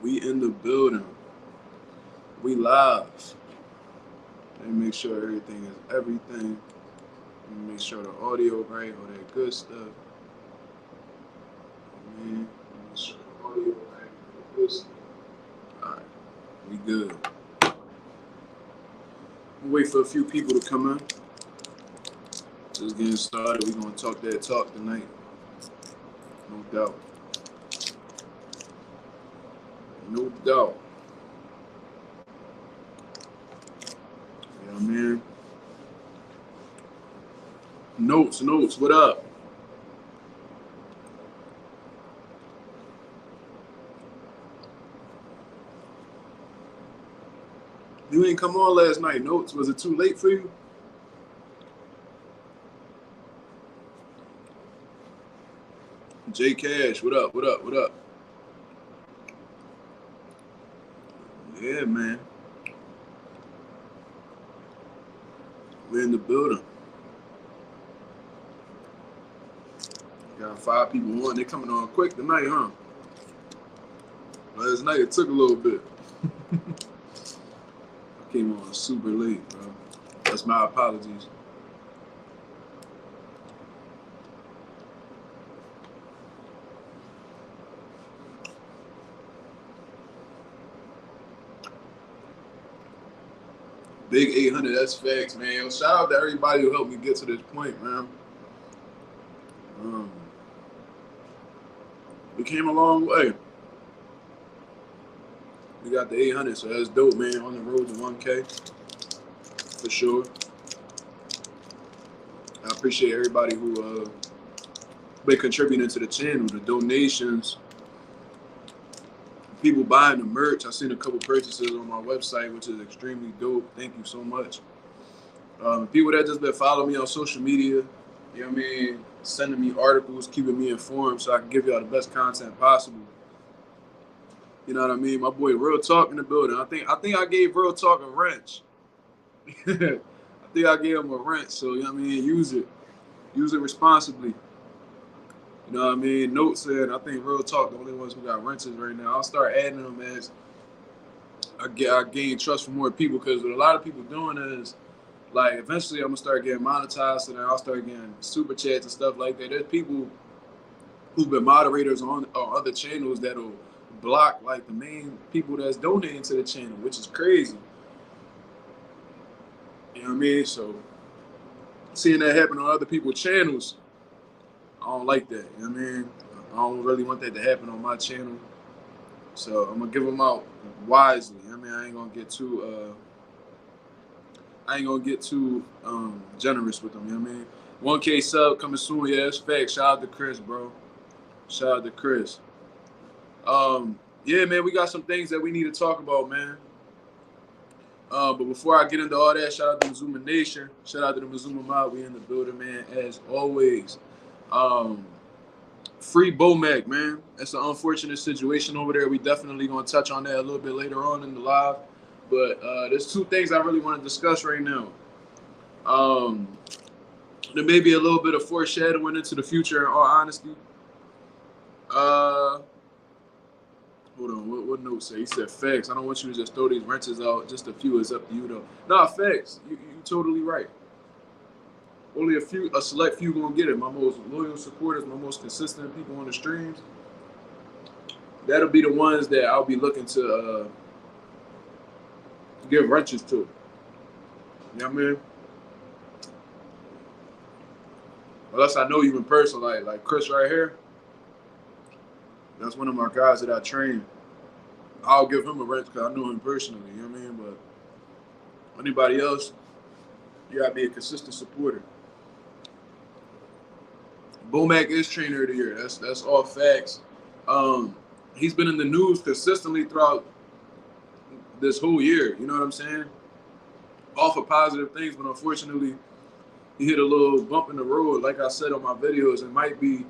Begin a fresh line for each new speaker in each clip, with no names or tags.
We in the building. We live. Let me make sure everything is everything. Let me make sure the audio right, all that good stuff. Man, make sure the audio right, all that good stuff. Alright, we good. We'll wait for a few people to come in. Just getting started. We're gonna talk that talk tonight. No doubt. No doubt. Yeah, man. Notes, what up? You ain't come on last night, Notes. Was it too late for you? J Cash, what up? Yeah, man. We're in the building. Got 5 people on. They coming on quick tonight, huh? Last night it took a little bit. I came on super late, bro. That's my apologies. Big 800, that's facts, man. Yo, shout out to everybody who helped me get to this point, man. We came a long way. We got the 800, so that's dope, man. On the road to 1K, for sure. I appreciate everybody who been contributing to the channel, the donations, people buying the merch. I seen a couple purchases on my website, which is extremely dope. Thank you so much. People that just been following me on social media, you know what I mean, sending me articles, keeping me informed so I can give y'all the best content possible. You know what I mean? My boy Real Talk in the building. I think I gave Real Talk a wrench. I think I gave him a wrench, so you know what I mean, use it responsibly. You know what I mean? Note said, I think Real Talk, the only ones who got wrenches right now. I'll start adding them as I gain trust from more people, because what a lot of people doing is, like, eventually I'm going to start getting monetized, and then I'll start getting super chats and stuff like that. There's people who've been moderators on other channels that'll block, like, the main people that's donating to the channel, which is crazy. You know what I mean? So, seeing that happen on other people's channels, I don't like that. You know what I mean? I don't really want that to happen on my channel. So I'm gonna give them out wisely. I mean, I ain't gonna get too generous with them. You know what I mean? 1K sub coming soon. Yeah, that's facts. Shout out to Chris, bro. Shout out to Chris. Yeah, man, we got some things that we need to talk about, man. But before I get into all that, shout out to Mazuma Nation. Shout out to the Mazuma Mob. We in the building, man, as always. Free Bomac, man. That's an unfortunate situation over there. We definitely gonna touch on that a little bit later on in the live. But there's 2 things I really want to discuss right now. There may be a little bit of foreshadowing into the future, in all honesty. Hold on, what note say? He said facts. I don't want you to just throw these wrenches out. Just a few is up to you, though. Nah, facts. You totally right. Only a select few gonna get it. My most loyal supporters, my most consistent people on the streams. That'll be the ones that I'll be looking to give wrenches to. You know what I mean? Unless I know you in person, like Chris right here. That's one of my guys that I train. I'll give him a wrench because I know him personally. You know what I mean? But anybody else, you gotta be a consistent supporter. Bomac is trainer of the year. That's all facts. He's been in the news consistently throughout this whole year. You know what I'm saying? All for positive things, but unfortunately, he hit a little bump in the road. Like I said on my videos, it might be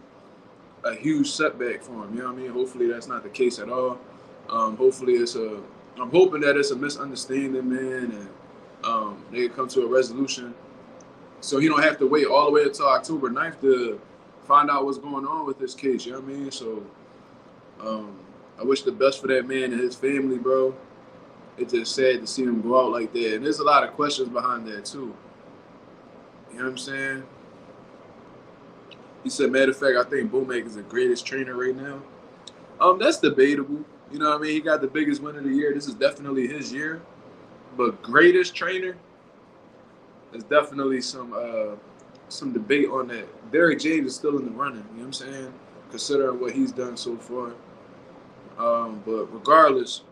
a huge setback for him. You know what I mean? Hopefully that's not the case at all. Hopefully I'm hoping that it's a misunderstanding, man, and they come to a resolution so he don't have to wait all the way until October 9th to find out what's going on with this case. You know what I mean? So I wish the best for that man and his family, bro. It's just sad to see him go out like that. And there's a lot of questions behind that, too. You know what I'm saying? He said, matter of fact, I think Bomac is the greatest trainer right now. That's debatable. You know what I mean? He got the biggest win of the year. This is definitely his year. But greatest trainer, there's definitely some debate on that. Derrick James is still in the running, you know what I'm saying? Considering what he's done so far. But regardless,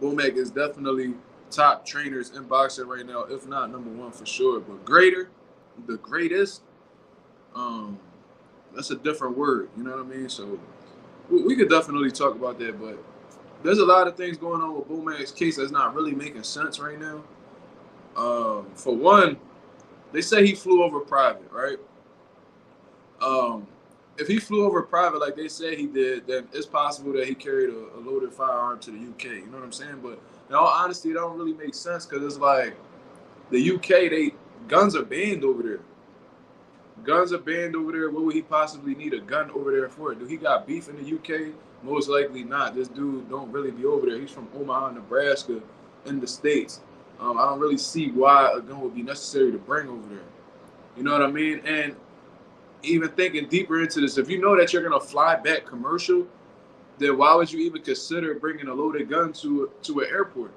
Bomac is definitely top trainers in boxing right now, if not number one for sure. But the greatest, that's a different word, you know what I mean? So we could definitely talk about that, but there's a lot of things going on with Bomac's case that's not really making sense right now. For one, they say he flew over private, right? If he flew over private like they said he did, then it's possible that he carried a loaded firearm to the UK. You know what I'm saying? But in all honesty, it don't really make sense because it's like the UK, guns are banned over there. Guns are banned over there. What would he possibly need a gun over there for? Do he got beef in the UK? Most likely not. This dude don't really be over there. He's from Omaha, Nebraska, in the States. I don't really see why a gun would be necessary to bring over there. You know what I mean? And even thinking deeper into this, if you know that you're gonna fly back commercial, then why would you even consider bringing a loaded gun to an airport?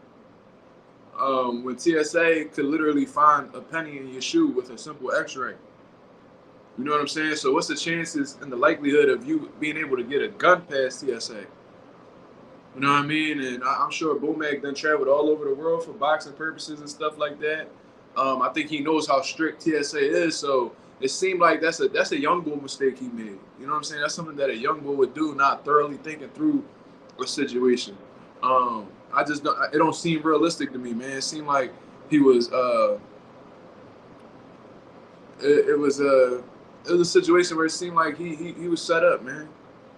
When TSA could literally find a penny in your shoe with a simple X-ray. You know what I'm saying? So what's the chances and the likelihood of you being able to get a gun past TSA? You know what I mean? And I'm sure Bomac done traveled all over the world for boxing purposes and stuff like that. I think he knows how strict TSA is. So it seemed like that's a young boy mistake he made. You know what I'm saying? That's something that a young boy would do, not thoroughly thinking through a situation. I just don't. It don't seem realistic to me, man. It seemed like he was. It was a situation where it seemed like he was set up, man.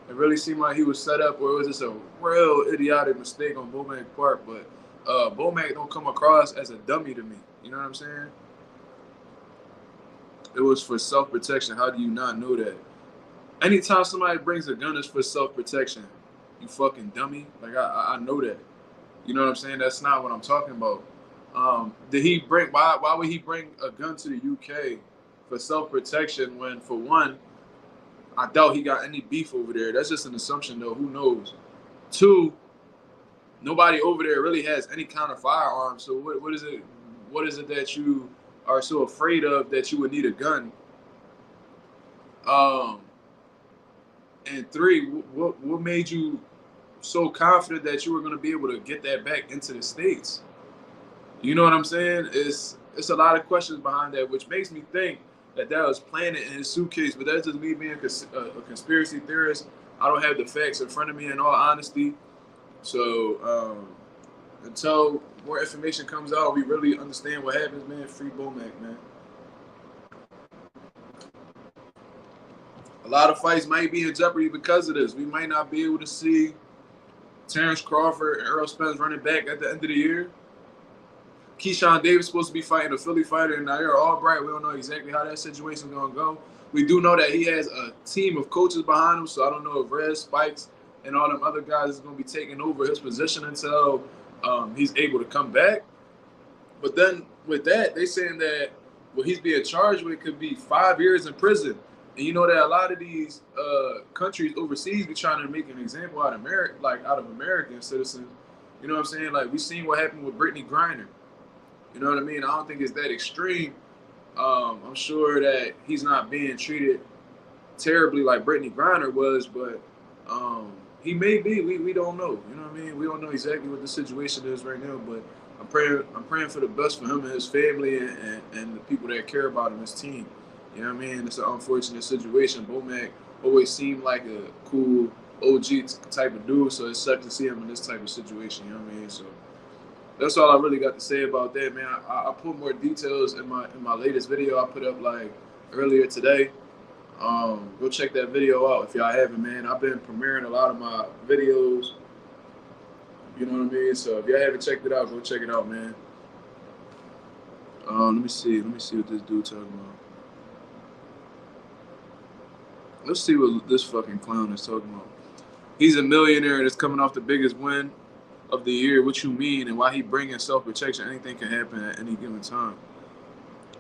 It really seemed like he was set up, or it was just a real idiotic mistake on Bomac's part. But Bomac don't come across as a dummy to me. You know what I'm saying? It was for self-protection. How do you not know that? Anytime somebody brings a gun, it's for self-protection. You fucking dummy. Like, I know that. You know what I'm saying? That's not what I'm talking about. Did he bring? Why would he bring a gun to the UK for self-protection when, for one, I doubt he got any beef over there. That's just an assumption, though. Who knows? Two, nobody over there really has any kind of firearm. So what is it? What is it that you are so afraid of that you would need a gun? And three, what made you so confident that you were going to be able to get that back into the States? You know what I'm saying? It's a lot of questions behind that, which makes me think that was planted in his suitcase. But that's just me being a conspiracy theorist. I don't have the facts in front of me, in all honesty. So until more information comes out, we really understand what happens, man. Free Bomac, man. A lot of fights might be in jeopardy because of this. We might not be able to see Terence Crawford and Errol Spence running back at the end of the year. Keyshawn Davis supposed to be fighting a Philly fighter in Nair Albright. We don't know exactly how that situation is going to go. We do know that he has a team of coaches behind him, so I don't know if Red Spikes and all them other guys is going to be taking over his position until he's able to come back. But then with that, they saying that what he's being charged with could be 5 years in prison. And you know that a lot of these countries overseas be trying to make an example out of American citizens. You know what I'm saying? Like, we seen what happened with Brittany Griner. You know what I mean? I don't think it's that extreme. I'm sure that he's not being treated terribly like Brittany Griner was, but he may be. We don't know. You know what I mean? We don't know exactly what the situation is right now, but I'm praying for the best for him and his family and the people that care about him, his team. You know what I mean? It's an unfortunate situation. Bomac always seemed like a cool OG type of dude, so it sucks to see him in this type of situation. You know what I mean? So that's all I really got to say about that, man. I put more details in my latest video I put up like earlier today. Go check that video out if y'all haven't, man. I've been premiering a lot of my videos. You know what I mean? So if y'all haven't checked it out, go check it out, man. Let me see what this dude talking about. Let's see what this fucking clown is talking about. He's a millionaire that's coming off the biggest win of the year. What you mean? And why he bringing self-protection? Anything can happen at any given time,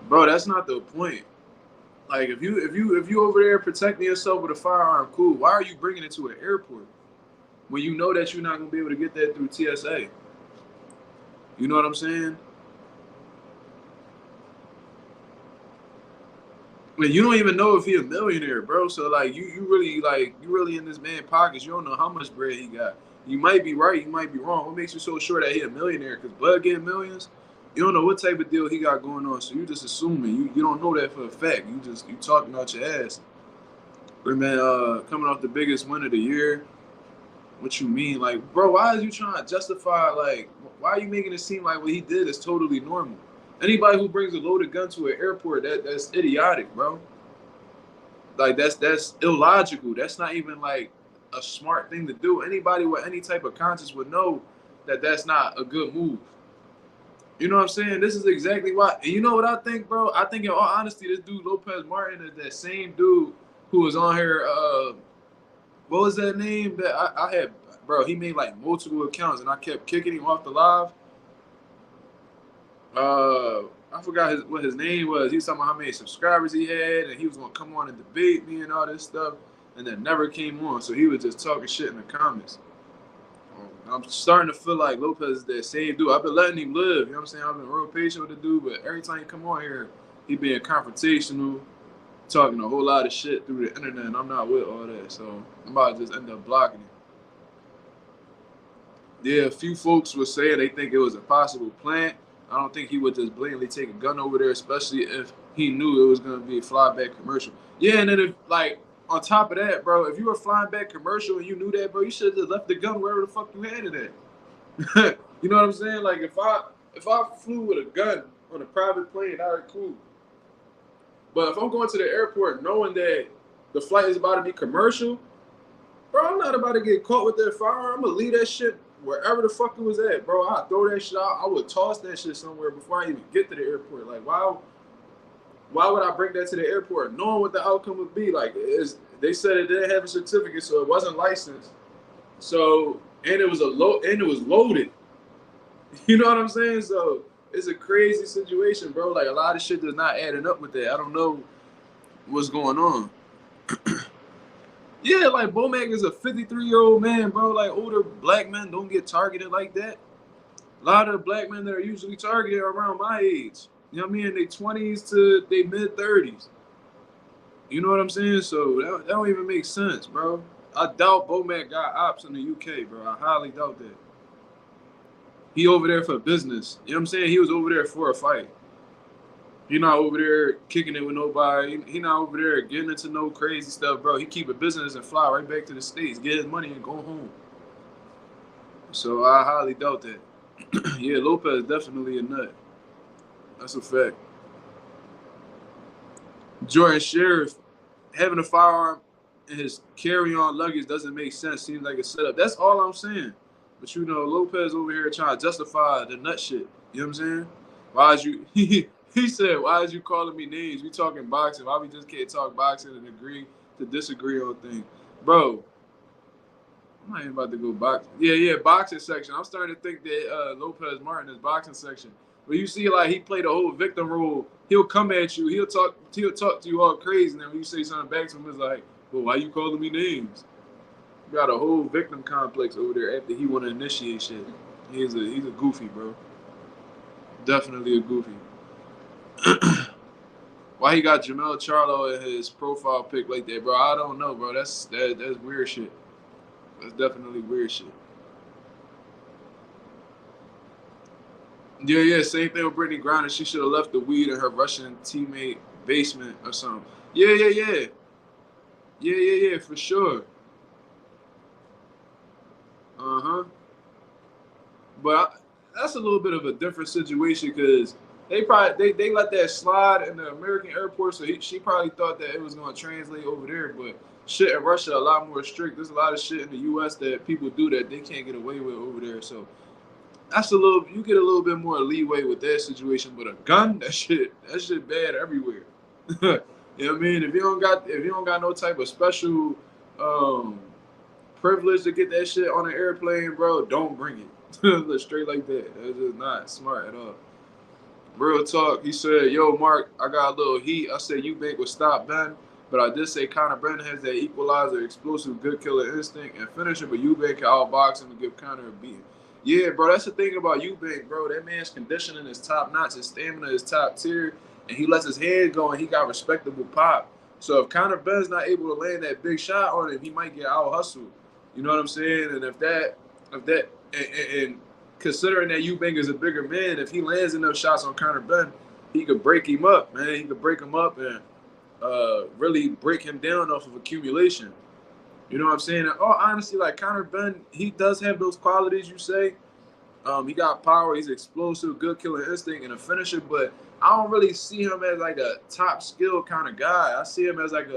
bro. That's not the point. Like if you over there protecting yourself with a firearm, cool. Why are you bringing it to an airport when you know that you're not gonna be able to get that through TSA? You know what I'm saying? I mean, you don't even know if he a millionaire, bro. So like you really in this man's pockets. You don't know how much bread he got. You might be right, you might be wrong. What makes you so sure that he a millionaire? Because Bud getting millions, you don't know what type of deal he got going on. So you just assuming. You don't know that for a fact. You talking out your ass. But man, coming off the biggest win of the year. What you mean? Like, bro, why is you trying to justify, like, why are you making it seem like what he did is totally normal? Anybody who brings a loaded gun to an airport, that's idiotic, bro. Like, that's illogical. That's not even, like, a smart thing to do. Anybody with any type of conscience would know that that's not a good move. You know what I'm saying? This is exactly why. And you know what I think, bro? I think, in all honesty, this dude, Lopez Martin, is that same dude who was on here, what was that name that I had, bro? He made like multiple accounts, and I kept kicking him off the live. I forgot what his name was. He was talking about how many subscribers he had, and he was gonna come on and debate me and all this stuff, and that never came on. So he was just talking shit in the comments. I'm starting to feel like Lopez is that same dude. I've been letting him live. You know what I'm saying? I've been real patient with the dude, but every time he come on here, he being confrontational, talking a whole lot of shit through the internet, and I'm not with all that. So I'm about to just end up blocking him. Yeah, a few folks were saying they think it was a possible plant. I don't think he would just blatantly take a gun over there, especially if he knew it was going to be a flyback commercial. Yeah, and then if, like, on top of that, bro, if you were flying back commercial and you knew that, bro, you should have just left the gun wherever the fuck you had it at. You know what I'm saying? Like, if I flew with a gun on a private plane, all right, cool. But if I'm going to the airport knowing that the flight is about to be commercial, bro, I'm not about to get caught with that firearm. I'm going to leave that shit wherever the fuck it was at, bro. I'd throw that shit out. I would toss that shit somewhere before I even get to the airport. Like, why would I bring that to the airport knowing what the outcome would be? Like, they said it didn't have a certificate, so it wasn't licensed. So, and it was loaded. You know what I'm saying? So it's a crazy situation, bro. Like, a lot of shit does not adding up with that. I don't know what's going on. Yeah, like, Bomac is a 53-year-old man, bro. Like, older black men don't get targeted like that. A lot of the black men that are usually targeted are around my age. You know what I mean? In their 20s to their mid-30s. You know what I'm saying? So that don't even make sense, bro. I doubt Bomac got ops in the UK, bro. I highly doubt that. He over there for business. You know what I'm saying? He was over there for a fight. He not over there kicking it with nobody. He not over there getting into no crazy stuff, bro. He keep a business and fly right back to the States, get his money and go home. So I highly doubt that. Yeah, Lopez definitely a nut. That's a fact. Jordan Sheriff having a firearm in his carry-on luggage doesn't make sense. Seems like a setup. That's all I'm saying. But you know, Lopez over here trying to justify the nut shit. You know what I'm saying? Why is you? He said, "Why is you calling me names? We talking boxing. Why we just can't talk boxing and agree to disagree on things, bro?" I'm not even about to go boxing. Yeah, boxing section. I'm starting to think that Lopez Martin is boxing section. But you see, like, he played a whole victim role. He'll come at you. He'll talk to you all crazy. And then when you say something back to him, it's like, "Well, why you calling me names?" You got a whole victim complex over there after he want to initiate shit. He's a goofy, bro. Definitely a goofy. Why he got Jamel Charlo in his profile pic like that, bro? I don't know, bro. That's weird shit. That's definitely weird shit. Yeah. Same thing with Brittany Griner. She should have left the weed in her Russian teammate basement or something. Yeah. Yeah, for sure. But that's a little bit of a different situation because they let that slide in the American airport, so she probably thought that it was going to translate over there. But shit in Russia a lot more strict. There's a lot of shit in the U.S. that people do that they can't get away with over there. So you get a little bit more leeway with that situation. But a gun, that shit bad everywhere. You know what I mean? If you don't got no type of special privilege to get that shit on an airplane, bro, don't bring it. Straight like that. That's just not smart at all. Real talk. He said, "Yo, Mark, I got a little heat. I said Eubank would stop Ben, but I did say Conor Benn has that equalizer, explosive, good killer instinct, and finisher. But Eubank can outbox him and give Conor a beating." Yeah, bro. That's the thing about Eubank, bro. That man's conditioning is top notch. His stamina is top tier, and he lets his head go, and he got respectable pop. So if Conor Benn's not able to land that big shot on him, he might get out hustled. You know what I'm saying? And and considering that Eubank is a bigger man, if he lands enough shots on Conor Benn, he could break him up, man. He could break him up and really break him down off of accumulation. You know what I'm saying? And, honestly, like Conor Benn, he does have those qualities you say. He got power. He's explosive, good killer instinct, and a finisher. But I don't really see him as like a top skill kind of guy. I see him as like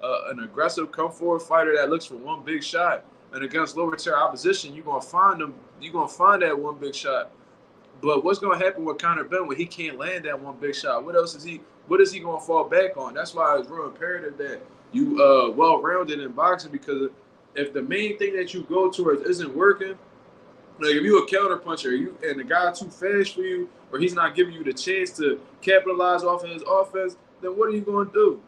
an aggressive, come forward fighter that looks for one big shot. And against lower tier opposition, you're gonna find him. You're gonna find that one big shot. But what's gonna happen with Conor Benn when he can't land that one big shot? What else is he? What is he gonna fall back on? That's why it's real imperative that you well-rounded in boxing, because if the main thing that you go towards isn't working, like if you're a counter puncher and the guy too fast for you, or he's not giving you the chance to capitalize off of his offense, then what are you gonna do?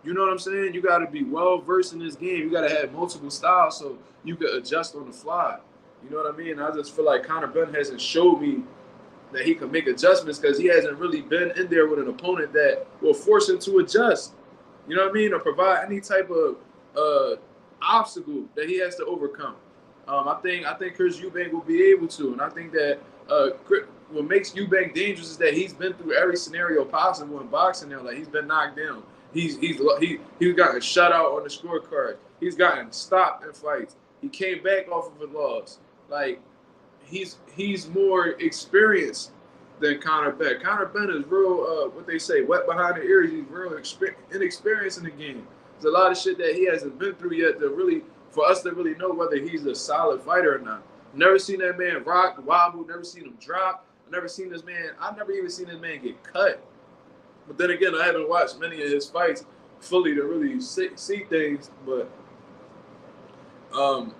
You know what I'm saying? You got to be well versed in this game. You got to have multiple styles so you can adjust on the fly. You know what I mean? I just feel like Conor Benn hasn't showed me that he can make adjustments because he hasn't really been in there with an opponent that will force him to adjust. You know what I mean? Or provide any type of obstacle that he has to overcome. I think Chris Eubank will be able to, and I think that what makes Eubank dangerous is that he's been through every scenario possible in boxing now. Like he's been knocked down. He's gotten shut out on the scorecard. He's gotten stopped in fights. He came back off of a loss. Like he's more experienced than Conor Benn. Conor Benn is real, what they say, wet behind the ears. He's real inexperienced in the game. There's a lot of shit that he hasn't been through yet for us to really know whether he's a solid fighter or not. Never seen that man rock, wobble. Never seen him drop. I've never even seen this man get cut. But then again, I haven't watched many of his fights fully to really see things. But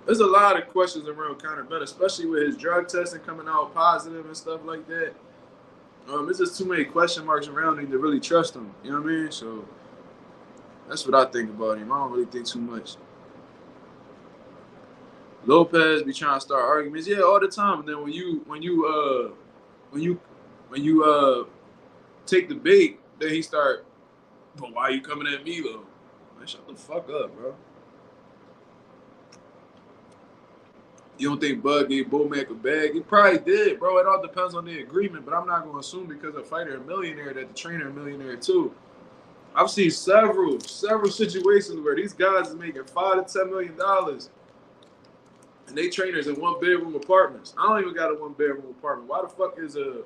there's a lot of questions around Conor Benn, especially with his drug testing coming out positive and stuff like that. There's just too many question marks around him to really trust him. You know what I mean? So that's what I think about him. I don't really think too much. Lopez be trying to start arguments, yeah, all the time. And then when you take the bait, then he start, but why are you coming at me though? Man, shut the fuck up, bro. You don't think Bud gave Bomac a bag? He probably did, bro. It all depends on the agreement, but I'm not going to assume because a fighter a millionaire that the trainer a millionaire too. I've seen several situations where these guys is making $5 to $10 million, and they trainers in one-bedroom apartments. I don't even got a one-bedroom apartment. Why the fuck is a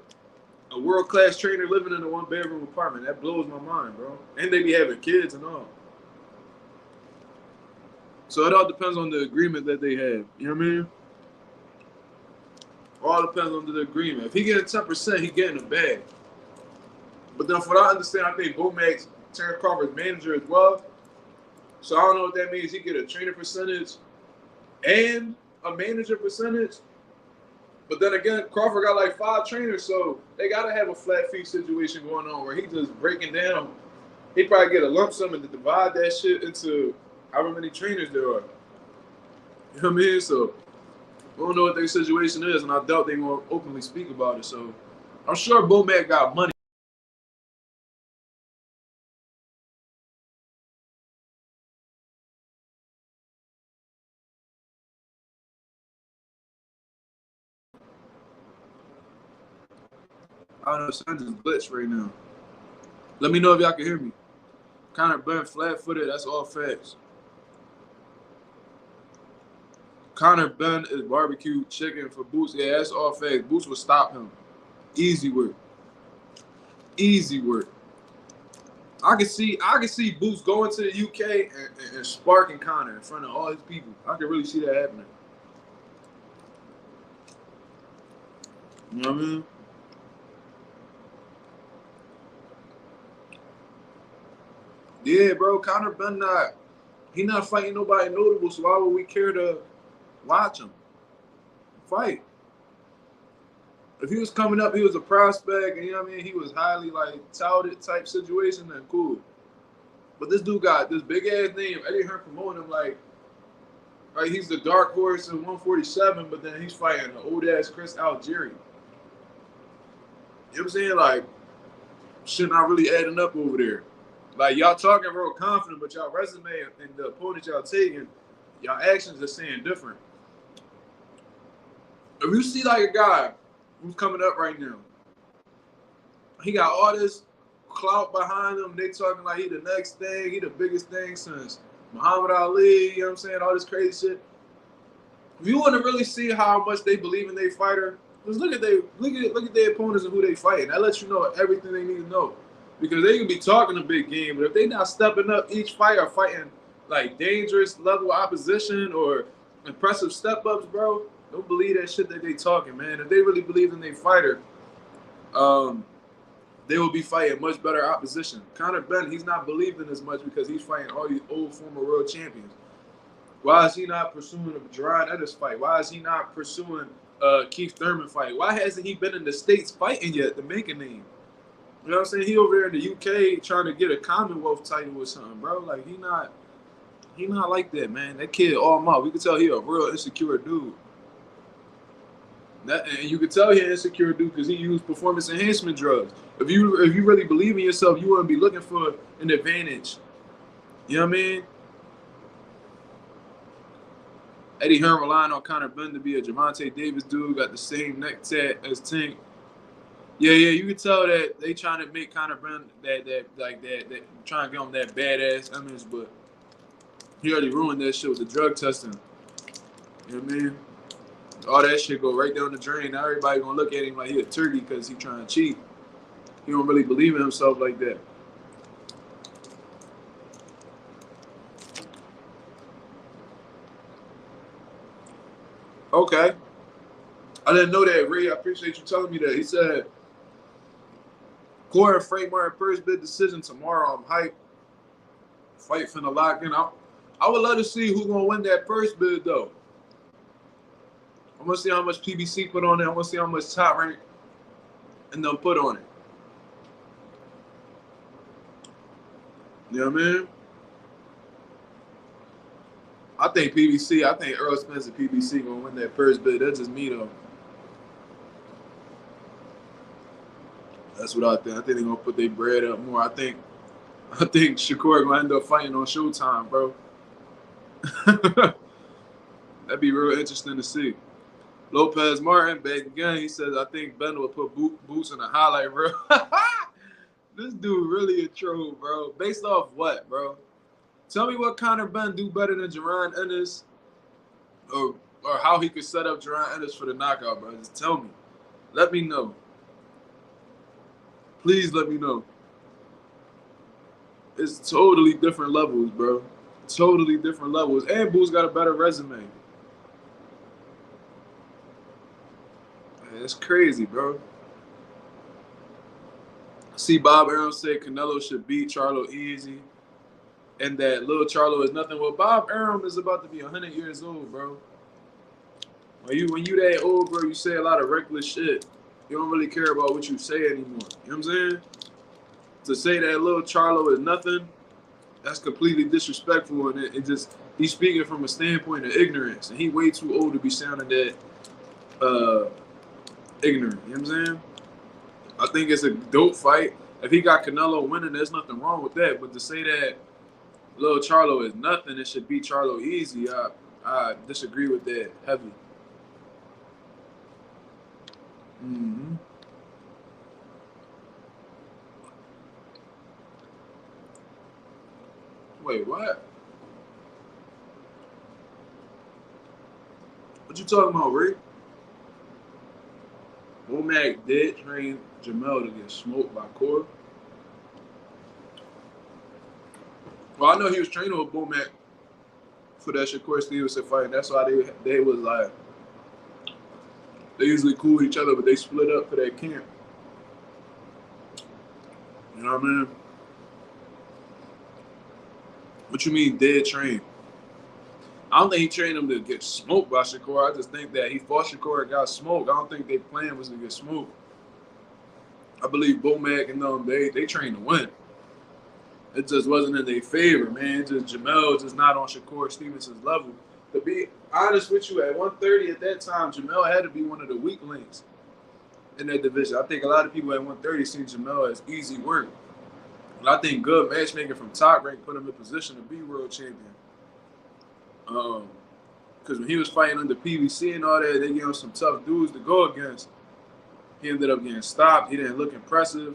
world-class trainer living in a one-bedroom apartment? That blows my mind, bro. And they be having kids and all. So it all depends on the agreement that they have. You know what I mean? All depends on the agreement. If he getting 10%, he getting a bag. But then, from what I understand, I think Bomac's Terence Crawford's manager as well. So I don't know what that means. He get a trainer percentage and a manager percentage. But then again, Crawford got like 5 trainers, so they gotta have a flat fee situation going on where he just breaking down. He probably get a lump sum and to divide that shit into however many trainers there are. You know what I mean? So we don't know what their situation is, and I doubt they're gonna openly speak about it. So I'm sure Bomac got money. I don't know, sound just glitch right now. Let me know if y'all can hear me. Conor Benn flat-footed, that's all facts. Conor Benn is barbecue chicken for Boots. Yeah, that's all facts. Boots would stop him. Easy work. Easy work. I can see Boots going to the UK and sparking Conor in front of all his people. I can really see that happening. You know what I mean? Yeah, bro. Conor Benn not fighting nobody notable, so why would we care to Watch him fight. If he was coming up, he was a prospect, and you know what I mean, he was highly like touted type situation, then cool. But this dude got this big ass name. Eddie Hearn promoting him like he's the dark horse in 147, but then he's fighting the old ass Chris Algieri. You know what I'm saying? Like, shit not really adding up over there. Like, y'all talking real confident, but y'all resume and the opponent y'all taking, y'all actions are saying different. If you see like a guy who's coming up right now, he got all this clout behind him. They talking like he the next thing, he the biggest thing since Muhammad Ali, you know what I'm saying? All this crazy shit. If you want to really see how much they believe in their fighter, just look at their opponents and who they fighting. That lets you know everything they need to know. Because they can be talking a big game, but if they not stepping up each fight or fighting like dangerous level opposition or impressive step-ups, bro, don't believe that shit that they talking, man. If they really believe in their fighter, they will be fighting much better opposition. Conor Benn, he's not believing as much because he's fighting all these old former world champions. Why is he not pursuing a Jerron Ennis fight? Why is he not pursuing a Keith Thurman fight? Why hasn't he been in the States fighting yet to make a name? You know what I'm saying? He over there in the UK trying to get a Commonwealth title or something, bro. Like, he not like that, man. That kid all mouth. We can tell he a real insecure dude. And you can tell he an insecure dude because he used performance enhancement drugs. If you really believe in yourself, you wouldn't be looking for an advantage. You know what I mean? Eddie Hearn relying on Conor Benn to be a Gervonta Davis dude, got the same neck tat as Tank. Yeah, you can tell that they trying to make Conor Benn that trying to get him that badass image, but he already ruined that shit with the drug testing. You know what I mean? All that shit go right down the drain. Now everybody gonna look at him like he a turkey because he trying to cheat. He don't really believe in himself like that. Okay. I didn't know that, Ray. I appreciate you telling me that. He said, Corey and Frank Martin first bid decision tomorrow. I'm hyped. Fight finna lock in. I would love to see who's gonna win that first bid though. I want to see how much PBC put on it. I want to see how much Top Rank and they'll put on it. You know what I mean? I think Earl Spence and PBC gonna win that first bid. That's just me though. That's what I think. I think they're gonna put their bread up more. I think Shakur gonna end up fighting on Showtime, bro. That'd be real interesting to see. Lopez Martin back again. He says, I think Ben will put boots in the highlight reel. This dude really a troll, bro. Based off what, bro? Tell me what Conor Benn do better than Jerron Ennis, or how he could set up Jerron Ennis for the knockout, bro. Just tell me. Let me know. Please let me know. It's totally different levels, bro. Totally different levels. And Boo's got a better resume. That's crazy, bro. See Bob Arum say Canelo should beat Charlo easy, and that little Charlo is nothing. Well, Bob Arum is about to be 100 years old, bro. When you that old, bro, you say a lot of reckless shit. You don't really care about what you say anymore. You know what I'm saying? To say that little Charlo is nothing, that's completely disrespectful, and it just he's speaking from a standpoint of ignorance, and he way too old to be sounding that ignorant. You know what I'm saying? I think it's a dope fight. If he got Canelo winning, there's nothing wrong with that. But to say that little Charlo is nothing, it should beat Charlo easy, I disagree with that heavy. Mm-hmm. Wait, what? What you talking about, Rick? Womack did train Jamel to get smoked by Corey. Well, I know he was training with Womack for that Shakur Stevenson fight. That's why they was like, they usually cool with each other, but they split up for that camp. You know what I mean? What you mean dead train? I don't think he trained him to get smoked by Shakur. I just think that he fought Shakur and got smoked. I don't think their plan was to get smoked. I believe Bomac and them, they trained to win. It just wasn't in their favor, man. Just Jamel just not on Shakur Stevenson's level. To be honest with you, at 130 at that time, Jamel had to be one of the weak links in that division. I think a lot of people at 130 seen Jamel as easy work. And I think good matchmaking from Top Rank put him in position to be world champion. Because when he was fighting under PVC and all that, they gave him some tough dudes to go against. He ended up getting stopped. He didn't look impressive.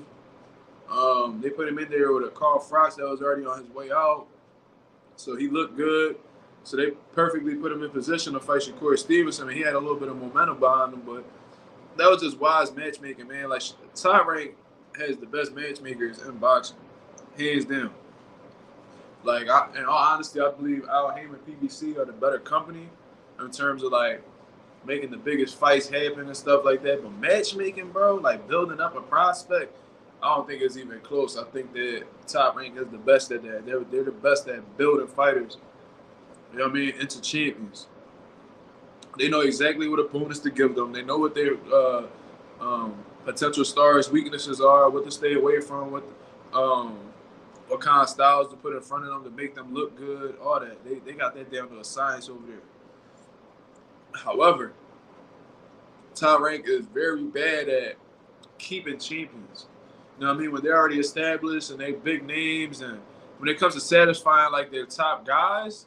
They put him in there with a Crawford that was already on his way out. So he looked good. So they perfectly put him in position to fight Shakur Stevenson. I mean, he had a little bit of momentum behind him, but that was just wise matchmaking, man. Like, Top Rank has the best matchmakers in boxing, hands down. Like, in all honesty, I believe Al Haym and PBC are the better company in terms of, like, making the biggest fights happen and stuff like that. But matchmaking, bro, like building up a prospect, I don't think it's even close. I think that Top Rank is the best at that. They're the best at building fighters, you know what I mean, into champions. They know exactly what opponents to give them. They know what their potential stars' weaknesses are, what to stay away from, what kind of styles to put in front of them to make them look good, all that. They got that down to a science over there. However, Top Rank is very bad at keeping champions. You know what I mean? When they're already established and they big names, and when it comes to satisfying like their top guys,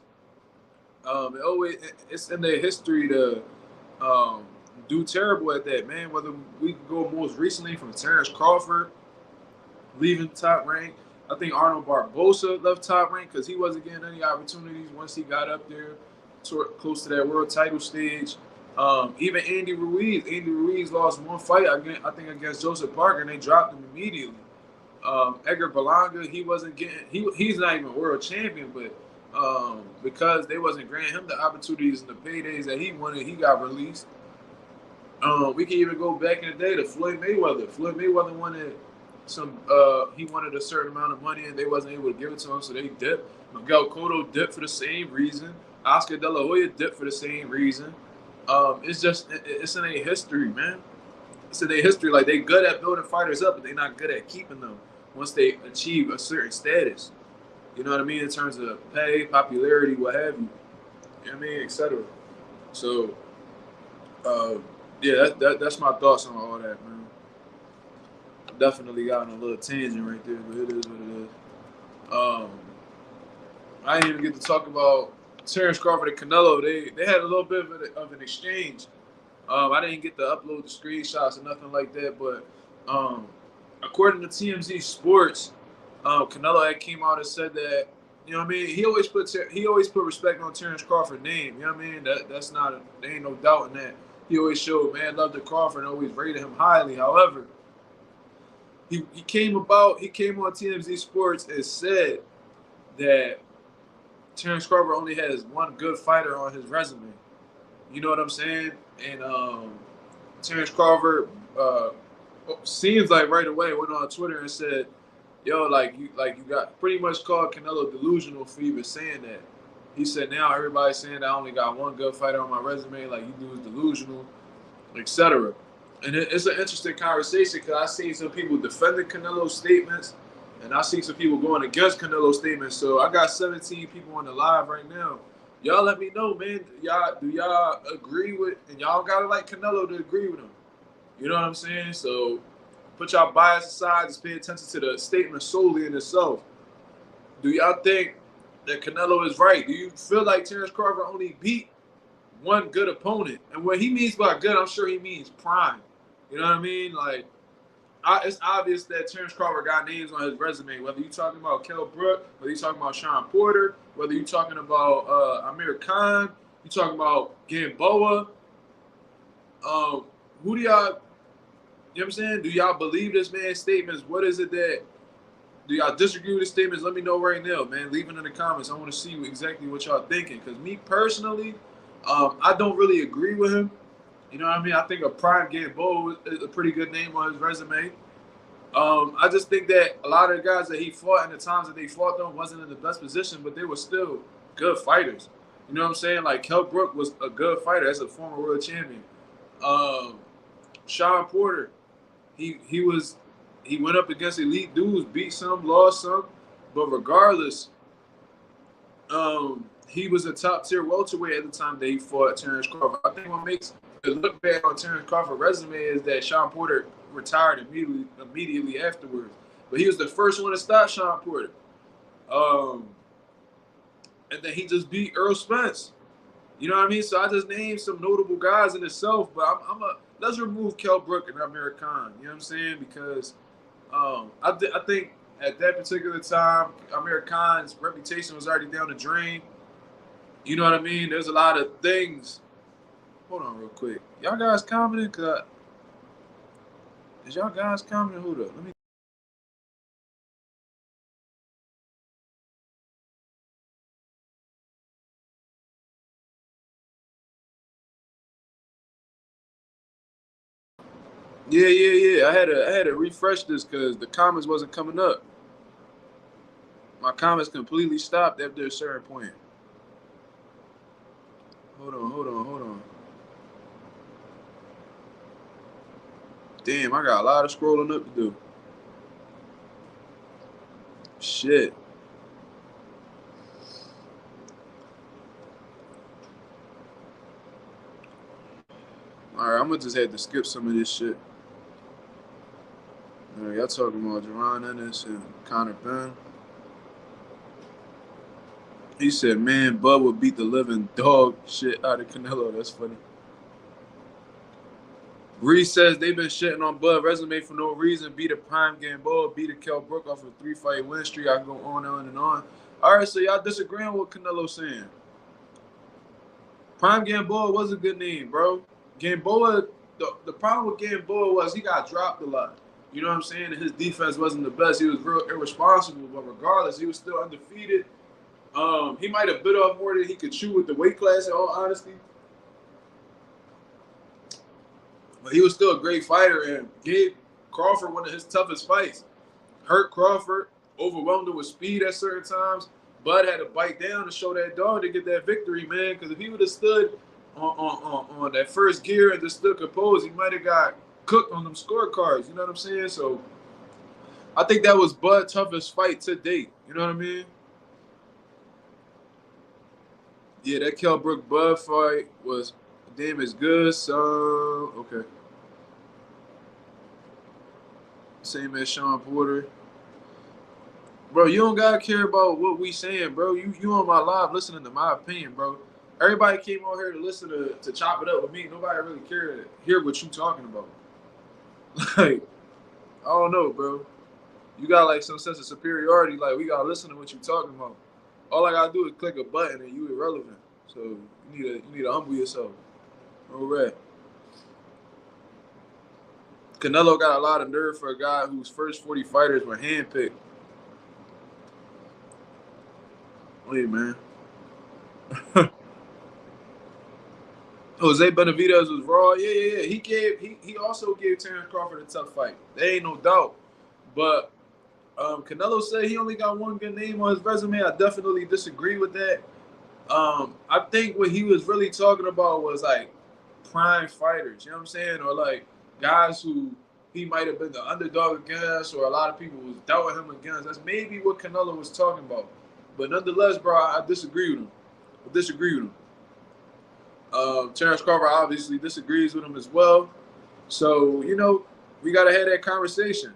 it's in their history to do terrible at that, man. Whether we go most recently from Terence Crawford leaving Top Rank. I think Arnold Barbosa left Top Rank because he wasn't getting any opportunities once he got up there close to that world title stage. Even Andy Ruiz lost one fight, I think, against Joseph Parker, and they dropped him immediately. Edgar Berlanga, he wasn't getting, he's not even world champion, but because they wasn't granting him the opportunities and the paydays that he wanted, he got released. We can even go back in the day to Floyd Mayweather. Floyd Mayweather wanted he wanted a certain amount of money, and they wasn't able to give it to him, so they dipped. Miguel Cotto dipped for the same reason. Oscar De La Hoya dipped for the same reason. It's in their history, man. It's in their history. Like, they good at building fighters up, but they're not good at keeping them once they achieve a certain status. You know what I mean? In terms of pay, popularity, what have you. You know what I mean? Etc. So, yeah, that's my thoughts on all that, man. Definitely got on a little tangent right there, but it is what it is. I didn't even get to talk about Terence Crawford and Canelo. They had a little bit of an exchange. I didn't get to upload the screenshots or nothing like that, but according to TMZ Sports, Canelo had came out and said that, you know what I mean, he always put respect on Terence Crawford's name. You know what I mean? There ain't no doubt in that. He always showed man love to Crawford and always rated him highly. However, he came on TMZ Sports and said that Terence Crawford only has one good fighter on his resume. You know what I'm saying? And Terence Crawford seems like right away went on Twitter and said, "Yo, like you got pretty much called Canelo delusional for even saying that." He said, "Now everybody's saying I only got one good fighter on my resume. Like, you dudes delusional, etc." And it's an interesting conversation because I seen some people defending Canelo's statements, and I see some people going against Canelo's statements. So I got 17 people on the live right now. Y'all let me know, man. Do y'all agree with, and y'all gotta like Canelo to agree with him. You know what I'm saying? So put y'all bias aside, just pay attention to the statement solely in itself. Do y'all think that Canelo is right? Do you feel like Terence Crawford only beat one good opponent? And what he means by good, I'm sure he means prime. You know what I mean? Like, it's obvious that Terence Crawford got names on his resume, whether you're talking about Kell Brook, whether you're talking about Sean Porter, whether you're talking about Amir Khan, you're talking about Gamboa. Who do y'all, you know what I'm saying? Do y'all believe this man's statements? What is it that, do y'all disagree with his statements? Let me know right now, man. Leave it in the comments. I want to see exactly what y'all thinking. Because me personally, I don't really agree with him. You know what I mean? I think a prime Gamboa is a pretty good name on his resume. I just think that a lot of the guys that he fought and the times that they fought them wasn't in the best position, but they were still good fighters. You know what I'm saying? Like, Kell Brook was a good fighter as a former world champion. Sean Porter, he went up against elite dudes, beat some, lost some, but regardless, he was a top tier welterweight at the time that he fought Terence Crawford. I think what makes it look bad on Terence Crawford's resume is that Sean Porter retired immediately afterwards. But he was the first one to stop Sean Porter. And then he just beat Earl Spence. You know what I mean? So I just named some notable guys in itself, but let's remove Kell Brook and Amir Khan. You know what I'm saying? Because I think at that particular time, Amir Khan's reputation was already down the drain. You know what I mean? There's a lot of things. Hold on real quick. Y'all guys commenting? Is y'all guys commenting? Hold up. Let me. Yeah. I had to refresh this because the comments wasn't coming up. My comments completely stopped after a certain point. Hold on. Damn, I got a lot of scrolling up to do. Shit. Alright, I'm gonna just have to skip some of this shit. Alright, y'all talking about Jaron Ennis and Conor Benn. He said, man, Bud would beat the living dog shit out of Canelo. That's funny. Reese says they've been shitting on Bud resume for no reason. Beat a prime Gamboa, beat a Kell Brook off a 3-fight win streak. I can go on and on. All right, so y'all disagreeing with what Canelo's saying. Prime Gamboa was a good name, bro. Gamboa, the problem with Gamboa was he got dropped a lot. You know what I'm saying? And his defense wasn't the best. He was real irresponsible, but regardless, he was still undefeated. He might have bit off more than he could chew with the weight class, in all honesty. But he was still a great fighter and gave Crawford one of his toughest fights. Hurt Crawford, overwhelmed him with speed at certain times. Bud had to bite down to show that dog to get that victory, man. Because if he would have stood on that first gear and just stood composed, he might have got cooked on them scorecards. You know what I'm saying? So I think that was Bud's toughest fight to date. You know what I mean? Yeah, that Kell Brook Bud fight was damn as good. So okay. Same as Sean Porter. Bro, you don't gotta care about what we saying, bro. You on my live listening to my opinion, bro. Everybody came on here to listen to chop it up with me. Nobody really cared to hear what you talking about. Like, I don't know, bro. You got like some sense of superiority. Like, we gotta listen to what you talking about. All I gotta do is click a button and you irrelevant. So you need to humble yourself. All right. Canelo got a lot of nerve for a guy whose first 40 fighters were handpicked. Wait, man. Jose Benavidez was raw. Yeah. He also gave Terence Crawford a tough fight. There ain't no doubt. But Canelo said he only got one good name on his resume. I definitely disagree with that. I think what he was really talking about was like prime fighters, you know what I'm saying? Or like guys who he might have been the underdog against, or a lot of people was doubting him against. That's maybe what Canelo was talking about. But nonetheless, bro, I disagree with him. Terence Crawford obviously disagrees with him as well. So, you know, we got to have that conversation.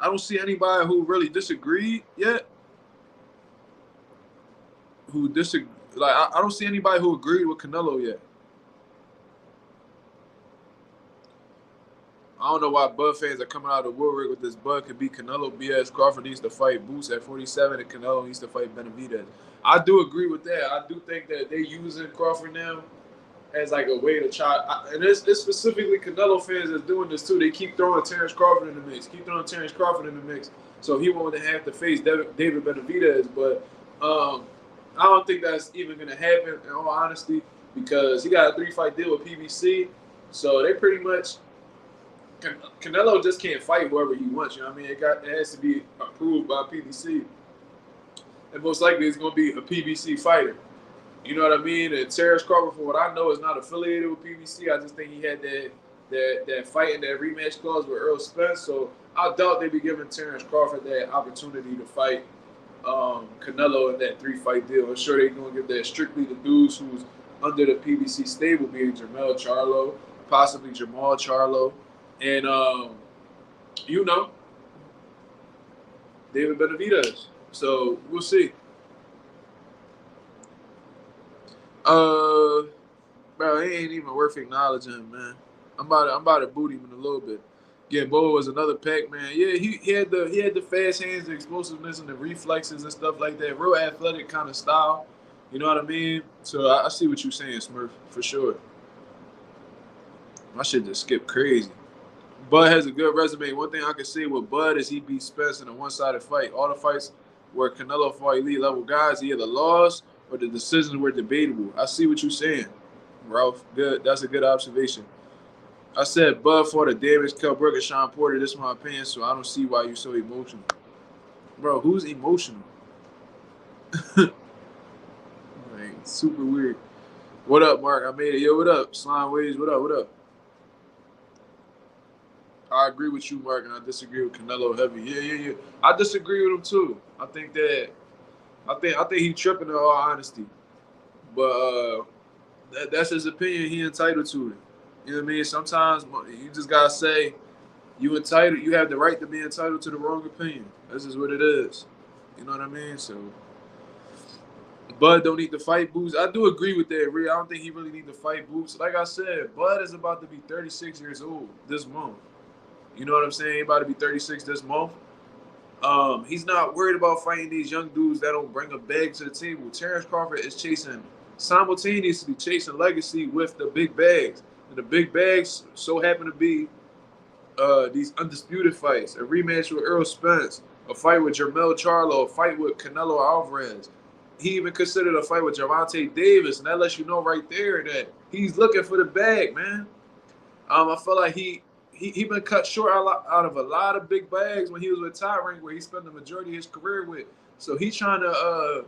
I don't see anybody who really disagreed yet. I don't see anybody who agreed with Canelo yet. I don't know why Bud fans are coming out of the woodwork with this Bud could beat Canelo BS. Crawford needs to fight Boots at 47 and Canelo needs to fight Benavidez. I do agree with that. I do think that they're using Crawford now as like a way to try. And it's specifically Canelo fans that's doing this too. They keep throwing Terence Crawford in the mix. So he won't have to face David Benavidez. But I don't think that's even going to happen, in all honesty, because he got a 3-fight deal with PBC. So they pretty much – Canelo just can't fight whoever he wants. You know what I mean? It has to be approved by PBC. And most likely it's going to be a PBC fighter. You know what I mean? And Terence Crawford, for what I know, is not affiliated with PBC. I just think he had that fight and that rematch clause with Earl Spence. So I doubt they'd be giving Terence Crawford that opportunity to fight Canelo in that 3-fight deal. I'm sure they're going to give that strictly to dudes who's under the PBC stable, being Jermell Charlo, possibly Jamal Charlo, and you know, David Benavidez. So we'll see. Bro, he ain't even worth acknowledging him, man. I'm about to boot him in a little bit. Gamboa was another pack, man. Yeah, he had the fast hands, the explosiveness, and the reflexes and stuff like that. Real athletic kind of style. You know what I mean? So I see what you're saying, Smurf, for sure. My shit just skipped crazy. Bud has a good resume. One thing I can say with Bud is he beat Spence in a one-sided fight. All the fights where Canelo fought elite level guys, he either lost or the decisions were debatable. I see what you're saying, Ralph. Good. That's a good observation. I said Bud fought a damaged Kell Brook and Sean Porter. This is my opinion, so I don't see why you're so emotional. Bro, who's emotional? Like, super weird. What up, Mark? I made it. Yo, what up? Slime Waves, what up? What up? I agree with you, Mark, and I disagree with Canelo heavy. Yeah. I disagree with him too. I think he's tripping in all honesty. But that's his opinion. He entitled to it. You know what I mean? Sometimes you just gotta say you entitled. You have the right to be entitled to the wrong opinion. This is what it is. You know what I mean? So Bud don't need to fight Boots. I do agree with that, Rhea. I don't think he really need to fight Boots. Like I said, Bud is about to be 36 years old this month. You know what I'm saying? He's about to be 36 this month. He's not worried about fighting these young dudes that don't bring a bag to the table. Terence Crawford is simultaneously chasing legacy with the big bags. And the big bags so happen to be these undisputed fights. A rematch with Earl Spence, a fight with Jermell Charlo, a fight with Canelo Alvarez. He even considered a fight with Gervonta Davis, and that lets you know right there that he's looking for the bag, man. I feel like he been cut short out of a lot of big bags when he was with Top Rank, where he spent the majority of his career with. So he's trying to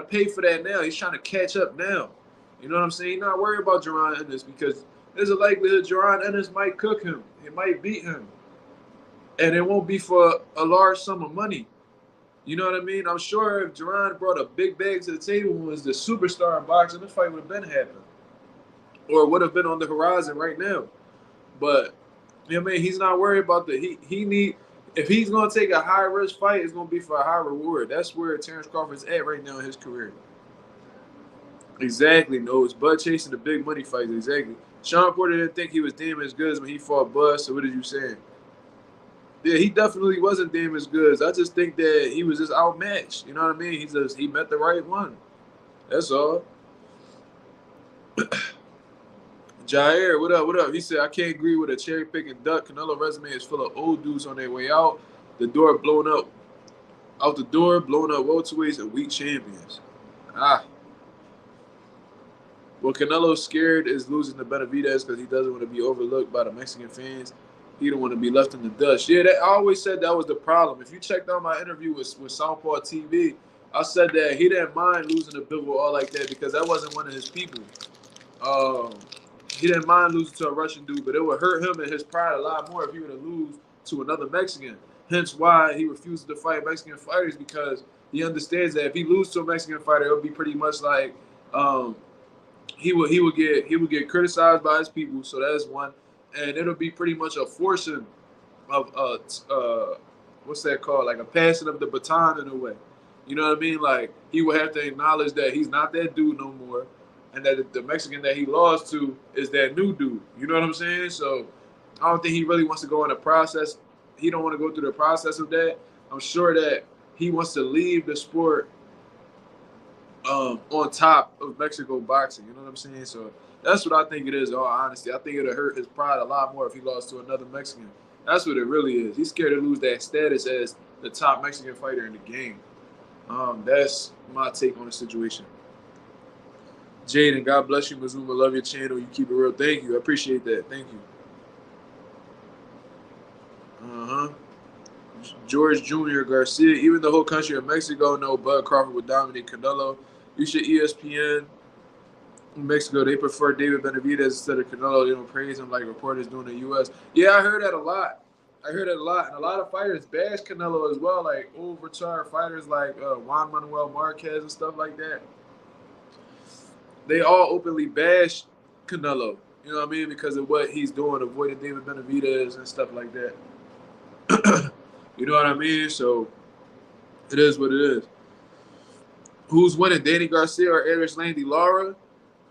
pay for that now. He's trying to catch up now. You know what I'm saying? He's not worried about Jaron Ennis because there's a likelihood Jaron Ennis might cook him. It might beat him. And it won't be for a large sum of money. You know what I mean? I'm sure if Jaron brought a big bag to the table and was the superstar in boxing, this fight would have been happening. Or would have been on the horizon right now. But, you know what I mean? He's not worried about if he's going to take a high-risk fight, it's going to be for a high reward. That's where Terence Crawford's at right now in his career. Exactly, no. It's Bud chasing the big money fights, exactly. Sean Porter didn't think he was damn as good as when he fought Bud, so what are you saying? Yeah, he definitely wasn't damn as good. I just think that he was just outmatched. You know what I mean? He met the right one. That's all. Jair, what up, what up? He said, I can't agree with a cherry-picking duck. Canelo resume is full of old dudes on their way out. The door blown up. Out the door, blown up welterweights and weak champions. Well, Canelo's scared is losing to Benavidez because he doesn't want to be overlooked by the Mexican fans. He don't want to be left in the dust. Yeah, I always said that was the problem. If you checked out my interview with Southpaw TV, I said that he didn't mind losing to Bivol all like that because that wasn't one of his people. He didn't mind losing to a Russian dude, but it would hurt him and his pride a lot more if he were to lose to another Mexican. Hence why he refuses to fight Mexican fighters, because he understands that if he loses to a Mexican fighter, it would be pretty much like he would get criticized by his people. So that's one, and it'll be pretty much a forcing of what's that called? Like a passing of the baton in a way. You know what I mean? Like he would have to acknowledge that he's not that dude no more, and that the Mexican that he lost to is that new dude. You know what I'm saying? So I don't think he really wants to go in the process. He don't want to go through the process of that. I'm sure that he wants to leave the sport on top of Mexico boxing. You know what I'm saying? So that's what I think it is, in all honesty. I think it'll hurt his pride a lot more if he lost to another Mexican. That's what it really is. He's scared to lose that status as the top Mexican fighter in the game. That's my take on the situation. Jaden, God bless you, Mazuma. Love your channel. You keep it real. Thank you. I appreciate that. Thank you. George Jr. Garcia. Even the whole country of Mexico know Bud Crawford would dominate Canelo. You should ESPN. In Mexico, they prefer David Benavidez instead of Canelo. They don't praise him like reporters do in the U.S. Yeah, I heard that a lot. I heard that a lot. And a lot of fighters bash Canelo as well, like old retired fighters like Juan Manuel Marquez and stuff like that. They all openly bash Canelo. You know what I mean? Because of what he's doing, avoiding David Benavidez and stuff like that. You know what I mean? So it is what it is. Who's winning, Danny Garcia or Erislandy Lara?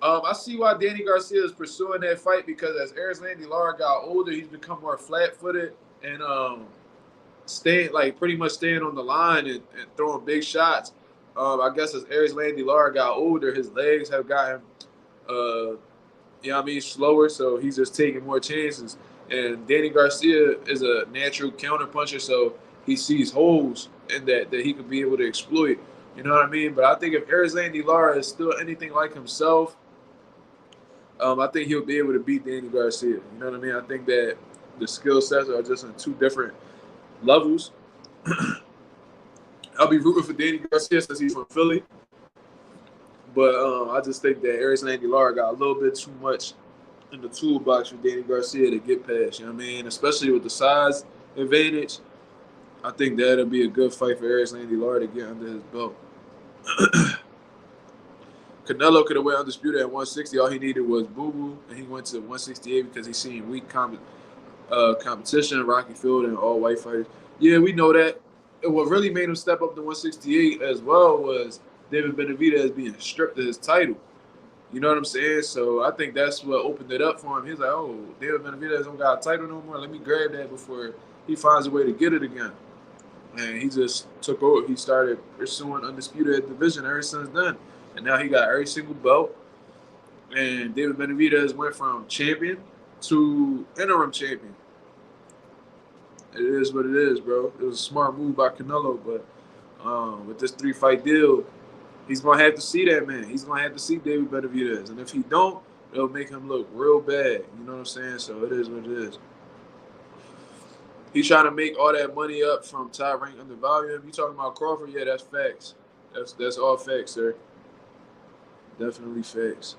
I see why Danny Garcia is pursuing that fight because as Erislandy Lara got older, he's become more flat-footed and pretty much staying on the line and throwing big shots. I guess as Erislandy Lara got older, his legs have gotten slower, so he's just taking more chances. And Danny Garcia is a natural counter puncher, so he sees holes in that he could be able to exploit. You know what I mean? But I think if Erislandy Lara is still anything like himself, I think he'll be able to beat Danny Garcia. You know what I mean? I think that the skill sets are just on two different levels. I'll be rooting for Danny Garcia since he's from Philly. But I just think that Erislandy Lara got a little bit too much in the toolbox for Danny Garcia to get past. You know what I mean? Especially with the size advantage. I think that'll be a good fight for Erislandy Lara to get under his belt. Canelo could have went undisputed at 160. All he needed was boo-boo, and he went to 168 because he's seen weak competition, Rocky Field, and all white fighters. Yeah, we know that. And what really made him step up to 168 as well was David Benavidez being stripped of his title. You know what I'm saying? So I think that's what opened it up for him. He's like, oh, David Benavidez don't got a title no more. Let me grab that before he finds a way to get it again. And he just took over. He started pursuing undisputed division ever since then. And now he got every single belt. And David Benavidez went from champion to interim champion. It is what it is, bro. It was a smart move by Canelo, but with this 3-fight deal, he's going to have to see that man. He's going to have to see David Benavidez. And if he don't, it'll make him look real bad. You know what I'm saying? So it is what it is. He's trying to make all that money up from top rank undervalue him. You talking about Crawford? Yeah, that's facts. That's all facts, sir. Definitely facts.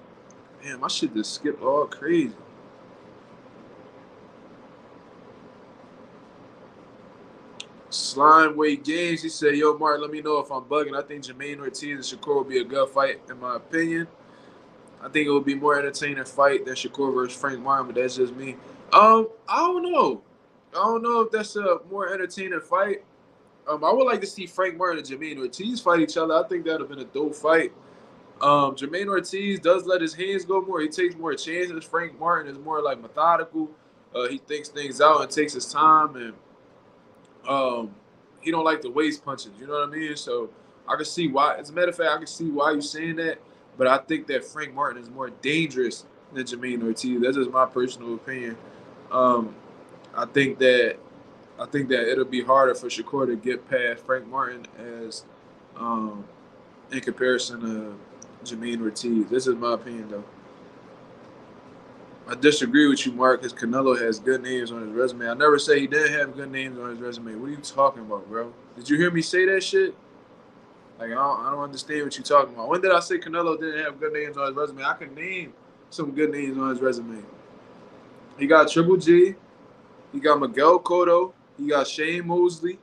Damn, my shit just skipped all crazy. Slime Weight Games, he said, yo, Mark, let me know if I'm bugging. I think Jermaine Ortiz and Shakur will be a good fight, in my opinion. I think it would be more entertaining fight than Shakur versus Frank Martin, but that's just me. I don't know. I don't know if that's a more entertaining fight. I would like to see Frank Martin and Jermaine Ortiz fight each other. I think that would have been a dope fight. Jermaine Ortiz does let his hands go more. He takes more chances. Frank Martin is more like methodical. He thinks things out and takes his time, and he don't like the waist punches. You know what I mean? So I can see why. As a matter of fact, I can see why you're saying that. But I think that Frank Martin is more dangerous than Jermaine Ortiz. That's just my personal opinion. I think that it'll be harder for Shakur to get past Frank Martin as in comparison to Jermaine Ortiz. This is my opinion, though. I disagree with you, Mark, because Canelo has good names on his resume. I never say he didn't have good names on his resume. What are you talking about, bro? Did you hear me say that shit? Like, I don't understand what you're talking about. When did I say Canelo didn't have good names on his resume? I can name some good names on his resume. He got Triple G. He got Miguel Cotto. He got Shane Mosley.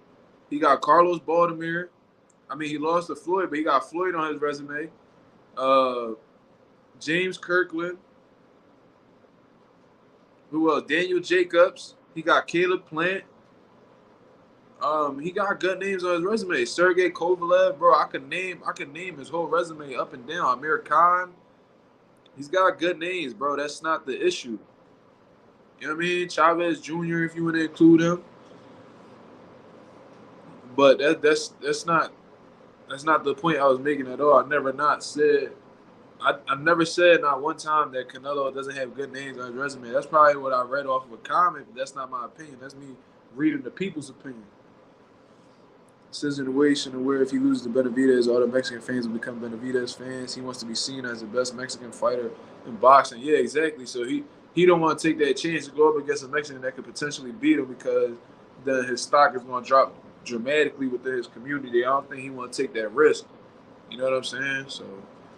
He got Carlos Baldomir. I mean, he lost to Floyd, but he got Floyd on his resume. James Kirkland. Who else? Daniel Jacobs. He got Caleb Plant. He got good names on his resume. Sergey Kovalev, bro. I can name his whole resume up and down. Amir Khan. He's got good names, bro. That's not the issue. You know what I mean? Chavez Jr., if you want to include him. But that's not the point I was making at all. I never said not one time that Canelo doesn't have good names on his resume. That's probably what I read off of a comment, but that's not my opinion. That's me reading the people's opinion. Says in the way shouldn't aware if he loses to Benavidez, all the Mexican fans will become Benavidez fans. He wants to be seen as the best Mexican fighter in boxing. Yeah, exactly. So he don't want to take that chance to go up against a Mexican that could potentially beat him because then his stock is going to drop dramatically within his community. I don't think he want to take that risk. You know what I'm saying? So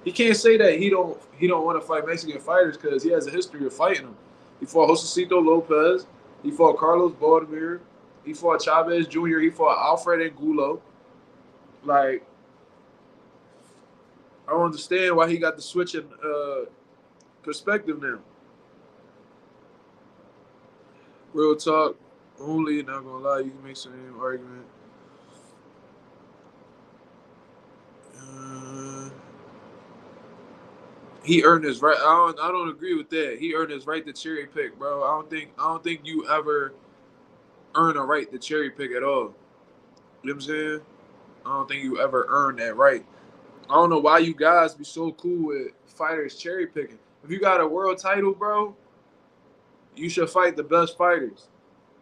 he can't say that he don't want to fight Mexican fighters because he has a history of fighting them. He fought Josecito Lopez. He fought Carlos Baldomir. He fought Chavez Jr. He fought Alfred Angulo. Like, I don't understand why he got the switch in perspective now. Real talk. Only, not gonna lie, you can make some argument. He earned his right. I don't agree with that. He earned his right to cherry pick, bro. I don't think you ever earn a right to cherry pick at all. You know what I'm saying? I don't think you ever earn that right. I don't know why you guys be so cool with fighters cherry picking. If you got a world title, bro, you should fight the best fighters.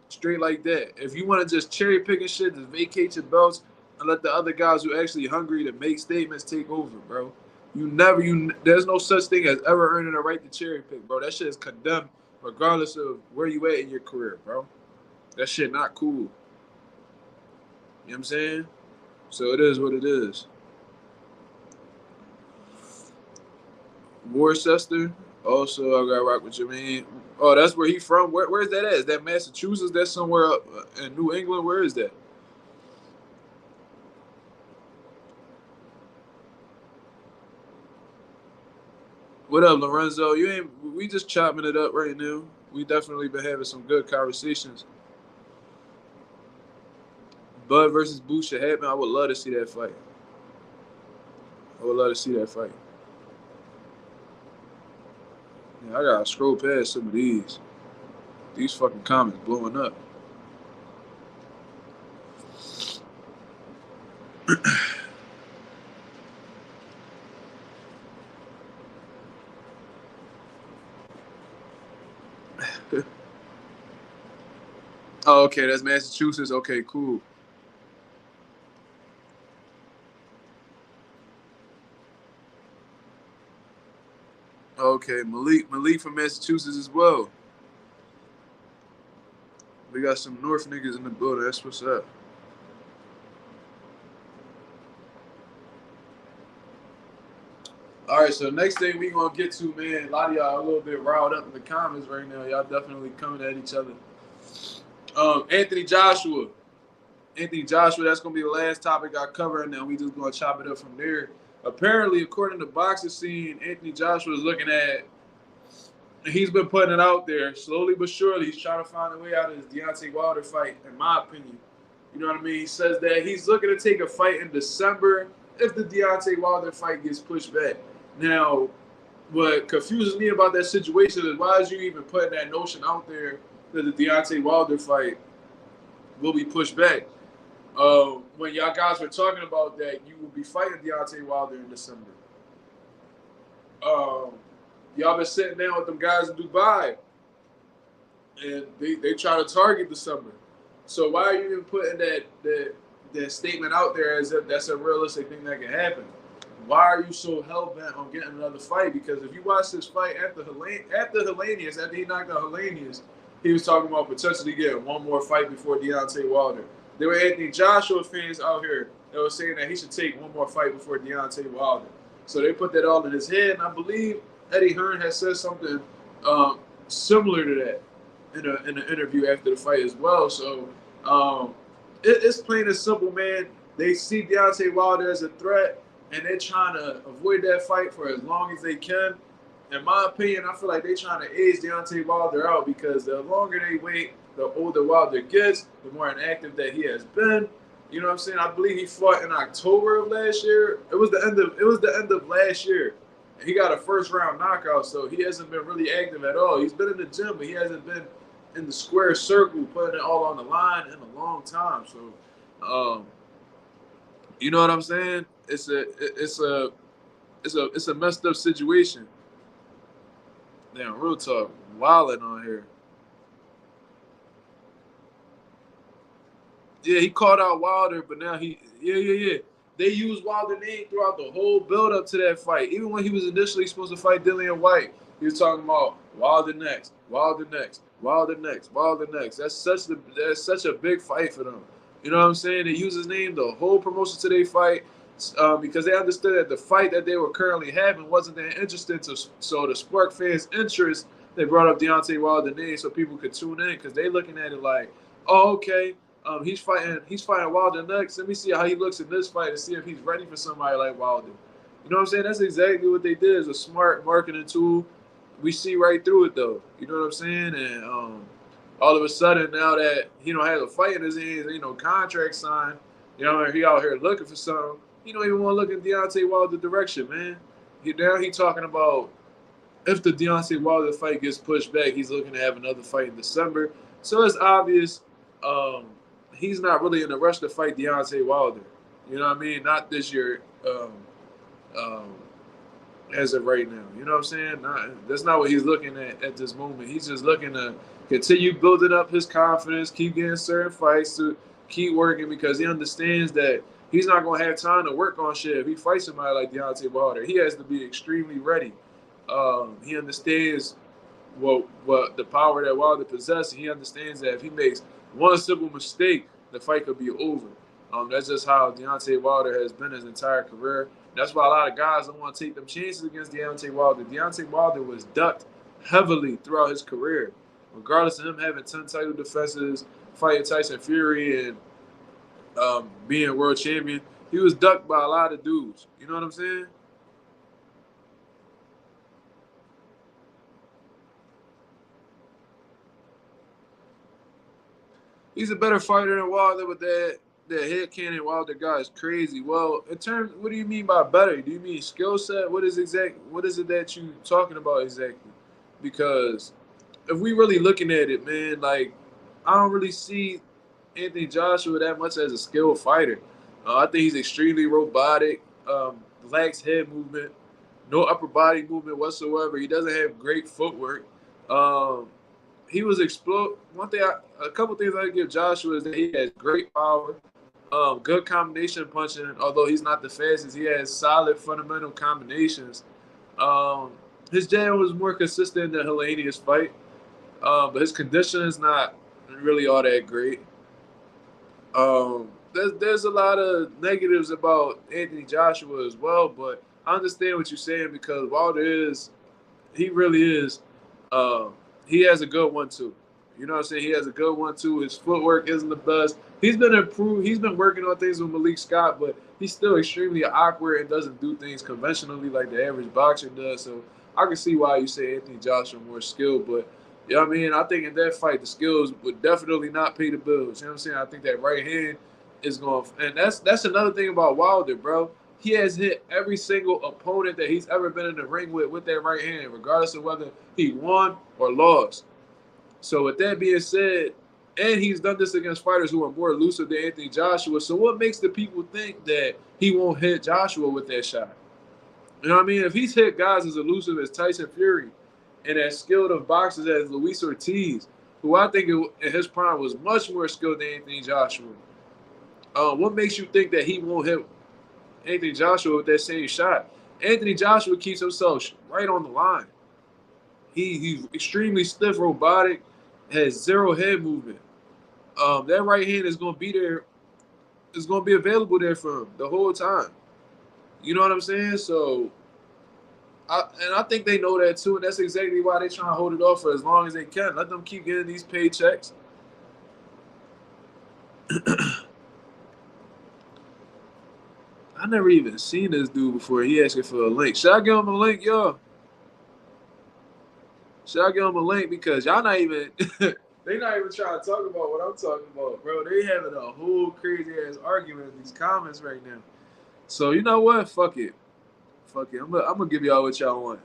Straight like that. If you want to just cherry pick and shit, just vacate your belts and let the other guys who actually hungry to make statements take over, bro. There's no such thing as ever earning a right to cherry pick, bro. That shit is condemned regardless of where you at in your career, bro. That shit not cool. You know what I'm saying? So it is what it is. Worcester. Also, I got rock with you, man. Oh, that's where he from. Where's that at? Is that Massachusetts? That's somewhere up in New England? Where is that? What up, Lorenzo? We just chopping it up right now. We definitely been having some good conversations. Bud versus Boo should happen. I would love to see that fight. Yeah, I gotta scroll past some of these. These fucking comments blowing up. Oh, okay, that's Massachusetts. Okay, cool. Okay, Malik from Massachusetts as well. We got some North niggas in the building. That's what's up. All right, so next thing we gonna get to, man, a lot of y'all a little bit riled up in the comments right now. Y'all definitely coming at each other. Anthony Joshua, that's gonna be the last topic I cover, and then we just gonna chop it up from there. Apparently, according to Boxing Scene, Anthony Joshua is looking at, he's been putting it out there slowly but surely. He's trying to find a way out of his Deontay Wilder fight, in my opinion. You know what I mean? He says that he's looking to take a fight in December if the Deontay Wilder fight gets pushed back. Now, what confuses me about that situation is why is you even putting that notion out there that the Deontay Wilder fight will be pushed back? When y'all guys were talking about that, you will be fighting Deontay Wilder in December. Y'all been sitting down with them guys in Dubai, and they try to target December. So why are you even putting that statement out there as if that's a realistic thing that can happen? Why are you so hell-bent on getting another fight? Because if you watch this fight after he knocked out Helenius, he was talking about potentially getting one more fight before Deontay Wilder. There were Anthony Joshua fans out here that were saying that he should take one more fight before Deontay Wilder. So they put that all in his head, and I believe Eddie Hearn has said something similar to that in an interview after the fight as well. So it's plain and simple, man. They see Deontay Wilder as a threat, and they're trying to avoid that fight for as long as they can. In my opinion, I feel like they're trying to age Deontay Wilder out because the longer they wait, the older Wilder gets, the more inactive that he has been. You know what I'm saying? I believe he fought in October of last year. It was the end of last year. And he got a first round knockout, so he hasn't been really active at all. He's been in the gym, but he hasn't been in the square circle, putting it all on the line in a long time. So, you know what I'm saying? It's a messed up situation. Damn, real talk, wilding on here. Yeah, he called out Wilder, but now yeah. They used Wilder's name throughout the whole build up to that fight. Even when he was initially supposed to fight Dillian White, he was talking about Wilder next, Wilder next, Wilder next. That's such a big fight for them. You know what I'm saying? They use his name the whole promotion to their fight because they understood that the fight that they were currently having wasn't that interesting. So to spark fans' interest, they brought up Deontay Wilder's name so people could tune in because they looking at it like, oh, okay, he's fighting Wilder next. Let me see how he looks in this fight and see if he's ready for somebody like Wilder. You know what I'm saying? That's exactly what they did. It's a smart marketing tool. We see right through it though. You know what I'm saying? And all of a sudden now that he don't have a fight in his hands, contract signed, he out here looking for something. He don't even want to look in Deontay Wilder direction, man. Now he talking about if the Deontay Wilder fight gets pushed back, he's looking to have another fight in December. So it's obvious he's not really in a rush to fight Deontay Wilder. You know what I mean? Not this year. Um, as of right now. You know what I'm saying? That's not what he's looking at this moment. He's just looking to continue building up his confidence, keep getting certain fights, to keep working because he understands that he's not going to have time to work on shit if he fights somebody like Deontay Wilder. He has to be extremely ready. He understands what the power that Wilder possesses. He understands that if he makes one simple mistake, the fight could be over. That's just how Deontay Wilder has been his entire career. That's why a lot of guys don't want to take them chances against Deontay Wilder. Deontay Wilder was ducked heavily throughout his career. Regardless of him having 10 title defenses, fighting Tyson Fury, and being world champion, he was ducked by a lot of dudes. You know what I'm saying? He's a better fighter than Wilder, but that head cannon Wilder guy is crazy. Well, in terms, what do you mean by better? Do you mean skill set? What is it that you talking about exactly? Because if we really looking at it, man, like I don't really see Anthony Joshua that much as a skilled fighter. I think he's extremely robotic, lacks head movement, no upper body movement whatsoever. He doesn't have great footwork. Um, he was explode. A couple things I give Joshua is that he has great power, good combination punching. Although he's not the fastest, he has solid fundamental combinations. Um, his jab was more consistent than Helenius fight, but his condition is not really all that great. There's a lot of negatives about Anthony Joshua as well, but I understand what you're saying because Wilder he really is. Uh, he has a good one too. You know what I'm saying? He has a good one too. His footwork isn't the best. He's been improved. He's been working on things with Malik Scott, but he's still extremely awkward and doesn't do things conventionally like the average boxer does. So I can see why you say Anthony Joshua more skilled, but you know what I mean? I think in that fight, the skills would definitely not pay the bills. You know what I'm saying? I think that right hand is going – and that's another thing about Wilder, bro. He has hit every single opponent that he's ever been in the ring with that right hand, regardless of whether he won or lost. So with that being said, and he's done this against fighters who are more elusive than Anthony Joshua, so what makes the people think that he won't hit Joshua with that shot? You know what I mean? If he's hit guys as elusive as Tyson Fury and as skilled of boxers as Luis Ortiz, who I think in his prime was much more skilled than Anthony Joshua, what makes you think that he won't hit Anthony Joshua with that same shot? Anthony Joshua keeps himself right on the line. He's extremely stiff, robotic, has zero head movement. That right hand is going to be there, is going to be available there for him the whole time. You know what I'm saying? So, I think they know that too, and that's exactly why they're trying to hold it off for as long as they can. Let them keep getting these paychecks. I never even seen this dude before. He asking for a link. Should I give him a link, y'all? Should I give him a link? Because y'all not even they not even trying to talk about what I'm talking about, bro. They having a whole crazy ass argument in these comments right now. So you know what? Fuck it. Fuck it. I'm gonna give y'all what y'all want.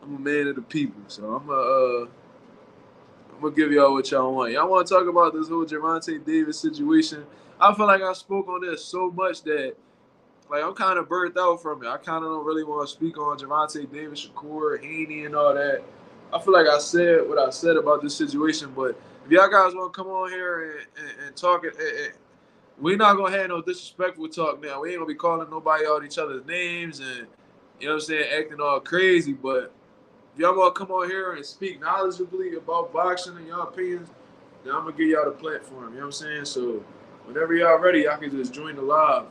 I'm a man of the people, so I'm gonna give y'all what y'all want. Y'all want to talk about this whole Gervonta Davis situation? I feel like I spoke on this so much that like I'm kind of burnt out from it. I kind of don't really want to speak on Gervonta Davis, Shakur, Haney, and all that. I feel like I said what I said about this situation, but if y'all guys want to come on here and talk it, we're not gonna have no disrespectful talk now. We ain't gonna be calling nobody out each other's names and you know what I'm saying, acting all crazy. But If y'all want to come on here and speak knowledgeably about boxing and y'all opinions, then I'm gonna give y'all the platform. You know what I'm saying? So whenever y'all ready, y'all can just join the live,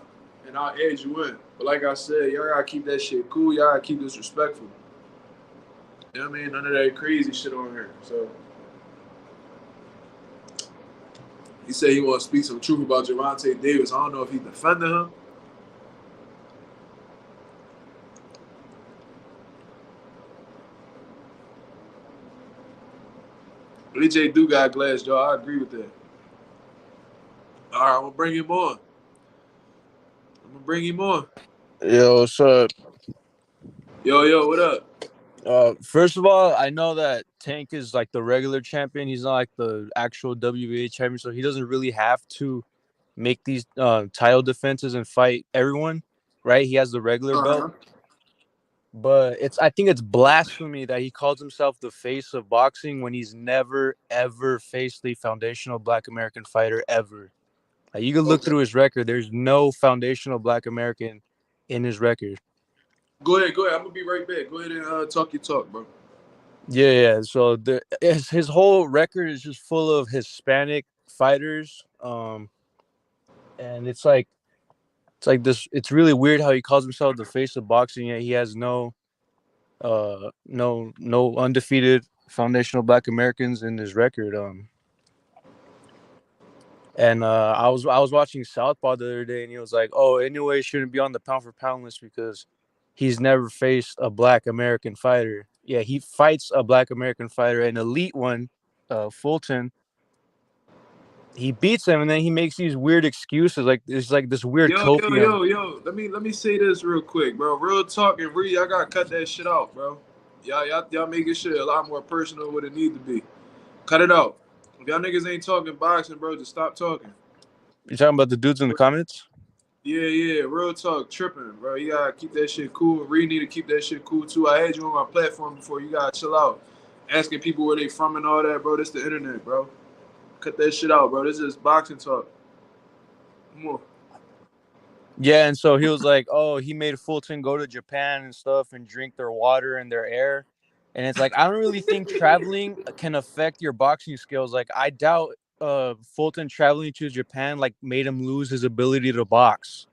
and I'll add you in. But like I said, y'all gotta keep that shit cool. Y'all gotta keep this respectful. You know what I mean? None of that crazy shit on here. So he said he want to speak some truth about Gervonta Davis. I don't know if he defending him. AJ do got glass jaw. I agree with that. All right, I'm gonna bring him on.
Yo, what's up?
Yo, what up?
First of all, I know that Tank is like the regular champion. He's not like the actual WBA champion, so he doesn't really have to make these title defenses and fight everyone, right? He has the regular belt.
Uh-huh.
But I think it's blasphemy that he calls himself the face of boxing when he's never ever faced the foundational Black American fighter ever. Like, you can look
Okay.
through his record. There's no foundational Black American in his record.
Go ahead. I'm gonna be right back. Go ahead and talk your talk, bro.
Yeah. So his whole record is just full of Hispanic fighters, and it's like this. It's really weird how he calls himself the face of boxing, yet he has no undefeated foundational Black Americans in his record. And I was watching Southpaw the other day, and he was like, "Oh, anyway, he shouldn't be on the pound for pound list because he's never faced a Black American fighter." Yeah, he fights a Black American fighter, an elite one, Fulton. He beats him, and then he makes these weird excuses, like it's like this weird copium.
Yo. Let me say this real quick, bro. Real talk and read. Y'all gotta cut that shit out, bro. Y'all making shit a lot more personal than what it need to be. Cut it out. If y'all niggas ain't talking boxing, bro, just stop talking.
You talking about the dudes in the comments?
Yeah. Real talk, tripping, bro. You gotta keep that shit cool. Reed need to keep that shit cool too. I had you on my platform before. You gotta chill out. Asking people where they from and all that, bro. This the internet, bro. Cut that shit out, bro. This is boxing talk. Come on.
Yeah, and so he was like, "Oh, he made Fulton go to Japan and stuff and drink their water and their air." And it's like, I don't really think traveling can affect your boxing skills. Like, I doubt Fulton traveling to Japan like made him lose his ability to box.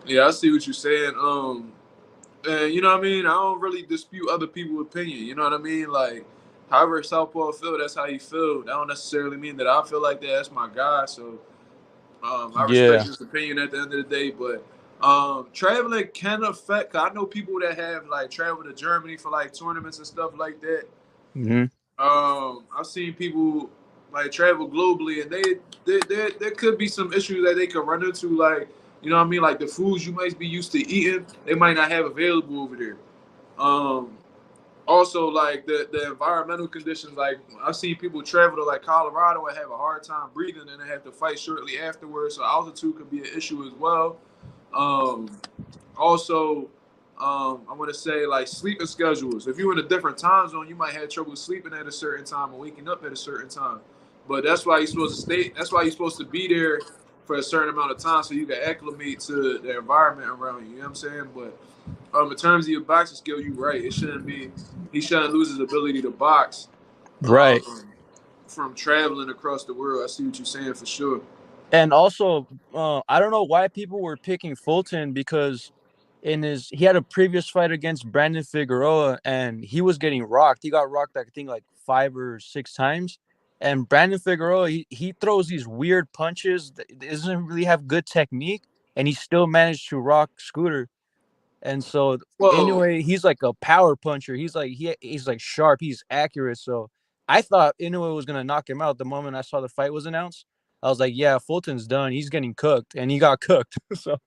Yeah, I see what you're saying. And you know what I mean? I don't really dispute other people's opinion. You know what I mean? Like, however Southpaw feel, that's how he feel. That don't necessarily mean that I feel like that. That's my guy. So I respect
Yeah.
his opinion at the end of the day. But traveling can affect. 'Cause I know people that have like traveled to Germany for like tournaments and stuff like that.
Hmm.
I've seen people like travel globally, and there could be some issues that they could run into, like, you know what I mean, like the foods you might be used to eating, they might not have available over there. Um, Also, like the environmental conditions, like I've seen people travel to like Colorado and have a hard time breathing, and they have to fight shortly afterwards. So altitude could be an issue as well. Um, Also, I want to say like sleeping schedules. If you're in a different time zone, you might have trouble sleeping at a certain time or waking up at a certain time. But that's why you're supposed to stay. That's why you're supposed to be there for a certain amount of time so you can acclimate to the environment around you. You know what I'm saying? But in terms of your boxing skill, you're right. It shouldn't be. He shouldn't lose his ability to box
Right.
um, from traveling across the world. I see what you're saying for sure.
And also, I don't know why people were picking Fulton because he had a previous fight against Brandon Figueroa and he was getting rocked. He got rocked, I think, like 5 or 6 times. And Brandon Figueroa, he throws these weird punches that doesn't really have good technique, and he still managed to rock Scooter. And so
Well,
anyway, he's like a power puncher. He's like sharp. He's accurate. So I thought Inoue was gonna knock him out the moment I saw the fight was announced. I was like, yeah, Fulton's done. He's getting cooked, and he got cooked. So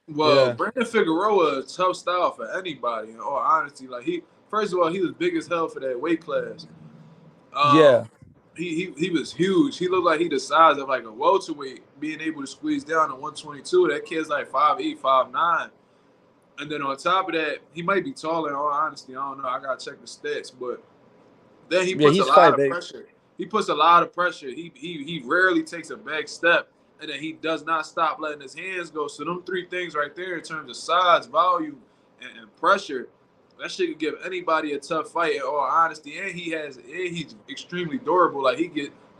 Well,
yeah,
Brandon Figueroa is tough style for anybody. In all honesty, like first of all, he was big as hell for that weight class. Um,
yeah,
he was huge. He looked like he the size of like a welterweight, being able to squeeze down to 122. That kid's like 5'8", 5'9". And then on top of that, he might be taller. In all honesty, I don't know. I gotta check the stats, but then he
yeah.
puts a
He's
lot
five
of
eight.
pressure. He puts a lot of pressure. He rarely takes a back step, and then he does not stop letting his hands go. So them three things right there, in terms of size, volume, and pressure, That shit could give anybody a tough fight. In all honesty, and he's extremely durable. Like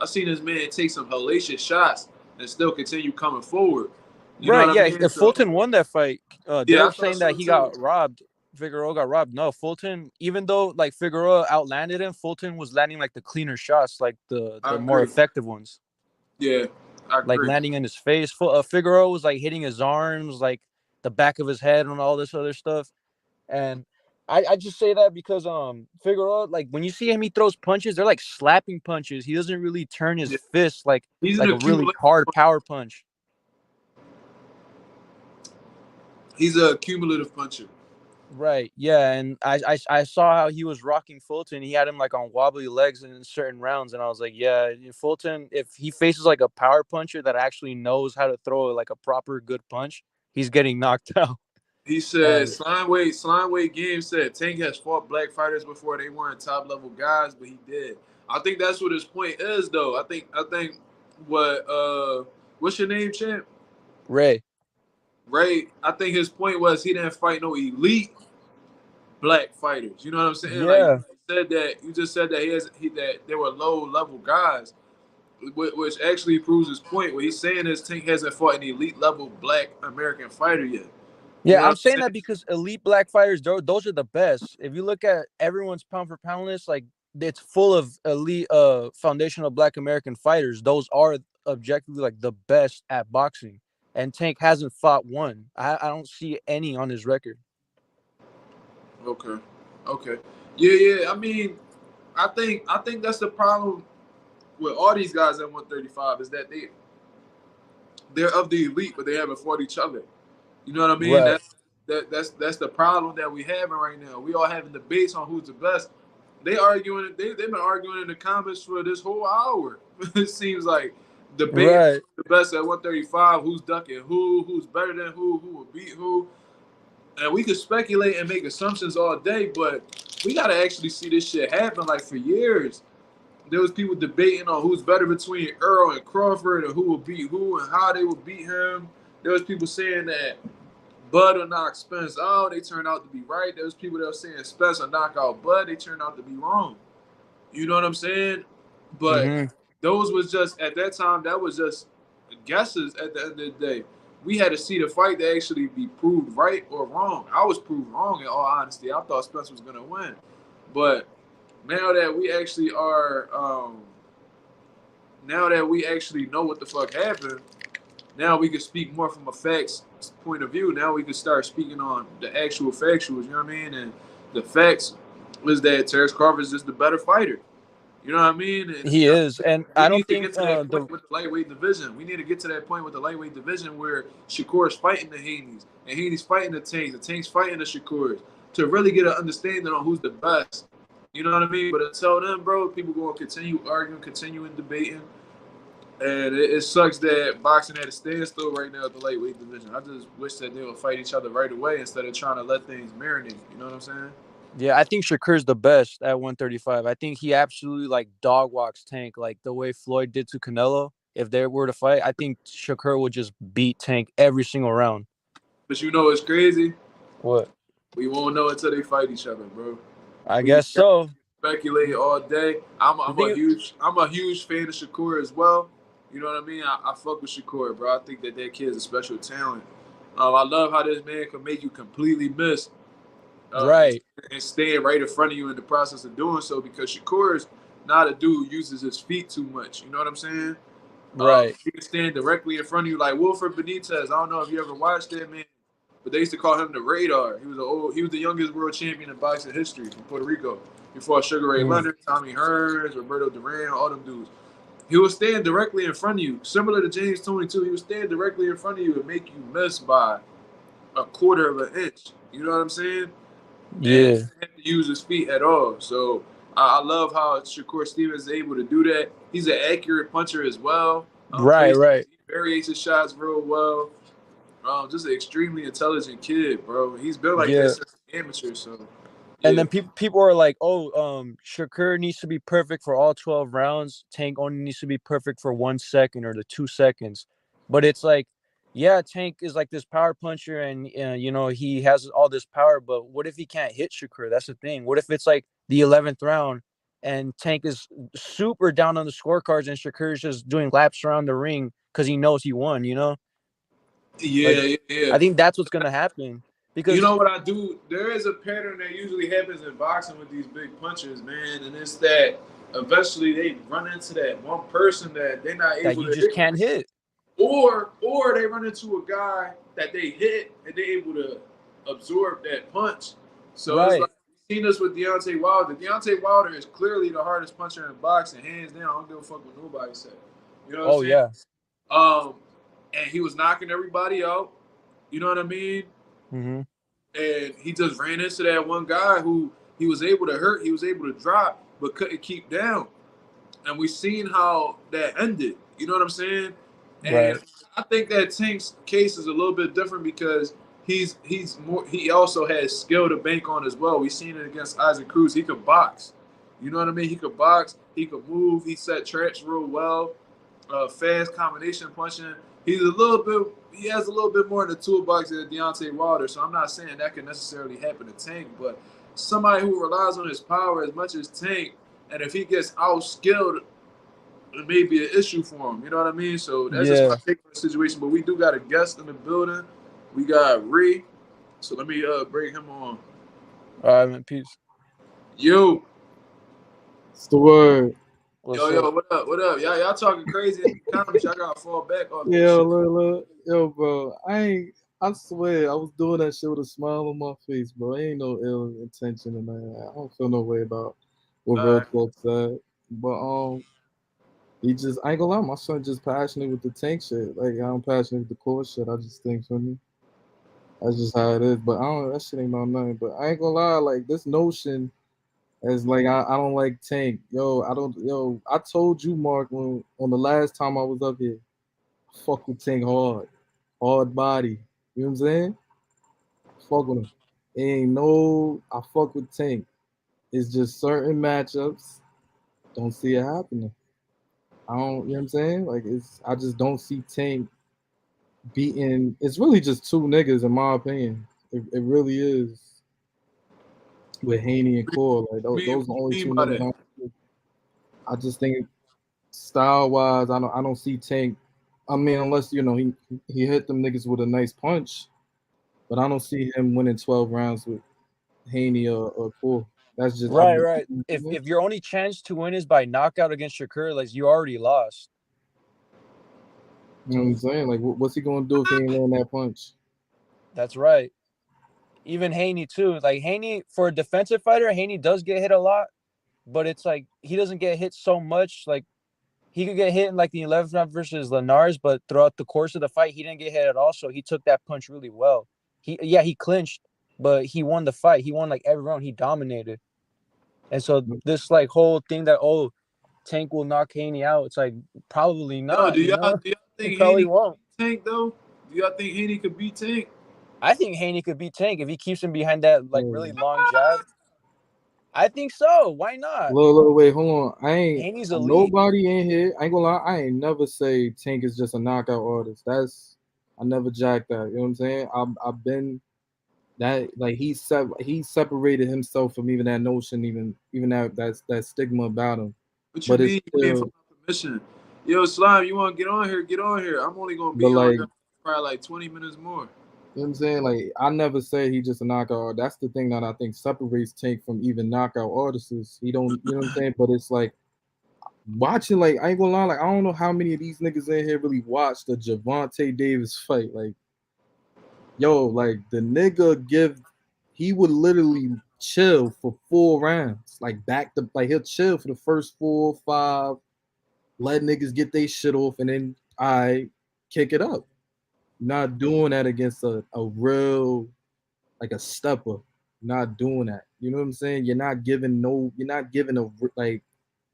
I seen this man take some hellacious shots and still continue coming forward. You know
Right.
what I
Yeah.
mean?
If
So
Fulton won that fight, they
yeah, I
were
thought
saying that
so
he
too.
got robbed. Figueroa got robbed. No, Fulton, even though like Figueroa outlanded him, Fulton was landing like the cleaner shots, like
I
the more
agree.
effective ones,
Yeah, I
like
agree.
landing in his face. Figueroa was like hitting his arms, like the back of his head, and all this other stuff. And I just say that because Figueroa, like when you see him, he throws punches. They're like slapping punches. He doesn't really turn his
Yeah.
fist
He's an
like a really
accumulator.
hard power punch.
He's a cumulative puncher.
Right. Yeah, and I saw how he was rocking Fulton. He had him like on wobbly legs in certain rounds, and I was like, yeah, Fulton, if he faces like a power puncher that actually knows how to throw like a proper good punch, he's getting knocked out.
He said
And
Slimeway Games said Tank has fought black fighters before they weren't top level guys, but he did. I think that's what his point is though. I think what what's your name, champ?
Ray,
Ray. I think his point was he didn't fight no elite black fighters. You know what I'm saying? Like
yeah,
you just said that that they were low level guys, which actually proves his point. What he's saying is Tank hasn't fought an elite level black American fighter yet. You
yeah,
know what
I'm
I'm
saying
saying?
that because elite black fighters, those are the best. If you look at everyone's pound for pound list, like it's full of elite, foundational black American fighters. Those are objectively like the best at boxing. And Tank hasn't fought one. I don't see any on his record.
Okay. Okay. Yeah. I mean, I think that's the problem with all these guys at 135 is that they're of the elite, but they haven't fought each other. You know what I mean?
Right.
That's the problem that we having right now. We all having debates on who's the best. They've been arguing in the comments for this whole hour. It seems like debating
Right.
the best at 135, who's ducking who's better than who will beat who. And we could speculate and make assumptions all day, but we gotta actually see this shit happen. Like for years, there was people debating on who's better between Earl and Crawford and who will beat who and how they will beat him. There was people saying that Bud will knock Spence out. They turned out to be right. There was people that were saying Spence will knock out Bud. They turned out to be wrong. You know what I'm saying? But
Mm-hmm.
those was just at that time. That was just guesses. At the end of the day, we had to see the fight to actually be proved right or wrong. I was proved wrong in all honesty. I thought Spence was gonna win, but now that we actually are, now that we actually know what the fuck happened, now we can speak more from a facts point of view. Now we can start speaking on the actual factuals. You know what I mean? And the facts was that Terence Crawford is just the better fighter. You know what I mean? And
He is, and
we
I don't
need to
think
get to that
the
point with the lightweight division. We need to get to that point with the lightweight division where Shakur's fighting the Haney's and Haney's fighting the Tank's fighting the Shakur's to really get an understanding on who's the best. You know what I mean? But until then, bro, people going to continue arguing, continuing debating. And it sucks that boxing at a standstill right now at the lightweight division. I just wish that they would fight each other right away instead of trying to let things marinate. You know what I'm saying?
yeah, I think Shakur's the best at 135. I think he absolutely like dog walks Tank like the way Floyd did to Canelo. If they were to fight, I think Shakur would just beat Tank every single round.
But you know it's crazy?
What?
We won't know until they fight each other, bro.
I
We
guess so.
speculate all day.
The thing,
I'm a huge fan of Shakur as well. You know what I mean? I fuck with Shakur, bro. I think that kid's a special talent. I love how this man can make you completely miss and,
right,
and stand right in front of you in the process of doing so because Shakur is not a dude who uses his feet too much. You know what I'm saying?
right.
He can stand directly in front of you like Wilfred Benitez. I don't know if you ever watched that man, but they used to call him the Radar. He was the youngest world champion in boxing history from Puerto Rico. He fought Sugar Ray
Mm.
Leonard, Tommy Hearns, Roberto Duran, all them dudes. He would stand directly in front of you, similar to James Toney too. He would stand directly in front of you and make you miss by a quarter of an inch. You know what I'm saying? And
Yeah.
have to use his feet at all. So I love how Shakur Stevens is able to do that. He's an accurate puncher as well.
Right, right.
He varies his shots real well. Just an extremely intelligent kid, bro. He's been like
Yeah.
this since amateur. So
And
yeah,
then people are like, "Oh, Shakur needs to be perfect for all 12 rounds. Tank only needs to be perfect for 1 second or the 2 seconds." But it's like yeah, Tank is like this power puncher, and you know he has all this power. But what if he can't hit Shakur? That's the thing. What if it's like the 11th round, and Tank is super down on the scorecards, and Shakur is just doing laps around the ring because he knows he won. You know, like
Yeah.
I think that's what's gonna happen
You
because
know what I do? There is a pattern that usually happens in boxing with these big punchers, man, and it's that eventually they run into that one person that they're not
that
able
you
to
just
hit,
can't hit.
or they run into a guy that they hit and they're able to absorb that punch. So it's like
Right.
we've seen this with Deontay Wilder. Deontay Wilder is clearly the hardest puncher in boxing, hands down. I don't give a fuck what nobody said. You know what I'm
Oh
saying?
yeah.
Um, and he was knocking everybody out. You know what I mean?
Mm-hmm.
And he just ran into that one guy who he was able to hurt, he was able to drop, but couldn't keep down. And we seen how that ended. You know what I'm saying? And
Right.
I think that Tank's case is a little bit different because he's more. He also has skill to bank on as well. We seen it against Isaac Cruz. He could box. You know what I mean? He could box. He could move. He set traps real well. Fast combination punching. He's a little bit. He has a little bit more in the toolbox than Deontay Wilder. So I'm not saying that can necessarily happen to Tank, but somebody who relies on his power as much as Tank, and if he gets out skilled, it may be an issue for him. You know what I mean? So that's just my
Yeah.
take on the situation. But we do got a guest in the building. We got Ree. So let me bring him on.
All right, man. Peace.
You.
It's the word.
What's
Yo,
up?
what up? What up? Y'all talking crazy in the comments. Y'all gotta fall back off that
Yo,
shit.
look. Yo, bro. I swear, I was doing that shit with a smile on my face, bro. Ain't no ill intention in that. I don't feel no way about what
All
real
right.
talk said. But he just I ain't gonna lie, my son just passionate with the tank shit. Like I'm passionate with the core shit. I just think for me. That's just how it is. But I don't that shit ain't about nothing. But I ain't gonna lie, like this notion as like I don't like Tank. I told you, Mark, when on the last time I was up here, I fuck with Tank hard. Hard body. You know what I'm saying? Fuck with him. Ain't no I fuck with Tank. It's just certain matchups. Don't see it happening. I don't you know what I'm saying? Like it's I just don't see Tank beating it's really just two niggas in my opinion. It really is with Haney and Core. Like
What
those are the
you
only
mean
two
by
niggas
that?
I just think style wise, I don't see Tank. I mean, unless he hit them niggas with a nice punch, but I don't see him winning 12 rounds with Haney or Poole. That's just
Right, right. If your only chance to win is by knockout against Shakur, like you already lost.
you know what I'm saying. Like, what's he gonna do if he ain't land that punch?
That's right. Even Haney too. Like Haney for a defensive fighter, Haney does get hit a lot, but it's like he doesn't get hit so much. Like he could get hit in like the 11th round versus Linares, but throughout the course of the fight, he didn't get hit at all. So he took that punch really well. He clinched, but he won the fight. He won like every round. He dominated. And so this like whole thing that Tank will knock Haney out, it's like probably
Yo,
not. You know,
do y'all
he
think
probably
Haney could
won't.
beat Tank though? Do y'all think Haney could beat Tank?
I think Haney could beat Tank if he keeps him behind that like really
Oh.
long jab. I think so. Why not?
Look, wait, hold on.
Haney's elite.
Nobody in here. I ain't gonna lie. I ain't never say Tank is just a knockout artist. I never jacked that. You know what I'm saying? I've been that like he separated himself from even that notion, even that stigma about him.
What you
But it's
mean? You came
still,
for my permission? Yo, Slime, you want to get on here? Get on here. I'm only gonna
but
be on
like
here probably like 20 minutes more.
you know what I'm saying? Like I never said he just a knockout. That's the thing that I think separates Tank from even knockout artists. Is he don't, you know what I'm saying? But it's like watching, like I ain't gonna lie, like I don't know how many of these niggas in here really watched the Javante Davis fight. Like, yo, like the nigga he would literally chill for 4 rounds, like back to like he'll chill for the first 4 or 5, let niggas get they shit off, and then I kick it up. Not doing that against a real like a stepper. Not doing that. You know what I'm saying? You're not giving a like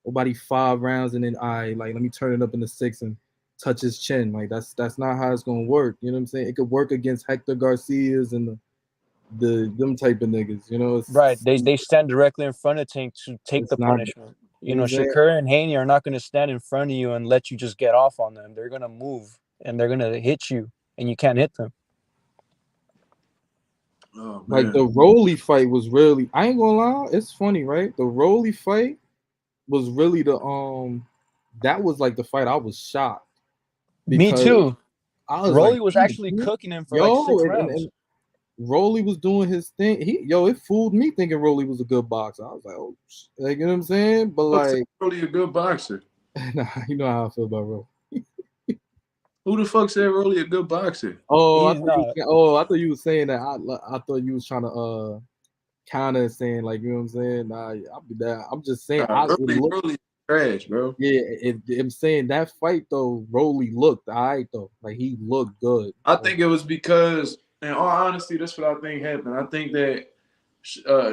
nobody 5 rounds and then I like let me turn it up into 6 and touch his chin. Like that's not how it's gonna work. You know what I'm saying? It could work against Hector Garcias and the them type of niggas. You know,
Right. They stand directly in front of Tank to take the
it's not.
punishment.
You
You
know what
know,
I'm saying?
Shakur and Haney are not going to stand in front of you and let you just get off on them. They're going to move and they're going to hit you. and you can't hit them.
Oh,
Like
man.
the Rolly fight was really, I ain't gonna lie, it's funny, right? The Rolly fight was really that was like the fight I was shocked
Me
because
too.
I was like,
Rolly was actually cooking him for like
yo,
6 rounds.
and Rolly was doing his thing. It fooled me thinking Rolly was a good boxer. I was like, oh, like, you know what I'm saying? But like,
Rolly a good boxer.
nah, you know how I feel about Rolly.
Who the fuck said Rolly a good boxer?
Oh,
He's not.
I thought you were saying that. I thought you was trying to kind of saying like, you know what I'm saying? Nah, I'll be that. I'm just saying,
Rolly trash, bro.
yeah. I'm saying that fight though, Rolly looked all right though. Like he looked good.
I think it was because, in all honesty, that's what I think happened. I think that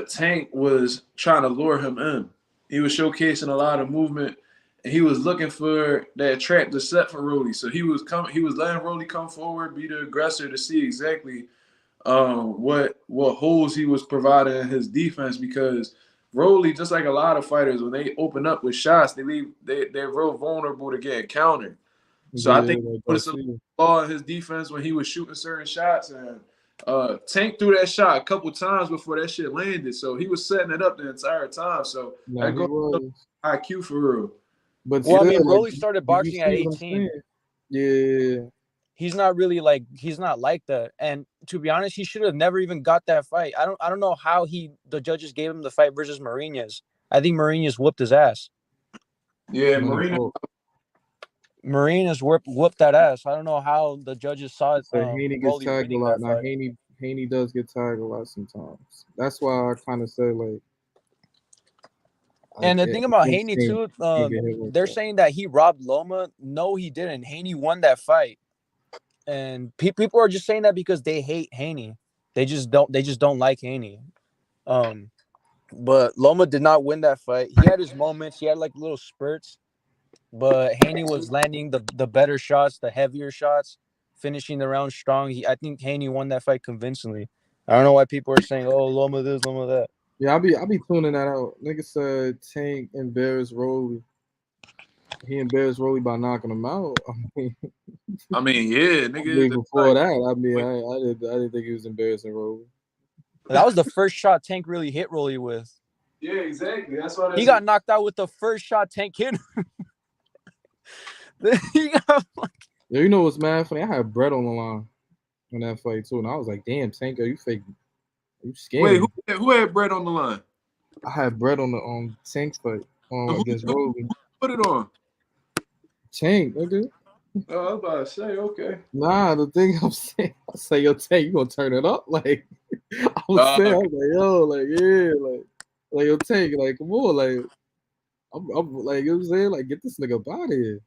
Tank was trying to lure him in. He was showcasing a lot of movement, and he was looking for that trap to set for Rolly. So he was coming. He was letting Rolly come forward, be the aggressor, to see exactly what holes he was providing in his defense. Because Rolly, just like a lot of fighters, when they open up with shots, they're real vulnerable to get countered. So I think
Like
he noticed a flaw in his defense when he was shooting certain shots, and Tank threw that shot a couple times before that shit landed. So he was setting it up the entire time. So that
he
goes
was.
IQ for real.
But
Well, I mean,
still, like,
Rolly started
did you
boxing at
see what I'm
18.
saying? Yeah.
He's not really like he's not like that. And to be honest, he should have never even got that fight. I don't know how the judges gave him the fight versus Marinas. I think Marinas whooped his ass.
Yeah,
Man,
Marina.
Marinas whooped that ass. I don't know how the judges saw it.
so Haney gets
Rolly
tagged a
winning
lot.
that
Now
fight.
Haney does get tagged a lot sometimes. That's why I kind of say like
And the thing about Haney too,
can't get hit like
they're
that.
saying that he robbed Loma. No, he didn't. Haney won that fight, and people are just saying that because they hate Haney. They just don't like Haney. But Loma did not win that fight. He had his moments. He had like little spurts, but Haney was landing the better shots, the heavier shots, finishing the round strong. I think Haney won that fight convincingly. I don't know why people are saying, "Oh, Loma this, Loma that."
Yeah, I be tuning that out. Nigga said Tank embarrassed Rolly. He embarrassed Rolly by knocking him out.
I mean, yeah, nigga.
Before that, I didn't think he was embarrassing Rolly.
That was the first shot Tank really hit Rolly with.
Yeah, exactly. That's why
He got knocked out with the first shot Tank hit him. He got
Yeah, you know what's mad funny? I had Brett on the line in that fight too, and I was like, "Damn, Tank, are you fake? Are you scared?"
Wait, who had Brett on the line?
I had Brett on the Tank's fight against Rolly.
Put it on.
Tank, nigga.
Oh, I was about to say, okay.
Nah, the thing I'm saying, I say, yo, Tank, you gonna turn it up? Like, I was saying, I was like, yo, like, yeah, like, yo, Tank, like, come on, like, I'm like, you know what I'm saying? Like, get this nigga up out of here.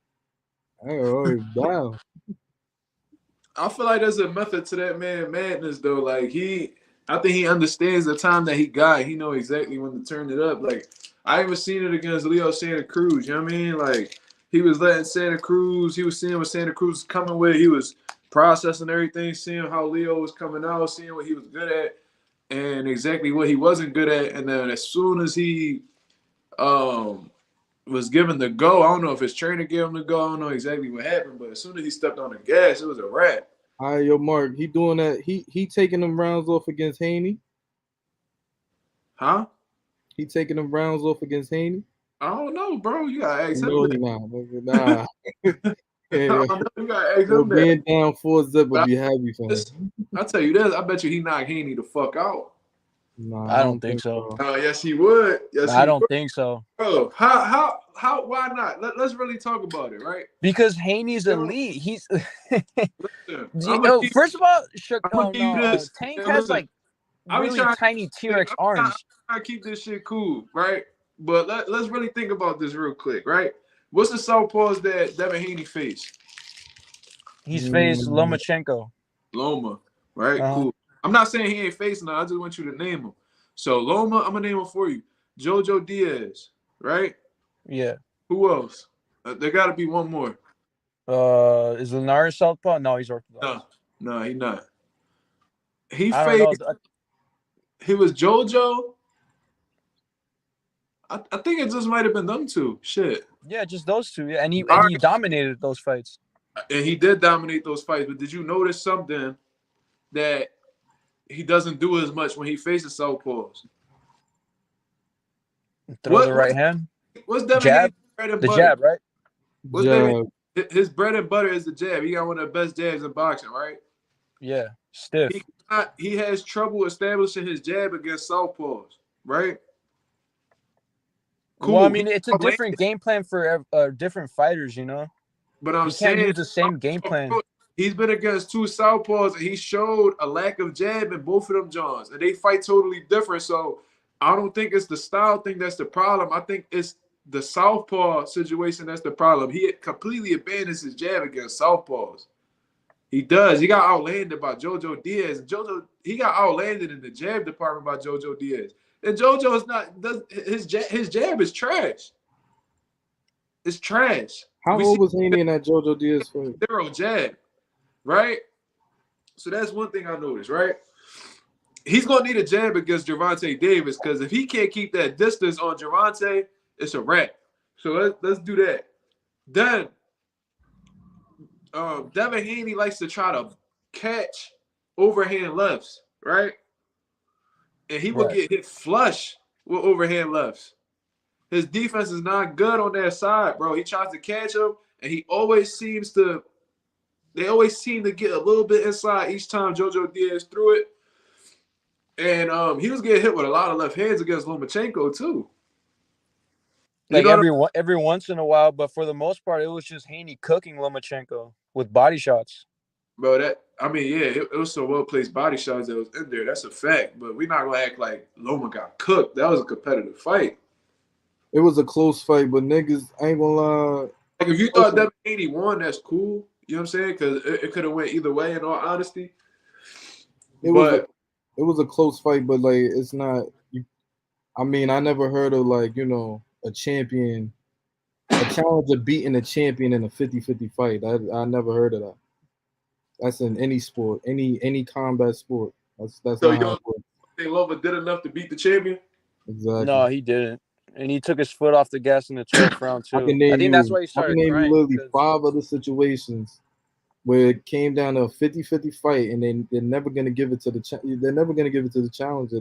I don't know, he's down.
I feel like there's a method to that man madness though. Like I think he understands the time that he got. He know exactly when to turn it up. Like I even seen it against Leo Santa Cruz. You know what I mean? Like he was letting Santa Cruz. He was seeing what Santa Cruz was coming with. He was processing everything, seeing how Leo was coming out, seeing what he was good at, and exactly what he wasn't good at. And then as soon as he was given the go. I don't know if his trainer gave him the go. I don't know exactly what happened, but as soon as he stepped on the gas, it was a wrap.
All right, yo, Mark, he doing that. He taking them rounds off against Haney.
Huh?
He taking them rounds off against Haney.
I don't know, bro. You gotta ask him.
No, he not. Nah.
You gotta ask him that.
Being down 4-0 would be happy for him.
I tell you this, I bet you he knocked Haney the fuck out.
Nah,
I don't think so.
Yes, he would. Yes,
I don't think so.
Bro, how? Why not? Let's really talk about it, right?
Because Haney's elite. He's
Listen,
first of all, Tank has like really tiny T-Rex arms.
I keep this shit cool, right? But let's really think about this real quick, right? What's the southpaws that Devin Haney faced?
He's faced Lomachenko.
Loma, right? Cool. I'm not saying he ain't facing none. I just want you to name him. So Loma, I'm gonna name him for you. Jojo Diaz, right?
Yeah.
Who else? There got to be one more.
Is Linares southpaw? No, he's orthodox.
No, he's not. He
faced.
He was JoJo. I think it just might have been them two. Shit.
Yeah, just those two. Yeah, and he dominated those fights.
And he did dominate those fights. But did you notice something that he doesn't do as much when he faces southpaws?
Throw the right hand.
What's Devin
Jab?
Haney's bread and
The
butter?
jab, right?
What's Devin? His bread and butter is the jab. He got one of the best jabs in boxing, right?
Yeah, stiff.
He has trouble establishing his jab against southpaws, right?
Cool. Well, I mean, it's a different game plan for different fighters, you know.
But I'm
saying use the same game plan.
He's been against two southpaws, and he showed a lack of jab in both of them Johns, and they fight totally different. So I don't think it's the style thing that's the problem. I think it's the southpaw situation that's the problem. He completely abandons his jab against southpaws. He does. He got outlanded by Jojo Diaz. He got outlanded in the jab department by Jojo Diaz. And Jojo is not. His jab is trash. It's trash.
How old was Haney in that Jojo Diaz fight?
0 jab, right? So that's one thing I noticed, right? He's gonna need a jab against Gervonta Davis because if he can't keep that distance on Gervonta, it's a wrap. So let's do that. Then Devin Haney likes to try to catch overhand lefts, right? And he will get hit flush with overhand lefts. His defense is not good on that side, bro. He tries to catch him, and they always seem to get a little bit inside each time Jojo Diaz threw it. And he was getting hit with a lot of left hands against Lomachenko too.
Like every once in a while, but for the most part, it was just Haney cooking Lomachenko with body shots.
Bro, it was some well-placed body shots that was in there. That's a fact. But we're not gonna act like Loma got cooked. That was a competitive fight.
It was a close fight, but niggas, I ain't gonna lie.
Like if you thought Devin Haney won, that's cool. You know what I'm saying? Because it could have went either way. In all honesty,
it was a close fight, but like it's not. I mean, I never heard of like a champion, a challenger beating a champion in a 50-50 fight. I never heard of that. That's in any sport, any combat sport. That's so not how it works.
Think Loma did enough to beat the champion?
Exactly.
No, he didn't. And he took his foot off the gas in the 12th round too. I think that's why he started crying. I can name
you literally 5 other situations where it came down to a 50-50 fight, and they're never gonna give it to the challenger.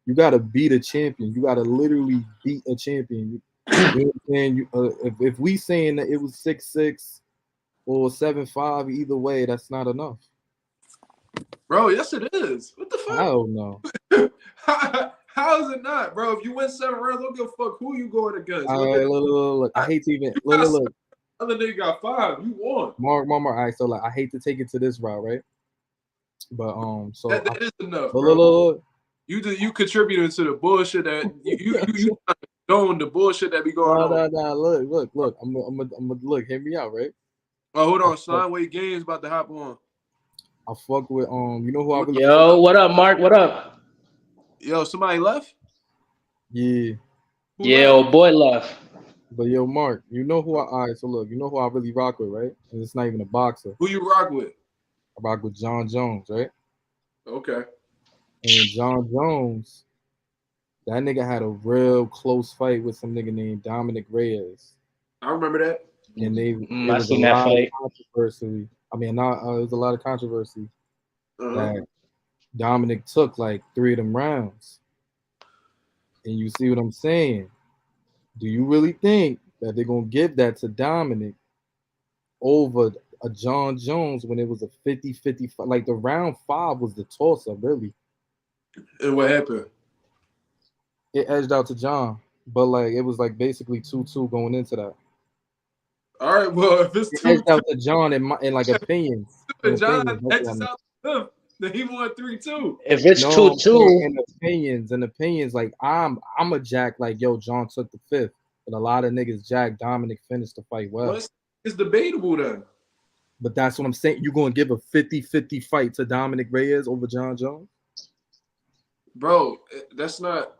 You gotta beat a champion. You gotta literally beat a champion. You know what I'm saying? If we saying that it was 6-6 or 7-5, either way, that's not enough.
Bro, yes it is. What the fuck?
I don't know.
How is it not, bro? If you win 7 rounds, don't give a fuck who you going against.
All right, look. I hate to even look.
Other nigga got 5. You won.
Mark. All right, so like I hate to take it to this route, right? But so
that is enough.
Look.
You contributed to the bullshit that you doing the bullshit that be going on.
No. Look. I'm look. Hear me out, right?
Oh, hold on. Steinway Games about to hop on.
I fuck with you know who I really.
Yo, what up, Mark? What up?
Yo, somebody left?
Yeah.
Old boy left.
But yo, Mark, you know who so look, you know who I really rock with, right? And it's not even a boxer.
Who you rock with?
I rock with John Jones, right?
Okay.
And John Jones, that nigga had a real close fight with some nigga named Dominic Reyes.
I remember that.
And
I seen that fight.
Controversy. I mean, it was a lot of controversy that Dominic took like 3 of them rounds. And you see what I'm saying? Do you really think that they're going to give that to Dominic over a John Jones when it was a 50-50 fight? Like the round 5 was the toss-up, really.
And what happened?
It edged out to John. But like it was like basically 2-2 going into that.
All right, well, if it's 2-2.
It edged out to John in like opinions.
John edges out to him. Then he won 3-2.
If it's 2-2,
in opinions, like I'm a jack. Like yo, John took the 5th, but a lot of niggas jack Dominic finished the fight well.
It's debatable then.
But that's what I'm saying. You gonna give a 50-50 fight to Dominic Reyes over John Jones?
Bro, that's not.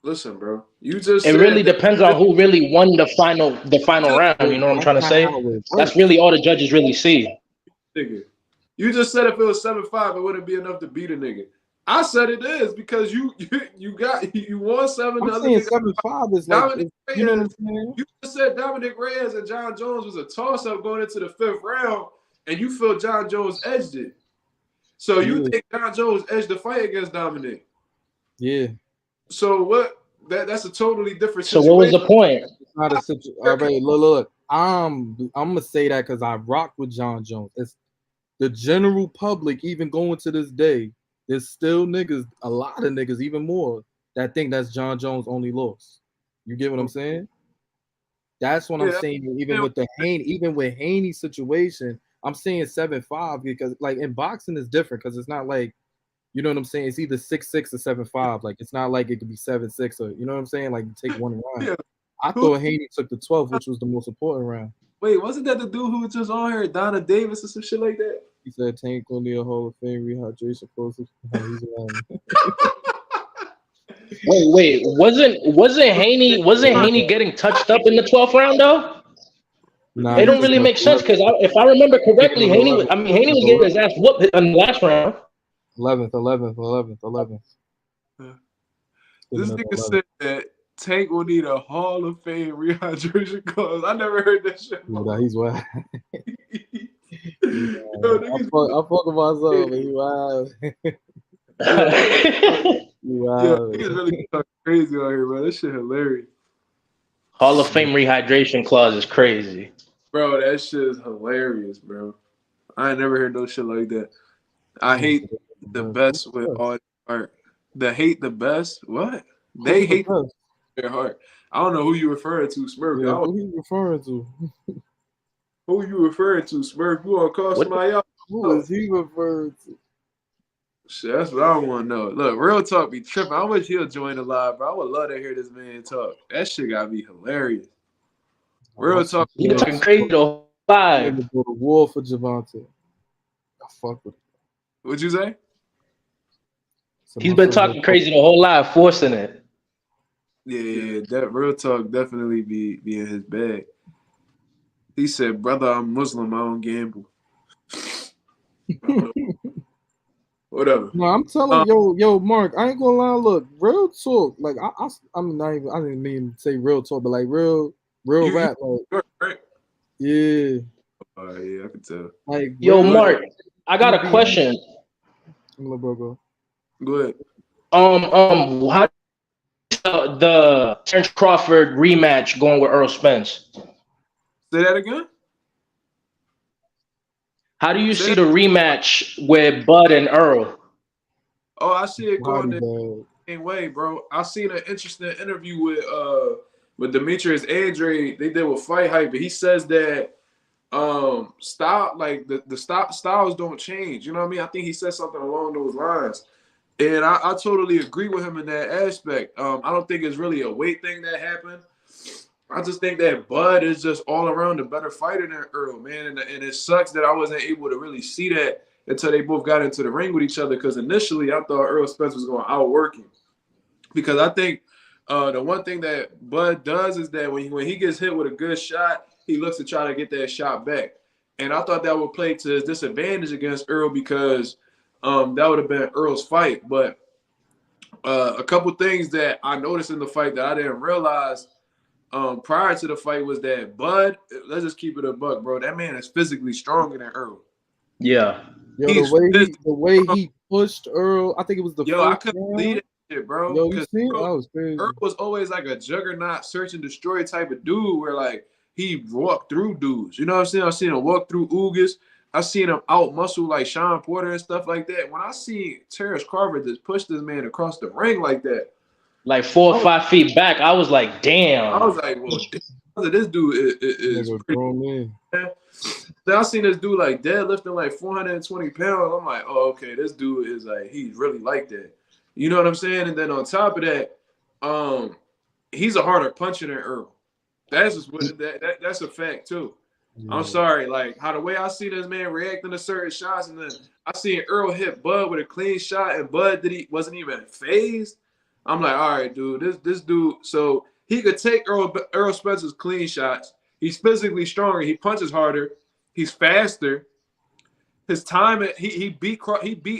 Listen, bro. You just.
It really depends on who really won the final round. You know what I'm trying to say? That's really all the judges really see.
Nigga. You just said if it was 7-5, it wouldn't be enough to beat a nigga. I said it is because you won 7.
I'm saying 7-5 is like, you know what I'm saying?
You just said Dominic Reyes and John Jones was a toss-up going into the 5th round, and you feel John Jones edged it. So you think John Jones edged the fight against Dominic?
Yeah.
So what? That's a totally different
situation.
So
what was the point?
It's not a situation. All right, look. I'm gonna say that because I rock with John Jones. It's the general public, even going to this day, there's still niggas, a lot of niggas, even more, that think that's John Jones' only loss. You get what I'm saying? That's what I'm saying. Even with Haney's situation, I'm saying 7-5 because, like, in boxing is different because it's not like, you know what I'm saying? It's either 6-6 or 7-5. Like, it's not like it could be 7-6 or, you know what I'm saying? Like, you take one round.
Yeah.
I thought Haney took the 12th, which was the most important round.
Wait, wasn't that the dude who was just on here, Donna Davis or some shit like that?
He said Tank gonna need a Hall of Fame rehydration process.
Wait, wasn't Haney getting touched up in the 12th round though? Nah, it don't really make sense because if I remember correctly, Haney was getting his ass whooped in the last round.
11th.
This nigga said that Tank will need a Hall of Fame rehydration clause. I never heard that shit.
Nah, he's wild. I fuck with myself, but he wild.
Yo, he's really crazy out here, bro. This shit hilarious.
Hall of Fame rehydration clause is crazy.
Bro, that shit is hilarious, bro. I ain't never heard no shit like that. I hate the best with all art. The hate the best? What? They hate their heart. I don't know who you referring to, Smurf.
Yeah, who you referring to?
Who you referring to, Smurf? You want to call somebody out?
Who is he referring to?
Shit, that's what I want to know. Look, real talk be tripping. I wish he'll join the live, bro. I would love to hear this man talk. That shit gotta be hilarious. Real talk.
You talking crazy though.
I'm gonna go to war for Javante. I fuck with him.
What'd you say?
He's been talking crazy the whole life, forcing it.
Yeah, that real talk definitely be in his bag. He said, "Brother, I'm Muslim. I don't gamble." Whatever.
No, I'm telling yo, Mark. I ain't gonna lie. Look, real talk. Like I'm not even. I didn't mean to say real talk, but like real rap. Like,
right?
Yeah.
Yeah, I can tell.
Like,
yo, Mark, I got a question.
Go ahead.
How the Terence Crawford rematch going with Earl Spence?
Say that again.
How do you see the rematch with Bud and Earl?
Oh, I see it going the same way, bro. I seen an interesting interview with Demetrius Andre. They did with Fight Hype, but he says that style, like the styles don't change. You know what I mean? I think he said something along those lines. And I totally agree with him in that aspect. I don't think it's really a weight thing that happened. I just think that Bud is just all around a better fighter than Earl, man. And it sucks that I wasn't able to really see that until they both got into the ring with each other. Because initially I thought Earl Spence was going to outwork him. Because I think the one thing that Bud does is that when he gets hit with a good shot, he looks to try to get that shot back. And I thought that would play to his disadvantage against Earl because that would have been Earl's fight. But a couple things that I noticed in the fight that I didn't realize prior to the fight was that Bud, let's just keep it a buck, bro. That man is physically stronger than Earl.
Yeah.
Yo, the way he pushed Earl, I think it was the
I couldn't believe that shit, bro.
Yo, you seen? That was crazy.
Earl was always like a juggernaut, search and destroy type of dude where like he walked through dudes. You know what I'm saying? I've seen him walk through Ugas. I've seen him out muscle like Sean Porter and stuff like that. When I see Terence Crawford just push this man across the ring like that,
like 4 or 5 feet back, I was like, damn.
I was like, well, this dude is pretty. Then I seen this dude like deadlifting like 420 pounds. I'm like, oh, okay, this dude is like, he's really like that. You know what I'm saying? And then on top of that, he's a harder puncher than Earl. That's just what that's a fact too. Yeah. I'm sorry, like how the way I see this man reacting to certain shots, and then I seen Earl hit Bud with a clean shot, and Bud wasn't even phased. I'm like, all right, dude, this dude, so he could take Earl Spencer's clean shots. He's physically stronger. He punches harder. He's faster. His time, he beat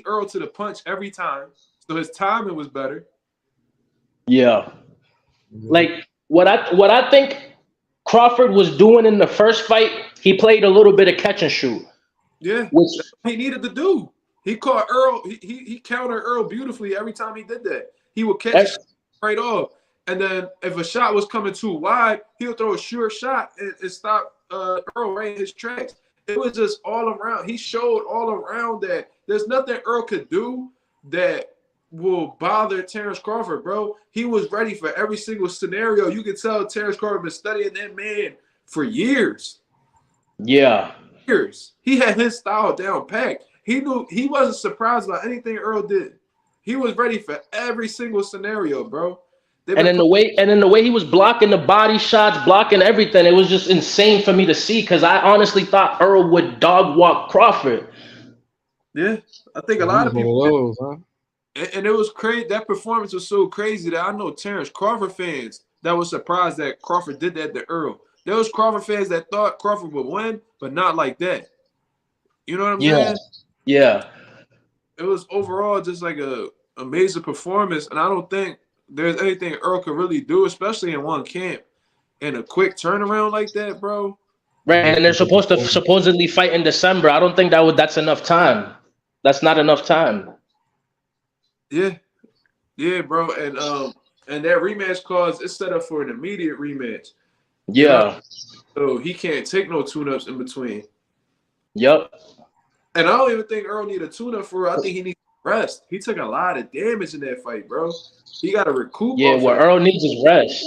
Earl to the punch every time. So his timing was better.
Yeah. Like what I think Crawford was doing in the first fight, he played a little bit of catch and shoot.
Yeah,
which
that's what he needed to do. He caught Earl. He countered Earl beautifully every time he did that. He would catch it right off. And then if a shot was coming too wide, he'll throw a sure shot and stop Earl right in his tracks. It was just all around. He showed all around that there's nothing Earl could do that will bother Terence Crawford, bro. He was ready for every single scenario. You could tell Terence Crawford been studying that man for years.
Yeah.
Years. He had his style down packed. He knew he wasn't surprised by anything Earl did. He was ready for every single scenario, bro.
And in the way he was blocking the body shots, blocking everything, it was just insane for me to see because I honestly thought Earl would dog walk Crawford.
Yeah, I think a lot of people and it was crazy. That performance was so crazy that I know Terence Crawford fans that was surprised that Crawford did that to Earl. There was Crawford fans that thought Crawford would win, but not like that. You know what I'm saying?
Yeah.
It was overall just like a amazing performance, and I don't think there's anything Earl could really do, especially in one camp, in a quick turnaround like that, bro.
Right, and they're supposed to supposedly fight in December. I don't think that's enough time. That's not enough time.
Yeah, bro, and that rematch clause is set up for an immediate rematch.
Yeah.
So he can't take no tune-ups in between.
Yep.
And I don't even think Earl need a tune-up for it. I think he needs rest. He took a lot of damage in that fight, bro. He got to recoup.
Yeah, what Earl needs is rest.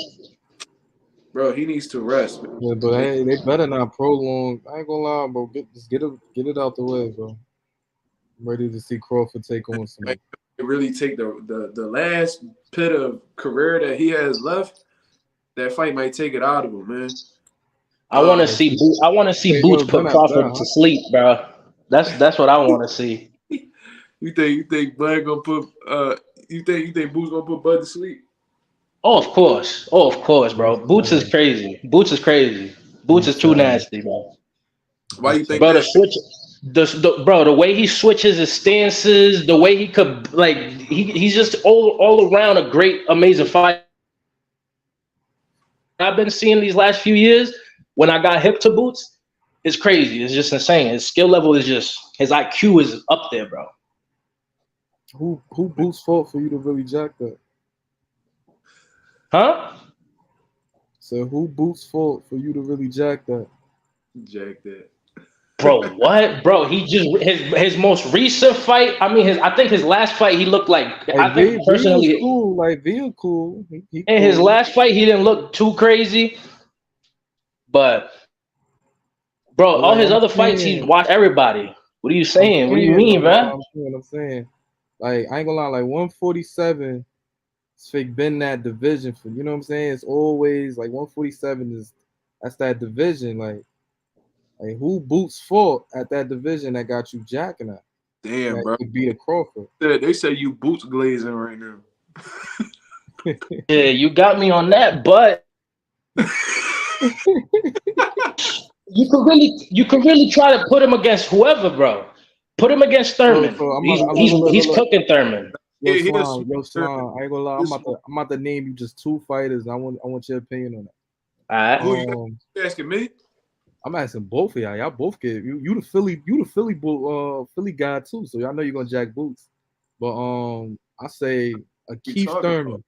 Bro, he needs to rest.
Yeah, but they better not prolong. I ain't gonna lie, bro. Get it out the way, bro. I'm ready to see Crawford take on some.
Really take the last pit of career that he has left. That fight might take it out of him, man.
I want to see Boots put Crawford to sleep, bro. That's what I want to see.
You think Bud gonna put you think Boots gonna put Bud to sleep?
Oh, of course, bro. Boots is crazy. Boots is too nasty, bro.
Why you think
bro,
that?
The way he switches his stances, the way he could he's just all around a great, amazing fight. I've been seeing these last few years when I got hip to Boots, it's crazy. It's just insane. His skill level is just his IQ is up there, bro.
Who Boots fault for you to really jack that?
Huh?
So who Boots fault for you to really jack that?
Jack that.
Bro, what? Bro, he just his most recent fight. I mean, I think his last fight he looked like I think personally
cool. Like Via cool.
In his last fight, he didn't look too crazy. But bro, all his other fights, he watched everybody. What are you saying? What do you mean, man?
I'm saying. Like, I ain't gonna lie, like 147 been that division for, you know what I'm saying? It's always like 147 that's that division. Like who Boots fought at that division that got you jacking that?
Damn,
that
bro.
Could beat a Crawford.
They say you Boots glazing right now.
Yeah, you got me on that, but you can really try to put him against whoever, bro. Put him against Thurman. He's cooking Thurman.
Yo, Slime, I ain't gonna lie. I'm about to name you just two fighters. I want your opinion on that.
All right.
You asking me?
I'm asking both of y'all. Y'all both get you the Philly guy too. So y'all know you're gonna jack Boots. But I say Keith Thurman.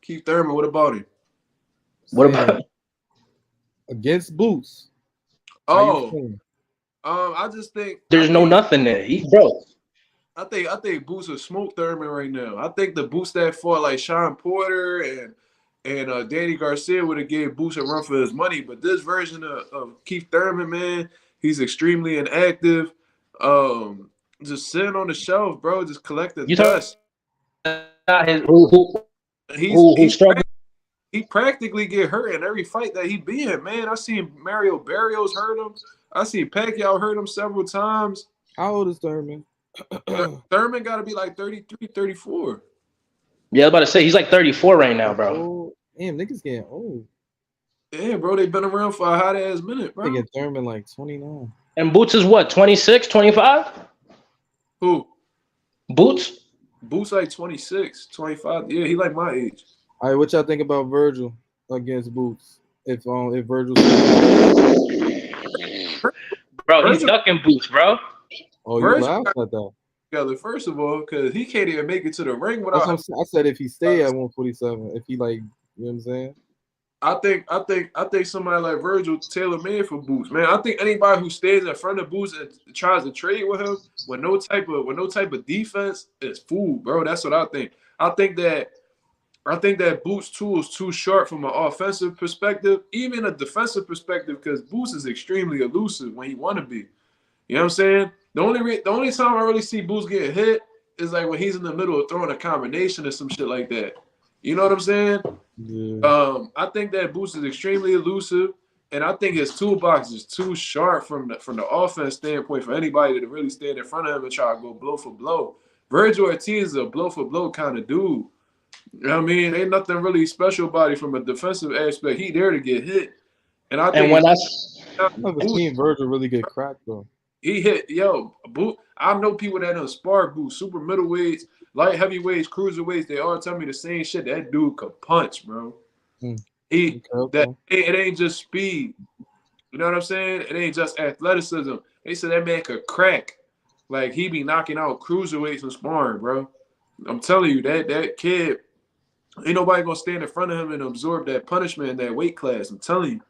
Keith Thurman, what about him?
What about
against Boots?
I just think
there's nothing there. Bro.
I think Boots will smoke Thurman right now. I think the Boots that fought like Sean Porter and Danny Garcia would have gave Boots a run for his money. But this version of Keith Thurman, man, he's extremely inactive. Just sitting on the shelf, bro, just collecting dust. He practically get hurt in every fight that he be in, man. I seen Mario Barrios hurt him. I seen Pacquiao hurt him several times.
How old is Thurman?
Thurman got to be like 33, 34.
Yeah, I was about to say, he's like 34 right now, bro.
Oh, damn, niggas getting old.
Yeah, bro, they've been around for a hot-ass minute, bro.
They get Thurman like 29.
And Boots is what, 26, 25?
Who?
Boots?
Boots like 26, 25. Yeah, he like my age.
All right, what y'all think about Virgil against Boots? If Virgil,
Bro, he's
Virgil,
ducking Boots, bro.
oh, you
Virgil
laughed
got
at that.
together first of all because he can't even make it to the ring
That's
without.
what I'm saying. I said if he stay at 147, if he like, you know what I'm saying?
I think somebody like Virgil tailor made for Boots, man. I think anybody who stays in front of Boots and tries to trade with him with no type of defense is fooled, bro. That's what I think. I think that Boots' tool is too short from an offensive perspective, even a defensive perspective, because Boots is extremely elusive when he want to be. You know what I'm saying? The only time I really see Boots get hit is like when he's in the middle of throwing a combination or some shit like that. You know what I'm saying?
Yeah.
I think that Boots is extremely elusive, and I think his toolbox is too sharp from the offense standpoint for anybody to really stand in front of him and try to go blow for blow. Virgil Ortiz is a blow for blow kind of dude. You know what I mean? Ain't nothing really special about it from a defensive aspect. He there to get hit, and I think
And when I
I've never seen Virgil really get cracked though.
he hit Boot. I know people that done spar Boots, super middleweights, light heavyweights, cruiserweights. They all tell me the same shit. That dude could punch, bro. It ain't just speed. You know what I'm saying? It ain't just athleticism. They said that man could crack. Like he be knocking out cruiserweights and sparring, bro. I'm telling you that kid, ain't nobody gonna stand in front of him and absorb that punishment in that weight class. I'm telling you.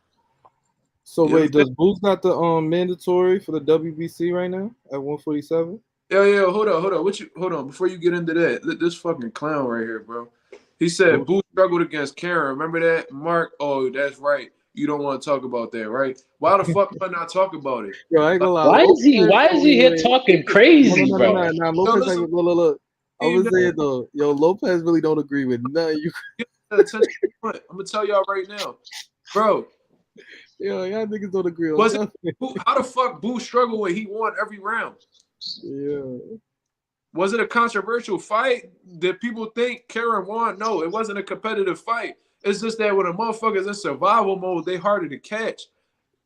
So wait, does Boots got the mandatory for the WBC right now at 147?
Yeah. Hold on. Before you get into that, this fucking clown right here, bro. He said Boots struggled against Karen. Remember that, Mark? Oh, that's right. You don't want to talk about that, right? Why the fuck am I not talk about it?
Yo, I ain't gonna lie.
Why is he here talking crazy, bro?
No, Lopez, look. I was saying though, yo, Lopez really don't agree with nothing.
I'm gonna tell y'all right now, bro.
Yo, y'all niggas don't agree on nothing.
How the fuck Boo struggled when he won every round?
Yeah.
Was it a controversial fight? Did people think Karen won? No, it wasn't a competitive fight. It's just that when a motherfucker's in survival mode, they harder to catch.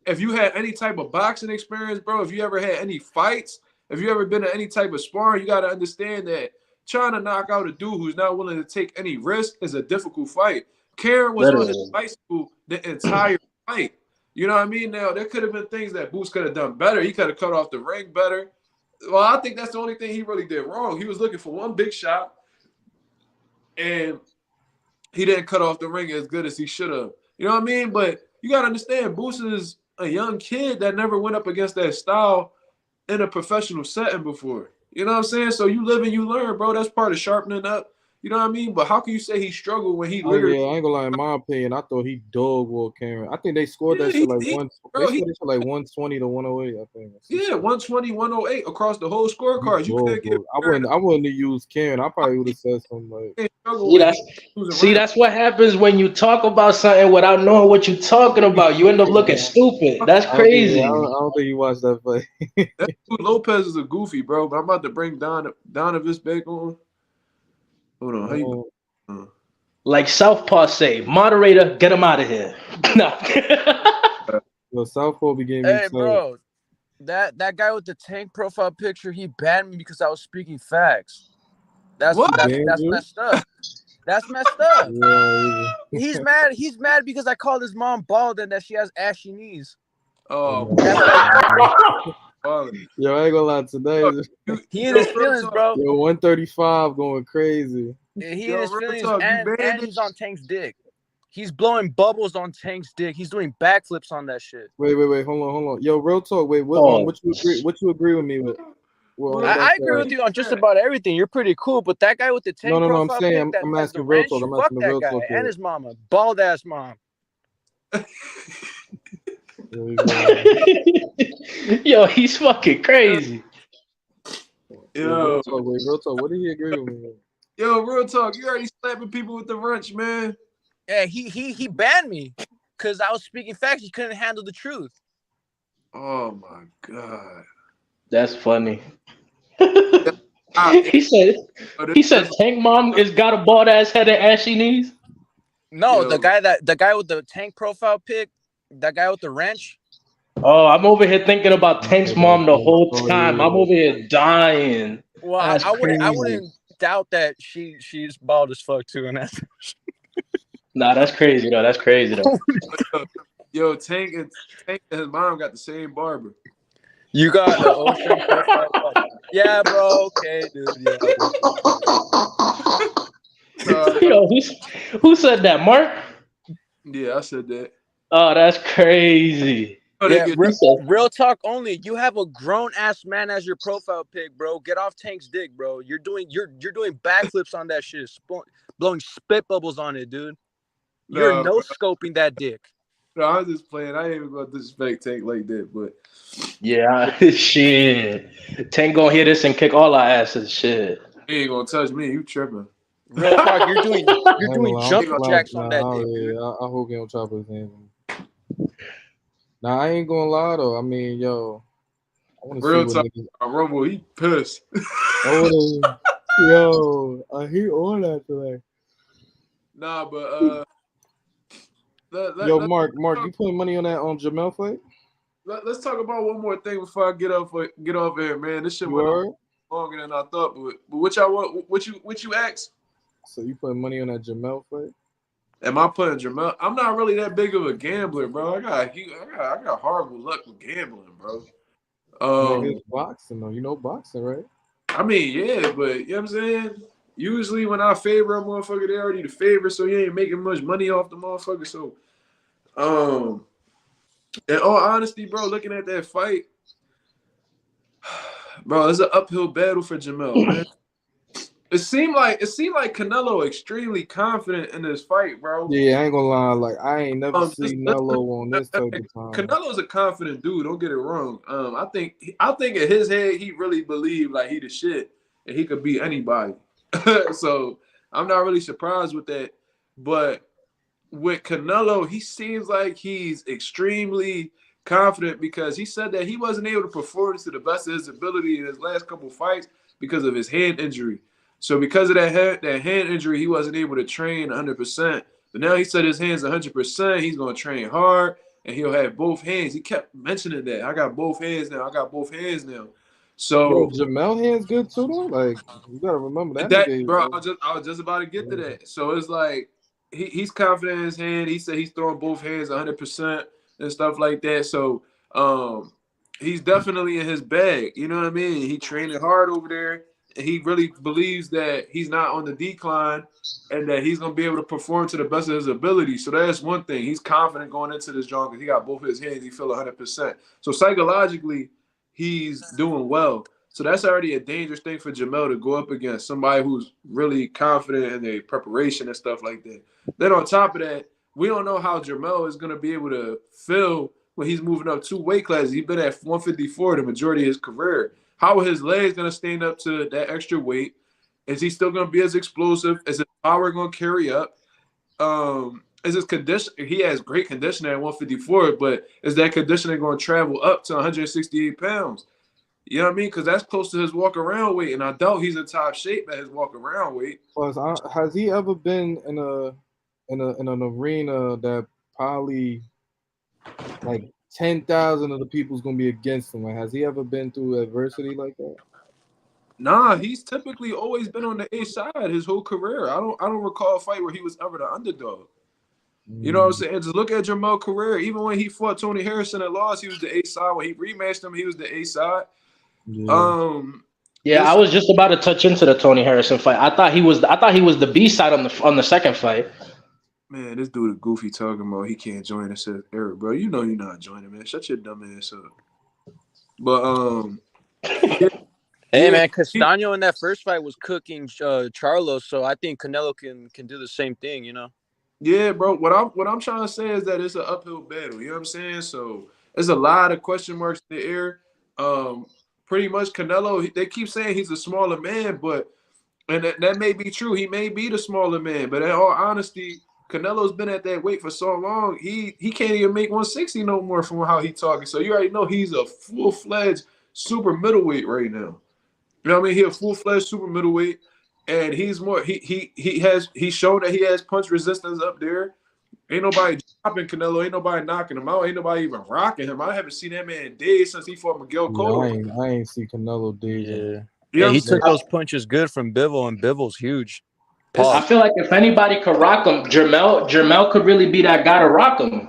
If you had any type of boxing experience, bro, if you ever had any fights, if you ever been to any type of sparring, you got to understand that trying to knock out a dude who's not willing to take any risk is a difficult fight. Karen was on his bicycle the entire fight. You know what I mean? Now, there could have been things that Boots could have done better. He could have cut off the ring better. Well, I think that's the only thing he really did wrong. He was looking for one big shot, and he didn't cut off the ring as good as he should have. You know what I mean? But you got to understand, Boots is a young kid that never went up against that style in a professional setting before. You know what I'm saying? So you live and you learn, bro. That's part of sharpening up. You know what I mean? But how can you say he struggled when he literally?
Yeah, I ain't gonna lie. In my opinion, I thought he dog walked Karen. I think they scored that shit like 120 to 108. I think.
Yeah, 120, 108 across the whole scorecard. You couldn't get.
I wouldn't have used Karen. I probably would have said something like.
That's what happens when you talk about something without knowing what you're talking about. You end up looking stupid. That's crazy.
I don't think you watched that fight.
That dude Lopez is a goofy, bro. But I'm about to bring Donovis back on. Hold on. How you?
Like Southpaw say, moderator, get him out of here. No.
Yo, Southpaw be getting
Hey, bro, that guy with the tank profile picture, he banned me because I was speaking facts. That's messed up. That's messed up.
Yeah.
He's mad. He's mad because I called his mom bald and that she has ashy knees.
Oh.
Yo, I ain't gonna lie today.
He in his feelings, bro.
Yo, 135 going crazy.
Yeah, he in his feelings, and he's on Tank's dick. He's blowing bubbles on Tank's dick. He's doing backflips on that shit.
Wait, hold on. Yo, real talk. Wait, what you agree with me with?
I agree with you on just about everything. You're pretty cool, but that guy with the tank
profile I'm saying I'm asking real talk. I'm asking real talk.
And his mama, bald ass mom.
Yo, he's fucking crazy.
Yo,
real talk. What did he agree with me with?
Yo, real talk. You already slapping people with the wrench, man.
Yeah, he banned me because I was speaking facts. He couldn't handle the truth.
Oh my god,
that's funny. He said Tank Mom has got a bald ass head and ashy knees.
No, the guy with the tank profile pic, that guy with the wrench.
Oh, I'm over here thinking about Tank's mom the whole time. I'm over here dying.
Well,
That's
I
crazy.
wouldn't doubt that she's bald as fuck too, and that's
Nah, that's crazy though. That's crazy though.
Yo, Tank and his mom got the same barber.
you got an ocean profile. Yeah, bro. Okay, dude. Yeah, bro.
Yo, who said that? Mark?
Yeah, I said that.
Oh, that's crazy.
Oh, they
Yeah,
get
real talk only. You have a grown ass man as your profile pic, bro. Get off Tank's dick, bro. You're doing backflips on that shit, blowing spit bubbles on it, dude. You're
no,
no scoping that dick.
no, I'm just playing. I ain't even gonna disrespect Tank like that, but
Yeah, shit. Tank gonna hear this and kick all our asses. Shit.
he ain't gonna touch me. You tripping?
Real talk. You're doing
I ain't gonna lie,
jumping jacks on that dick, dude.
I hope he don't chop his hands. Nah, I ain't gonna lie though. I mean, yo, I want to see
Real
what
talk.
niggas.
Rumble, he pissed.
Yo, I hear all that today.
Nah, but
Yo, Mark, you putting money on that Jamel fight?
Let's talk about one more thing before I get off here, man. This shit
You
went
heard?
on longer than I thought. But what y'all want? What you asked?
So you putting money on that Jamel fight?
Am I putting Jamel? I'm not really that big of a gambler, bro. I got horrible luck with gambling, bro.
Nigga, boxing though. You know boxing, right?
I mean, yeah, but you know what I'm saying? Usually when I favor a motherfucker, they already the favorite, so you ain't making much money off the motherfucker. So, in all honesty, bro, looking at that fight, bro, it's an uphill battle for Jamel, man. It seemed like Canelo extremely confident in this fight, bro.
Yeah, I ain't gonna lie. Like I ain't never seen Nello on this type of time.
Canelo's a confident dude. Don't get it wrong. I think in his head he really believed like he the shit and he could beat anybody. So I'm not really surprised with that. But with Canelo, he seems like he's extremely confident because he said that he wasn't able to perform to the best of his ability in his last couple fights because of his hand injury. So because of that hand injury, he wasn't able to train 100%. But now he said his hand's 100%. He's going to train hard, and he'll have both hands. He kept mentioning that. I got both hands now. So
Yo, Jamel hands good too though. Like you gotta remember that nigga,
bro. I was just about to get to that. So it's like he's confident in his hand. He said he's throwing both hands 100% and stuff like that. So he's definitely in his bag. You know what I mean? He training hard over there. And he really believes that he's not on the decline and that he's going to be able to perform to the best of his ability. So that's one thing. He's confident going into this joint because he got both his hands. He feel 100%. So psychologically, he's doing well. So that's already a dangerous thing for Jamel to go up against somebody who's really confident in their preparation and stuff like that. Then on top of that, we don't know how Jamel is going to be able to feel when he's moving up 2 weight classes. He's been at 154 the majority of his career. How are his legs going to stand up to that extra weight? Is he still going to be as explosive? Is his power going to carry up? Is his condition? He has great conditioning at 154, but is that conditioning going to travel up to 168 pounds? You know what I mean? Because that's close to his walk-around weight, and I doubt he's in top shape at his walk-around weight.
Plus, has he ever been in an arena that probably like 10,000 of the people's gonna be against him? Like, has he ever been through adversity like that?
Nah, he's typically always been on the A side his whole career. I don't recall a fight where he was ever the underdog. You know what I'm saying? Just look at Jamel's career. Even when he fought Tony Harrison and lost, he was the A side. When he rematched him, he was the A side.
Yeah. I was just about to touch into the Tony Harrison fight. I thought he was the B side on the second fight.
Man, this dude is goofy talking about he can't join us. Eric, bro, you know you're not joining, man. Shut your dumb ass up. But
Hey man, Castaño in that first fight was cooking Charlo, so I think Canelo can do the same thing, you know.
Yeah, bro. What I'm trying to say is that it's an uphill battle. You know what I'm saying? So there's a lot of question marks in the air. Pretty much Canelo, they keep saying he's a smaller man, and that may be true. He may be the smaller man, but in all honesty, Canelo's been at that weight for so long, he can't even make 160 no more from how he talking. So you already know he's a full-fledged super middleweight right now. You know what I mean? He's a full-fledged super middleweight, and he's shown that he has punch resistance up there. Ain't nobody dropping Canelo. Ain't nobody knocking him out. Ain't nobody even rocking him. I haven't seen that man in days since he fought Miguel Cotto.
I ain't see Canelo days.
Yeah.
You know
Yeah,
what I'm
he
saying?
took those punches good from Bivol, and Bivol's huge.
It's-
I
Pause.
feel like if anybody could rock him, Jermel could really be that guy to rock him.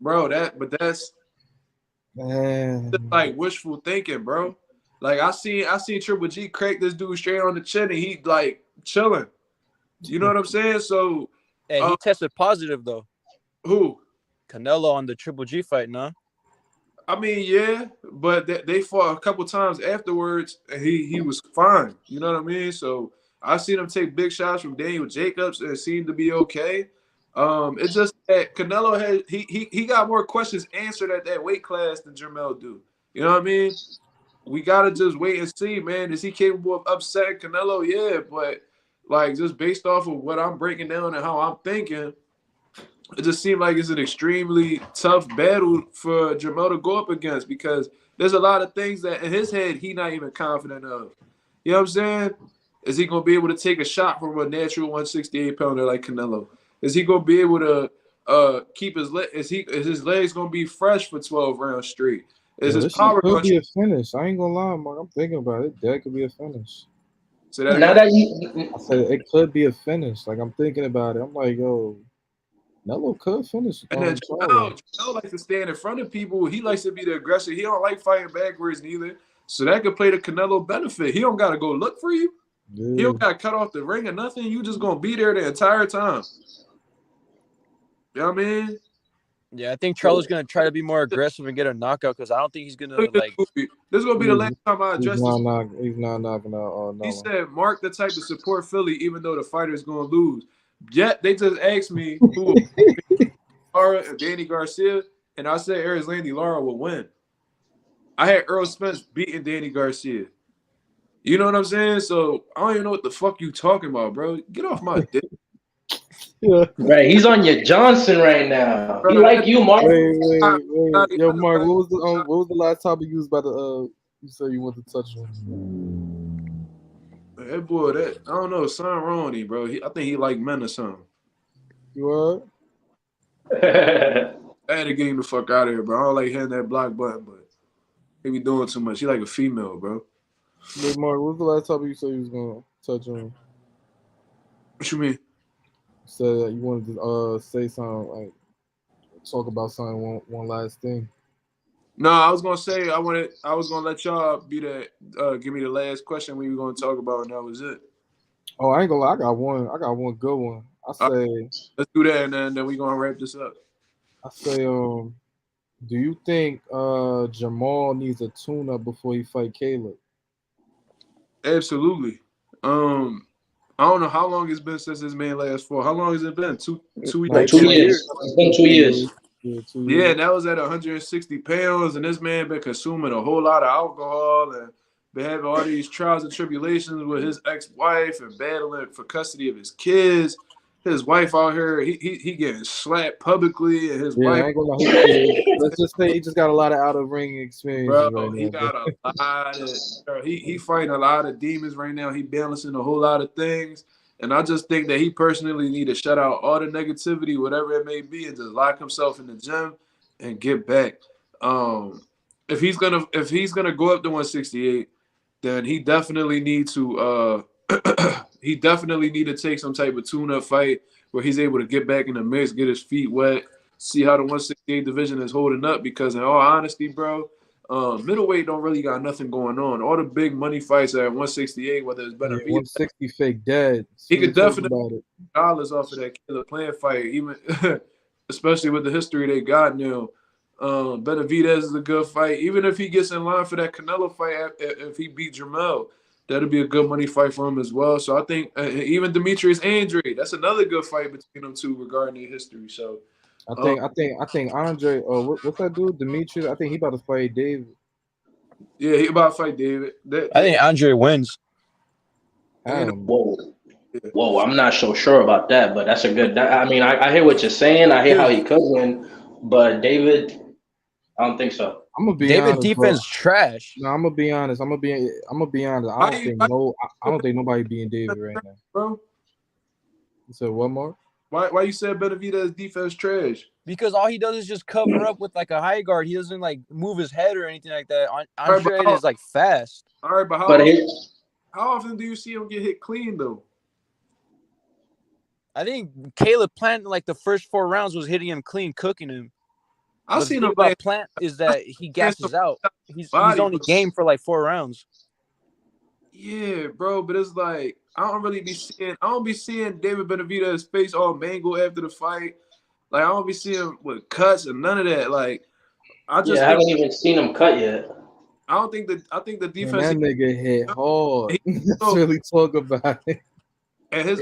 Bro, that's
Man.
just like wishful thinking, bro. Like I seen Triple G crack this dude straight on the chin, and he like chilling. You know what I'm saying? So,
Hey, he tested positive though.
who?
Canelo on the Triple G fight, no?
I mean, yeah, but they fought a couple times afterwards, and he was fine. You know what I mean? So I seen him take big shots from Daniel Jacobs, and it seemed to be okay. It's just that Canelo had he got more questions answered at that weight class than Jermel do. You know what I mean? We gotta just wait and see, man. Is he capable of upsetting Canelo? Yeah, but like just based off of what I'm breaking down and how I'm thinking, it just seemed like it's an extremely tough battle for Jermel to go up against because there's a lot of things that in his head he not even confident of. You know what I'm saying? Is he gonna be able to take a shot from a natural 168 pounder like Canelo? Is he gonna be able to keep his leg? Is his legs gonna be fresh for 12 rounds straight? Is his
This shit
power
could
gonna?
be a finish. I ain't gonna lie, Mark. I'm thinking about it. That could be a finish.
Say that
Now
again.
that you,
I said it could be a finish. Like I'm thinking about it. I'm like, yo, Melo could finish.
And then
Charlo.
Jamel likes to stand in front of people. He likes to be the aggressor. He don't like fighting backwards neither. So that could play the Canelo benefit. He don't got to go look for you.
Yeah.
He don't got to cut off the ring or nothing. You just going to be there the entire time. You know what I mean?
Yeah, I think Charlo's gonna try to be more aggressive and get a knockout because I don't think he's gonna
Look at
like.
this movie. This is going to be the last time I
He's
address
not
this.
he's not knocking out
He
Melo.
said, Mark the type to support Philly even though the fighter is going to lose. Yet they just asked me who Lara and Danny Garcia, and I said Landy Lara will win. I had Earl Spence beating Danny Garcia. You know what I'm saying? So I don't even know what the fuck you talking about, bro. Get off my dick.
Yeah.
right, he's on your Johnson right now. He
Bro,
like you, Mark.
Wait. Yo, Mark, what was the last topic you was about to you said you wanted to touch on?
That boy, I don't know, something wrong with him, bro. I think he like men or something.
You what?
I had to get him the fuck out of here, bro. I don't like hitting that block button, but he be doing too much. He like a female, bro.
Wait, Mark, what was the last topic you said you was gonna touch on?
What you mean?
You said that you wanted to say something, like talk about something, one last thing.
No, I was gonna say I was gonna let y'all be the give me the last question we were gonna talk about, and that was it.
Oh, I ain't gonna lie, I got one good one. I say
Let's do that, and then we gonna wrap this up.
do you think Jamal needs a tune-up before he fight Caleb?
Absolutely. I don't know how long it's been since this man last fought. How long has it been? Two
Like
2
2
years.
years.
It's been 2 years.
Yeah, 2
Yeah,
years.
and that was at 160 pounds, and this man been consuming a whole lot of alcohol and been having all these trials and tribulations with his ex-wife and battling for custody of his kids. His wife out here, he getting slapped publicly, and his
Yeah,
wife.
I ain't gonna lie. Let's just say he just got a lot of out-of-ring experience
Bro,
right
he
now.
got a lot of he fighting a lot of demons right now. He balancing a whole lot of things. And I just think that he personally need to shut out all the negativity, whatever it may be, and just lock himself in the gym and get back. If he's gonna go up to 168, then he definitely need to take some type of tune-up fight where he's able to get back in the mix, get his feet wet, see how the 168 division is holding up. Because in all honesty, bro, middleweight don't really got nothing going on. All the big money fights are at 168, whether it's Benavidez,
160 fake dead.
he could definitely
about it.
dollars off of that Killer Plant fight, even especially with the history they got now. Benavidez is a good fight. Even if he gets in line for that Canelo fight, if he beat Jermel, that'll be a good money fight for him as well. So I think even Demetrius Andre, that's another good fight between them two regarding their history. So
I think Andre. What's that dude? Demetrius. I think he about to fight David.
yeah, he about to fight David.
I think Andre wins.
Whoa, I'm not so sure about that, but that's a good. I mean, I hear what you're saying. I hear how he could win, but David, I don't think so.
I'm gonna be
David
honest,
defense
bro.
trash.
No, I'm gonna be honest. I don't think nobody beating David right now.
bro.
You said what, Mark?
Why you said Benavidez defense trash?
Because all he does is just cover up with like a high guard. He doesn't like move his head or anything like that. Andre is like fast.
All right, but
But
how often do you see him get hit clean though?
I think Caleb Plant like the first 4 rounds was hitting him clean, cooking him.
I've seen him
about Plant is that he gasses out. He's only game for like 4 rounds.
Yeah, bro, but it's like I don't be seeing David Benavidez face all mangled after the fight. Like I don't be seeing with cuts and none of that. Like
I haven't even seen him cut yet.
I think the defense.
Man, that nigga hit hard. Let's really talk about it.
And his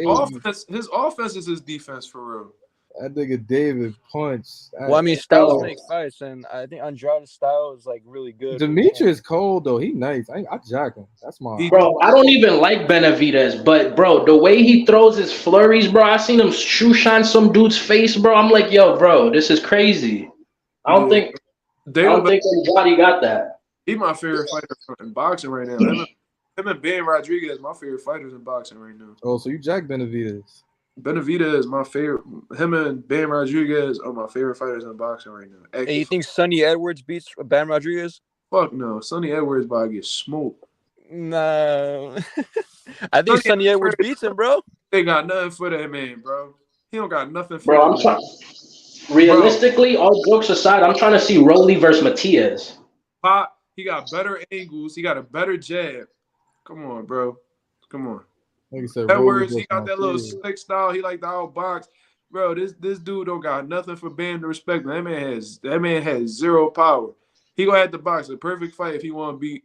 offense is his defense for real.
That nigga David punched.
Well, I mean, styles make fights, and I think Andrade's style is like really good.
Demetrius cold though. He nice. I jack him. That's my
bro. I don't even like Benavidez, but bro, the way he throws his flurries, bro. I seen him shoe shine some dude's face, bro. I'm like, yo, bro, this is crazy. I don't think anybody got that.
He's my favorite fighter in boxing right now. Him and Ben Rodriguez, my favorite fighters in boxing right now.
Oh, so you jack Benavidez?
Benavidez is my favorite. Him and Ben Rodriguez are my favorite fighters in boxing right now.
Hey, you think Sonny Edwards beats Ben Rodriguez?
Fuck no. Sonny Edwards about to get smoked.
No. I think Sonny Edwards beats him, bro.
They got nothing for that man, bro. He don't got nothing for
bro. I'm trying. Realistically, all jokes aside, I'm trying to see Rolly versus Matias.
He got better angles. He got a better jab. Come on, bro. Come on.
Like you said,
Edwards, he got that little slick style. He like the outbox. Bro, this dude don't got nothing for Bam to respect. That man has zero power. He gonna have to box a perfect fight if he want to beat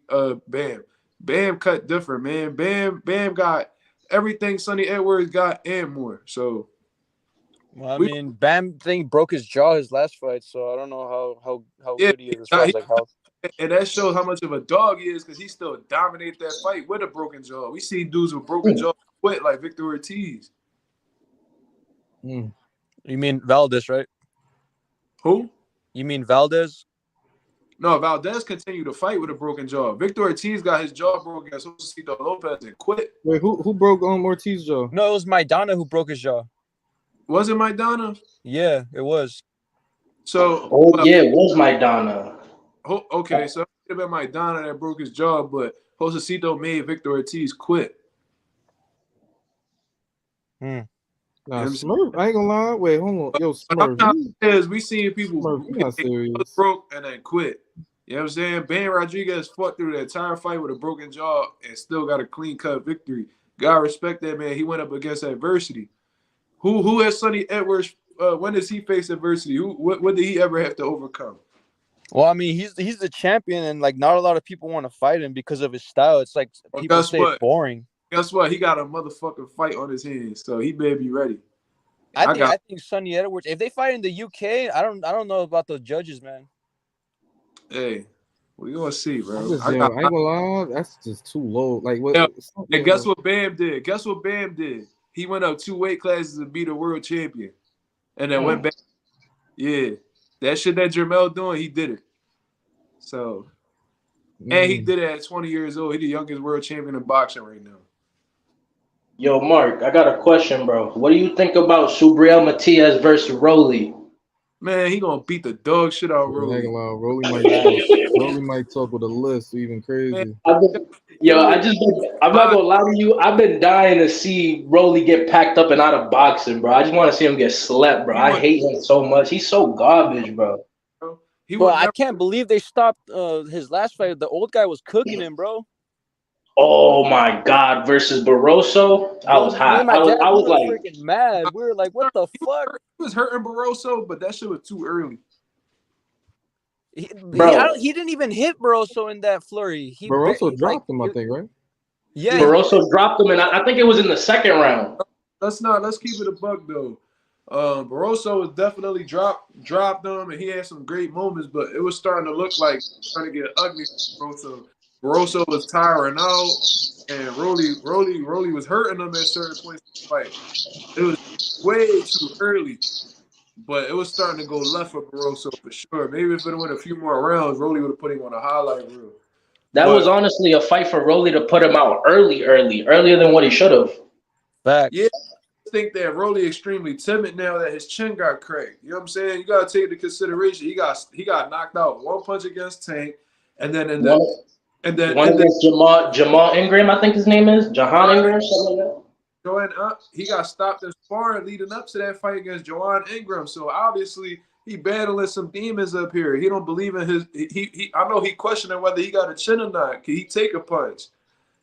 Bam. Bam cut different, man. Bam got everything Sonny Edwards got and more. So
well, I mean, Bam thing broke his jaw his last fight, so I don't know how good he is as far as like health.
And that shows how much of a dog he is because he still dominated that fight with a broken jaw. We seen dudes with broken jaw quit like Victor Ortiz.
You mean Valdez, right?
Who?
You mean Valdez?
No, Valdez continued to fight with a broken jaw. Victor Ortiz got his jaw broken against Josecito Lopez and quit.
Wait, who broke Ortiz's jaw?
No, it was Maidana who broke his jaw.
Was it Maidana?
Yeah, it was.
So
it was Maidana.
Okay, so it could have been Maidana that broke his jaw, but Josecito made Victor Ortiz quit.
Nah, Smurf, I ain't gonna lie. Wait, hold on. Yo,
Smurf. We seen people
Smurf,
broke and then quit. You know what I'm saying? Ben Rodriguez fought through the entire fight with a broken jaw and still got a clean-cut victory. Gotta respect that, man. He went up against adversity. Who has Sonny Edwards? When does he face adversity? What did he ever have to overcome?
Well, I mean, he's the champion, and like not a lot of people want to fight him because of his style. It's like people say it's boring.
Guess what? He got a motherfucking fight on his hands, so he better be ready.
I think Sonny Edwards. If they fight in the UK, I don't know about the judges, man.
Hey, we gonna see, bro.
I ain't gonna lie, that's just too low. Like what?
And guess what Bam did? Guess what Bam did? He went up 2 weight classes and beat a world champion, and then went back. Yeah, that shit that Jermell doing, he did it. So, and he did it at 20 years old. He's the youngest world champion in boxing right now.
Yo, Mark, I got a question, bro. What do you think about Subriel Matias versus Rolly?
Man, he gonna beat the dog shit out of Rolly.
Rolly might talk with a list, even crazy.
Man, I'm not gonna lie to you. I've been dying to see Rolly get packed up and out of boxing, bro. I just want to see him get slept, bro. I hate him so much. He's so garbage, bro.
I can't believe they stopped his last fight. The old guy was cooking him, bro.
Oh my God! Versus Barroso, I was hot. I was like
freaking mad. We were like, "What the fuck?"
He was hurting Barroso, but that shit was too early.
He didn't even hit Barroso in that flurry.
Barroso dropped him, I think, right?
Yeah, Barroso dropped him, and I think it was in the second round.
Let's keep it a buck though. Barroso was definitely dropped him, and he had some great moments, but it was starting to look like trying to get ugly for Barroso. Barroso was tiring out, and Rolly was hurting him at certain points in the fight. It was way too early, but it was starting to go left for Barroso for sure. Maybe if it went a few more rounds, Rolly would have put him on a highlight reel.
That was honestly a fight for Rolly to put him out earlier than what he should have.
Facts.
Yeah, think that Rolly extremely timid now that his chin got cracked. You know what I'm saying? You gotta take into consideration he got knocked out one punch against Tank, and then
one against Jamal Ingram, I think his name is Jahan Ingram, something like that.
He got stopped in sparring leading up to that fight against Joanne Ingram. So obviously he battling some demons up here. He don't believe in his. I know he questioning whether he got a chin or not. Can he take a punch?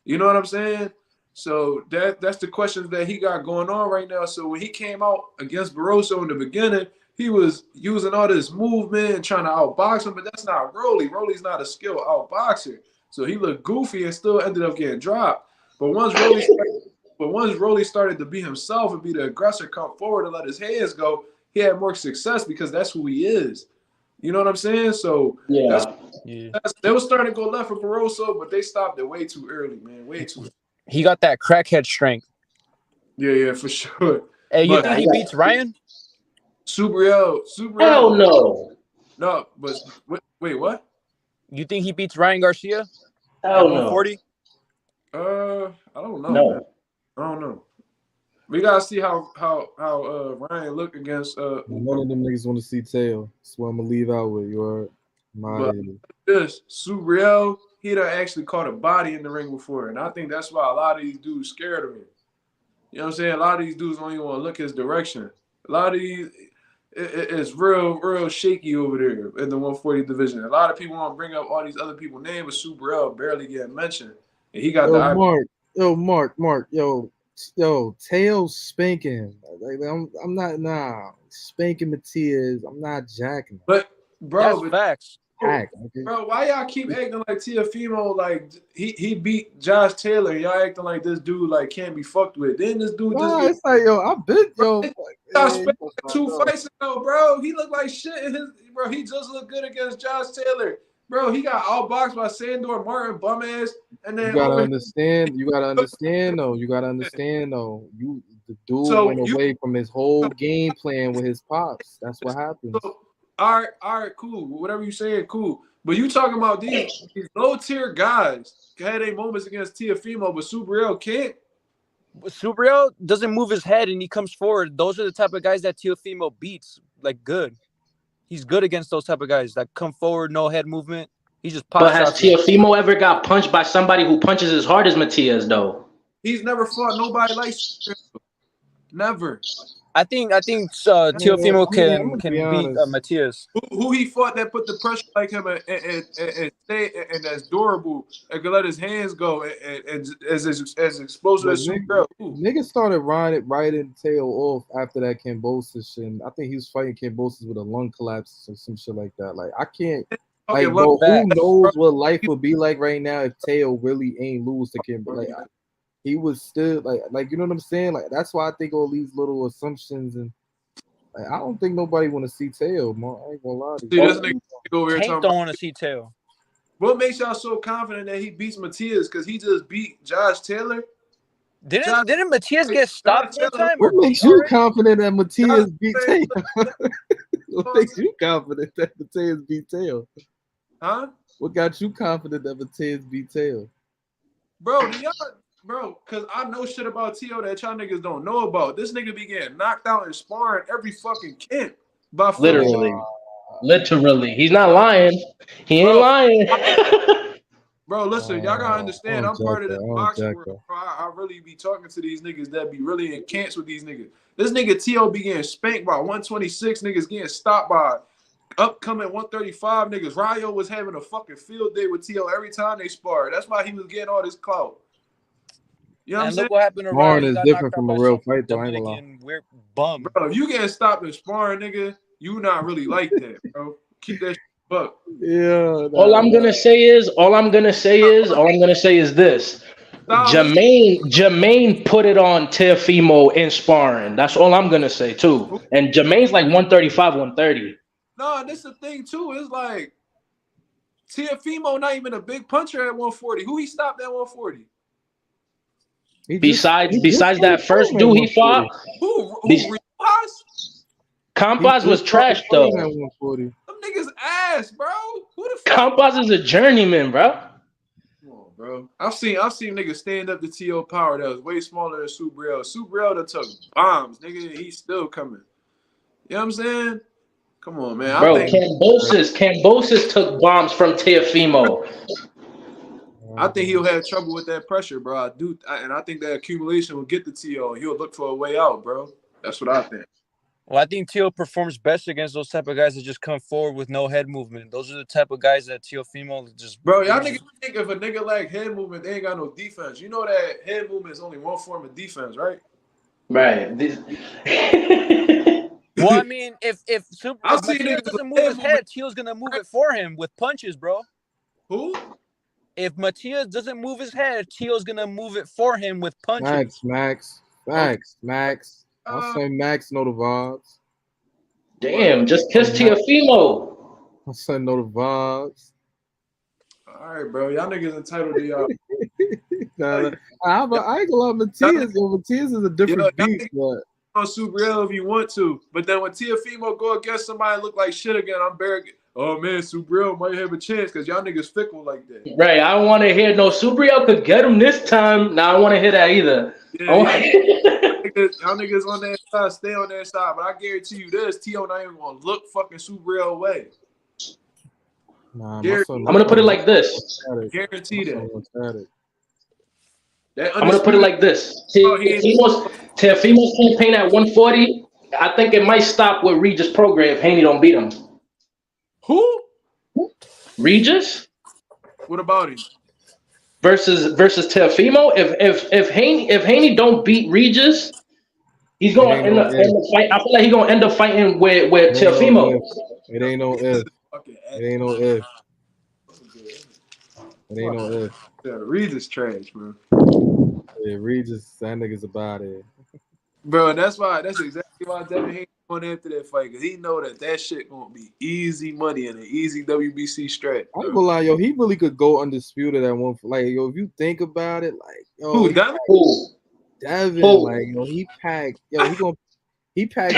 You know what I'm saying? So that's the questions that he got going on right now. So when he came out against Barroso in the beginning, he was using all this movement and trying to outbox him, but that's not Rolly. Rolly's not a skilled outboxer. So he looked goofy and still ended up getting dropped. But once Rolly started to be himself and be the aggressor, come forward and let his hands go, he had more success because that's who he is. You know what I'm saying? So
yeah,
they were starting to go left for Barroso, but they stopped it way too early, man. Way too early.
He got that crackhead strength.
Yeah, for sure.
Hey, you think he beats Ryan?
Subriel.
Hell no.
No, but wait, what?
You think he beats Ryan Garcia?
Hell
at 140?
I don't know.
No.
Man. I don't know. We gotta see how Ryan look against
None of them niggas want to see Tail. That's what I'm gonna leave out with. You're
this Subriel, he done actually caught a body in the ring before, and I think that's why a lot of these dudes scared of him. You know what I'm saying? A lot of these dudes don't even want to look his direction. A lot of these, it's real shaky over there in the 140 division. A lot of people want to bring up all these other people's names, but Subriel barely get mentioned, and he got
Mark, Tail's spanking. Like I'm not spanking Matias. I'm not jacking.
But bro,
that's facts.
Bro, why y'all keep acting like Teofimo like he beat Josh Taylor? Y'all acting like this dude like can't be fucked with. Then this dude
it's like I bet
two fights ago, bro. He looked like shit in his bro. He just looked good against Josh Taylor. Bro, he got outboxed by Sandor Martin, bum ass, and then
you gotta understand though. The dude went away from his whole game plan with his pops. That's what happened.
So, all right, cool. Whatever you saying, cool. But you talking about these low tier guys had their moments against Teofimo, but Subriel can't.
Subriel doesn't move his head and he comes forward. Those are the type of guys that Teofimo beats like good. He's good against those type of guys that come forward, no head movement. He just pops.
But has Teofimo ever got punched by somebody who punches as hard as Matias though?
He's never fought nobody like Subriel. Never.
I think Teofimo can beat Matias.
Who he fought that put the pressure like him and that's durable and can let his hands go and as explosive as Subriel.
Niggas started riding Tail off after that Kambosos shit. I think he was fighting Kambosos with a lung collapse or some shit like that. Like I can't. Like, bro, who knows what life would be like right now if Tail really ain't lose to Kambosos? Like, he was still like you know what I'm saying? Like that's why I think all these little assumptions and like, I don't think nobody want to see Tail. I ain't gonna lie to you.
This nigga over here
Tank don't want to see Tail.
What makes y'all so confident that he beats Matias? Because he just beat Josh Taylor.
Didn't Matias get stopped one time?
What makes you confident that Matias beat Tail? What makes you confident that Matias beat Tail?
Huh?
What got you confident that Matias beat Tail?
Bro, because I know shit about T.O. that y'all niggas don't know about. This nigga be getting knocked out and sparring every fucking camp.
Literally. He's not lying. He ain't lying.
Bro, listen, y'all gotta understand. I'm part of this boxing world. Bro, I really be talking to these niggas that be really in camps with these niggas. This nigga T.O. be getting spanked by 126 niggas getting stopped by upcoming 135 niggas. Rayo was having a fucking field day with T.O. every time they sparred. That's why he was getting all this clout. You know what I'm saying?
Look what happened to
Sparring is different from a real fight, though.
Weird bum.
Bro, if you getting stopped in sparring, nigga, you not really like that, bro. Keep that shit up.
Yeah.
All I'm gonna say is this. Jermaine put it on Teofimo in sparring. That's all I'm gonna say too. And Jermaine's like 135, 130.
No, this the thing too. It's like Teofimo not even a big puncher at 140. Who he stopped at 140?
Besides that first dude he fought, Campas was trash though.
Them niggas ass, bro. Who the fuck?
Campas is a journeyman, bro.
bro. I've seen niggas stand up to T.O. Power that was way smaller than Subriel. Subriel that took bombs, nigga. He's still coming. You know what I'm saying? Come on, man.
Bro, Cambosis took bombs from Teofimo.
I think he'll have trouble with that pressure, bro. And I think that accumulation will get the T.O. He'll look for a way out, bro. That's what I think.
Well, I think Teo performs best against those type of guys that just come forward with no head movement. Those are the type of guys that Teofimo just.
Bro, y'all niggas think if a nigga like head movement, they ain't got no defense. You know that head movement is only one form of defense, right?
Right.
Well, I mean, if Matias doesn't move his head, Teo's gonna move it for him with punches, bro.
Who?
If Matias doesn't move his head, Teo's gonna move it for him with punches.
Max. I'll say Max know the vibes.
Damn, just kiss Teofimo.
I'll say know the vibes.
All right, bro. Y'all niggas entitled to y'all.
I ain't gonna lie, Matias. Matias is a different beast, but
on Subriel if you want to. But then when Teofimo go against somebody that look like shit again, I'm begging. Oh man, Subriel might have a chance because y'all niggas fickle like that.
Right. I don't want to hear no Subriel could get him this time. Nah, I don't want to hear that either.
Y'all niggas on that side, stay on that side. But I guarantee you this, T.O. not even gonna look fucking Subriel away.
Nah,
I'm gonna put it like this.
Guarantee that.
I'm gonna put it like this. Teofimo's campaign at 140. I think it might stop with Regis' program if Haney don't beat him.
Who?
Regis?
What about him?
Versus Teofimo. If Haney don't beat Regis, he's gonna end up fight. I feel like he's gonna end up fighting with Teofimo.
It ain't no if. It ain't no if. It ain't no if.
Yeah, Regis trash, bro.
Yeah, Regis, that nigga's about it.
Bro, that's exactly why Devin Haney going after that fight, because he know that shit gonna be easy money and an easy WBC stretch.
I ain't gonna lie, yo, he really could go undisputed at one. Like, yo, if you think about it, like, yo,
who, Devin?
Devin,
Who?
like, yo, he packed. He packed.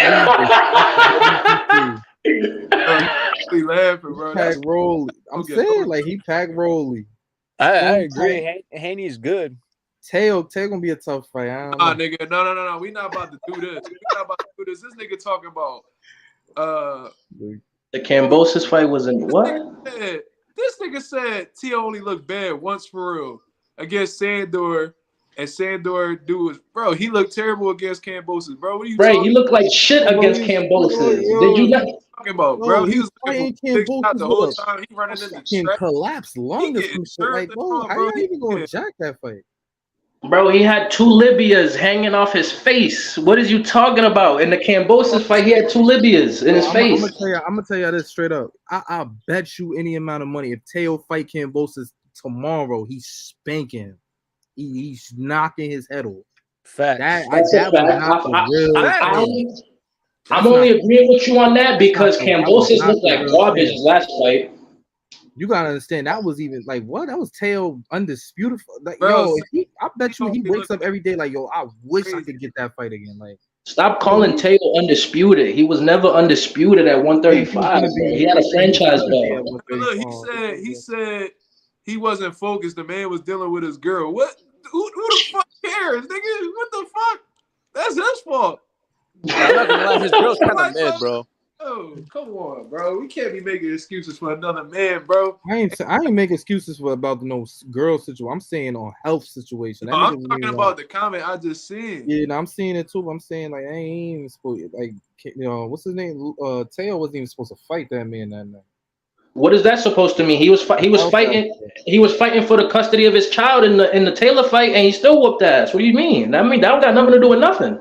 He laughing, bro.
Packed Rolly. I'm saying, like, he packed Rolly.
I agree. Haney's good.
Teo gonna be a tough fight.
Nah, nigga, no. We not about to do this. This nigga talking about
the Cambosis fight was in what?
This nigga said Teo only looked bad once for real against Sandor, and Sandor bro, he looked terrible against Cambosis, bro. What are you
he looked like shit against Cambosis. Did you not?
Talking about, bro? He was
fighting Cambosis
the whole time. He running in the
stretch. Collapse longer from shit. Like, bro, how you even gonna jack that fight?
Bro, he had 2 Libyas hanging off his face. What is you talking about? In the Cambosis fight, he had 2 Libyas in his face.
I'm gonna tell you this straight up. I bet you any amount of money if Teo fight Cambosis tomorrow, he's spanking him. He's knocking his head off.
Fact.
I'm only agreeing with you on that because Cambosis looked like garbage last fight.
You gotta understand that was even like what? That was Teo undisputed. Like, bro, I bet you he wakes up every day like, yo, I wish I could get that fight again. Like,
stop calling Teo undisputed. He was never undisputed at 135. He had a franchise belt.
Look, he said he wasn't focused. The man was dealing with his girl. What? Who the fuck cares, nigga? What the fuck? That's his fault.
I'm not gonna lie, his girl's kind of mid, bro.
Oh, come on, bro. We can't be making excuses for another man, bro.
I ain't making excuses about no girl situation. I'm saying on health situation.
No, I'm talking about the comment I just seen.
Yeah, no, I'm seeing it too. But I'm saying like I ain't even supposed like what's his name? Teo wasn't even supposed to fight that man that night.
What is that supposed to mean? He was fighting for the custody of his child in the Taylor fight, and he still whooped ass. What do you mean? I mean that don't got nothing to do with nothing.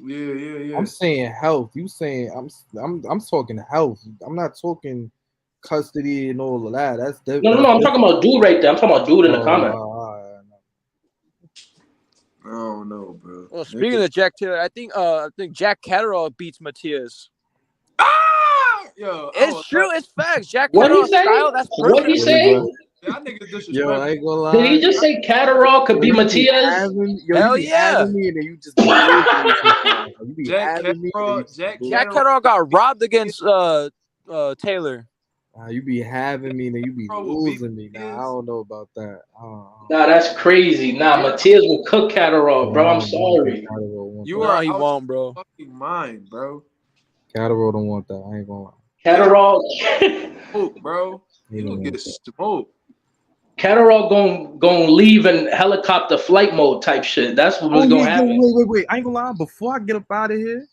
Yeah.
I'm saying health. You saying I'm talking health. I'm not talking custody and all of that. That's different.
No. I'm talking about dude right there. I'm talking about dude in the comment.
I don't know, bro.
Well, speaking of Jack Taylor, I think Jack Catterall beats Matias.
Yo,
it's true. It's facts. Jack Catterall style. That's perfect.
What he say?
Y'all niggas disrespect.
Yo, I ain't gonna lie.
Did he just say Catterall could be Matias?
Hell yeah.
Jack Catterall
got robbed against Taylor.
You be having me, then you be
Bro,
losing me. Nah, I don't know about that.
Nah, that's crazy. Nah, Matias will cook Catterall, bro. I'm
I don't think
sorry.
Catterall want
you
that.
are
No, he
out your
won't, bro.
fucking mind, bro.
Catterall don't want that. I ain't gonna lie.
Catterall,
Smoke, bro.
He
You
don't
gonna
want
get
that.
smoked.
Catterall gonna leave in helicopter flight mode type shit. That's what was
Oh yeah,
gonna
yo,
happen.
wait. I ain't gonna lie. Before I get up out of here,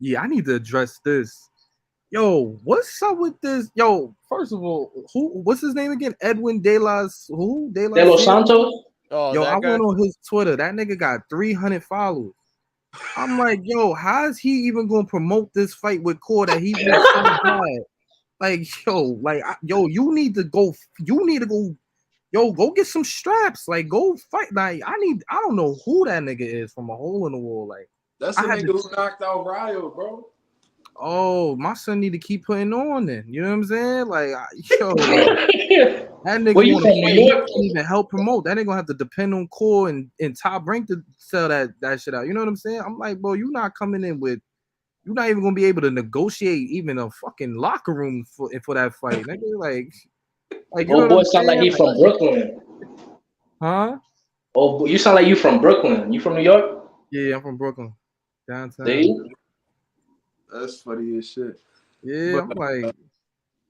yeah, I need to address this. Yo, what's up with this? Yo, first of all, what's his name again? Edwin De Las who? De
De
La
Los
Sierra?
Santos.
Oh,
Yo, I
that guy.
went on his Twitter. That nigga got 300 followers. I'm like, yo, how is he even gonna promote this fight with Core that he wants so bad? Like, yo, you need to go. Yo, go get some straps. Like, go fight. Like, I don't know who that nigga is from a hole in the wall. Like,
That's
I
the
had
nigga
to.
who knocked out Ryo, bro.
Oh, my son need to keep putting on then. You know what I'm saying? Like, yo, like that nigga
Where you
want to
from, New
fight. He
York?
can't even help promote. That nigga gonna have to depend on Core and Top Rank to sell that shit out. You know what I'm saying? I'm like, bro, you not coming in with. You're not even gonna be able to negotiate even a fucking locker room for that fight. Nigga, like you know
Oh
what
boy,
I'm
sound like
saying?
he
Like,
from Brooklyn.
huh?
Oh, boy, you sound like you from Brooklyn. You from New York?
Yeah, I'm from Brooklyn, downtown.
See?
That's funny as shit.
Yeah,
But
I'm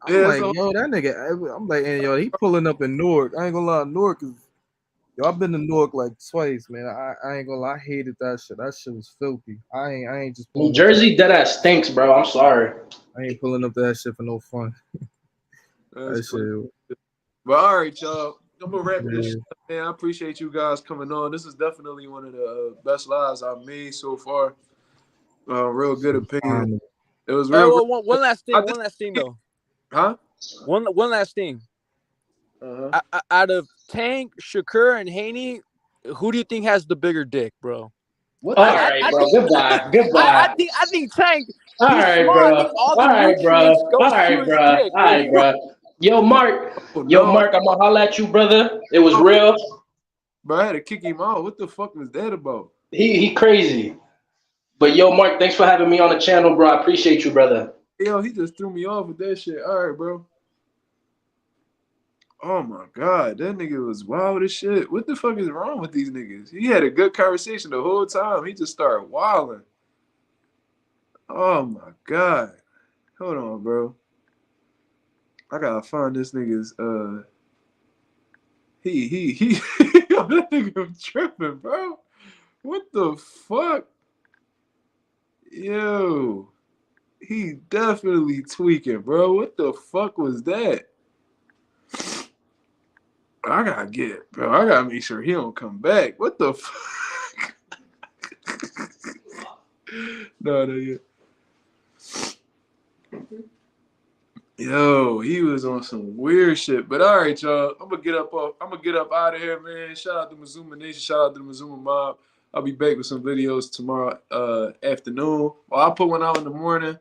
yeah,
like,
so
yo, that nigga. I'm like, and yo, he pulling up in Newark. I ain't gonna lie, Newark is. Yo, I've been to Newark like twice, man. I ain't gonna lie, I hated that shit. That shit was filthy. I ain't just
New
pulling up.
Jersey deadass stinks, bro. I'm sorry.
I ain't pulling up to that shit for no fun.
that's
That
funny.
shit.
But all right, y'all. I'm gonna wrap this
Yeah.
shit up, man. I appreciate you guys coming on. This is definitely one of the best lives I've made so far. Real good opinion. It was
Hey,
real.
well, one last thing.
I
One last thing, though.
huh?
One last thing.
Uh-huh.
Out of Tank, Shakur, and Haney, who do you think has the bigger dick, bro?
What
All
the
right,
I
bro.
think
Goodbye. Goodbye.
I think Tank.
All
He's
right,
small. I
bro.
think all
All
the
right, bro.
nutrients
All
goes to
right,
his
bro. All
dick, bro.
right, bro. Yo, Mark.
Oh
Yo,
no,
Mark. I'm gonna holler at you, brother. It was
no,
real.
bro! I had to kick him out. What the fuck was that about?
He crazy. But yo, Mark, thanks for having me on the channel, bro. I appreciate you, brother.
Yo, he just threw me off with that shit. All right, bro. Oh my god, that nigga was wild as shit. What the fuck is wrong with these niggas? He had a good conversation the whole time. He just started wilding. Oh my god. Hold on, bro. I gotta find this nigga's he yo, that nigga tripping, bro. What the fuck? Yo, he definitely tweaking, bro. What the fuck was that? I gotta get it, bro. I gotta make sure he don't come back. What the fuck? No, yeah. Yo, he was on some weird shit. But all right, y'all. I'm gonna get up out of here, man. Shout out to Mazuma Nation. Shout out to the Mazuma Mob. I'll be back with some videos tomorrow afternoon. Well, I'll put one out in the morning.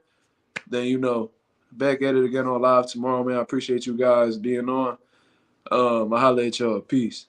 Then back at it again on live tomorrow, man. I appreciate you guys being on. I'll holler at y'all. Peace.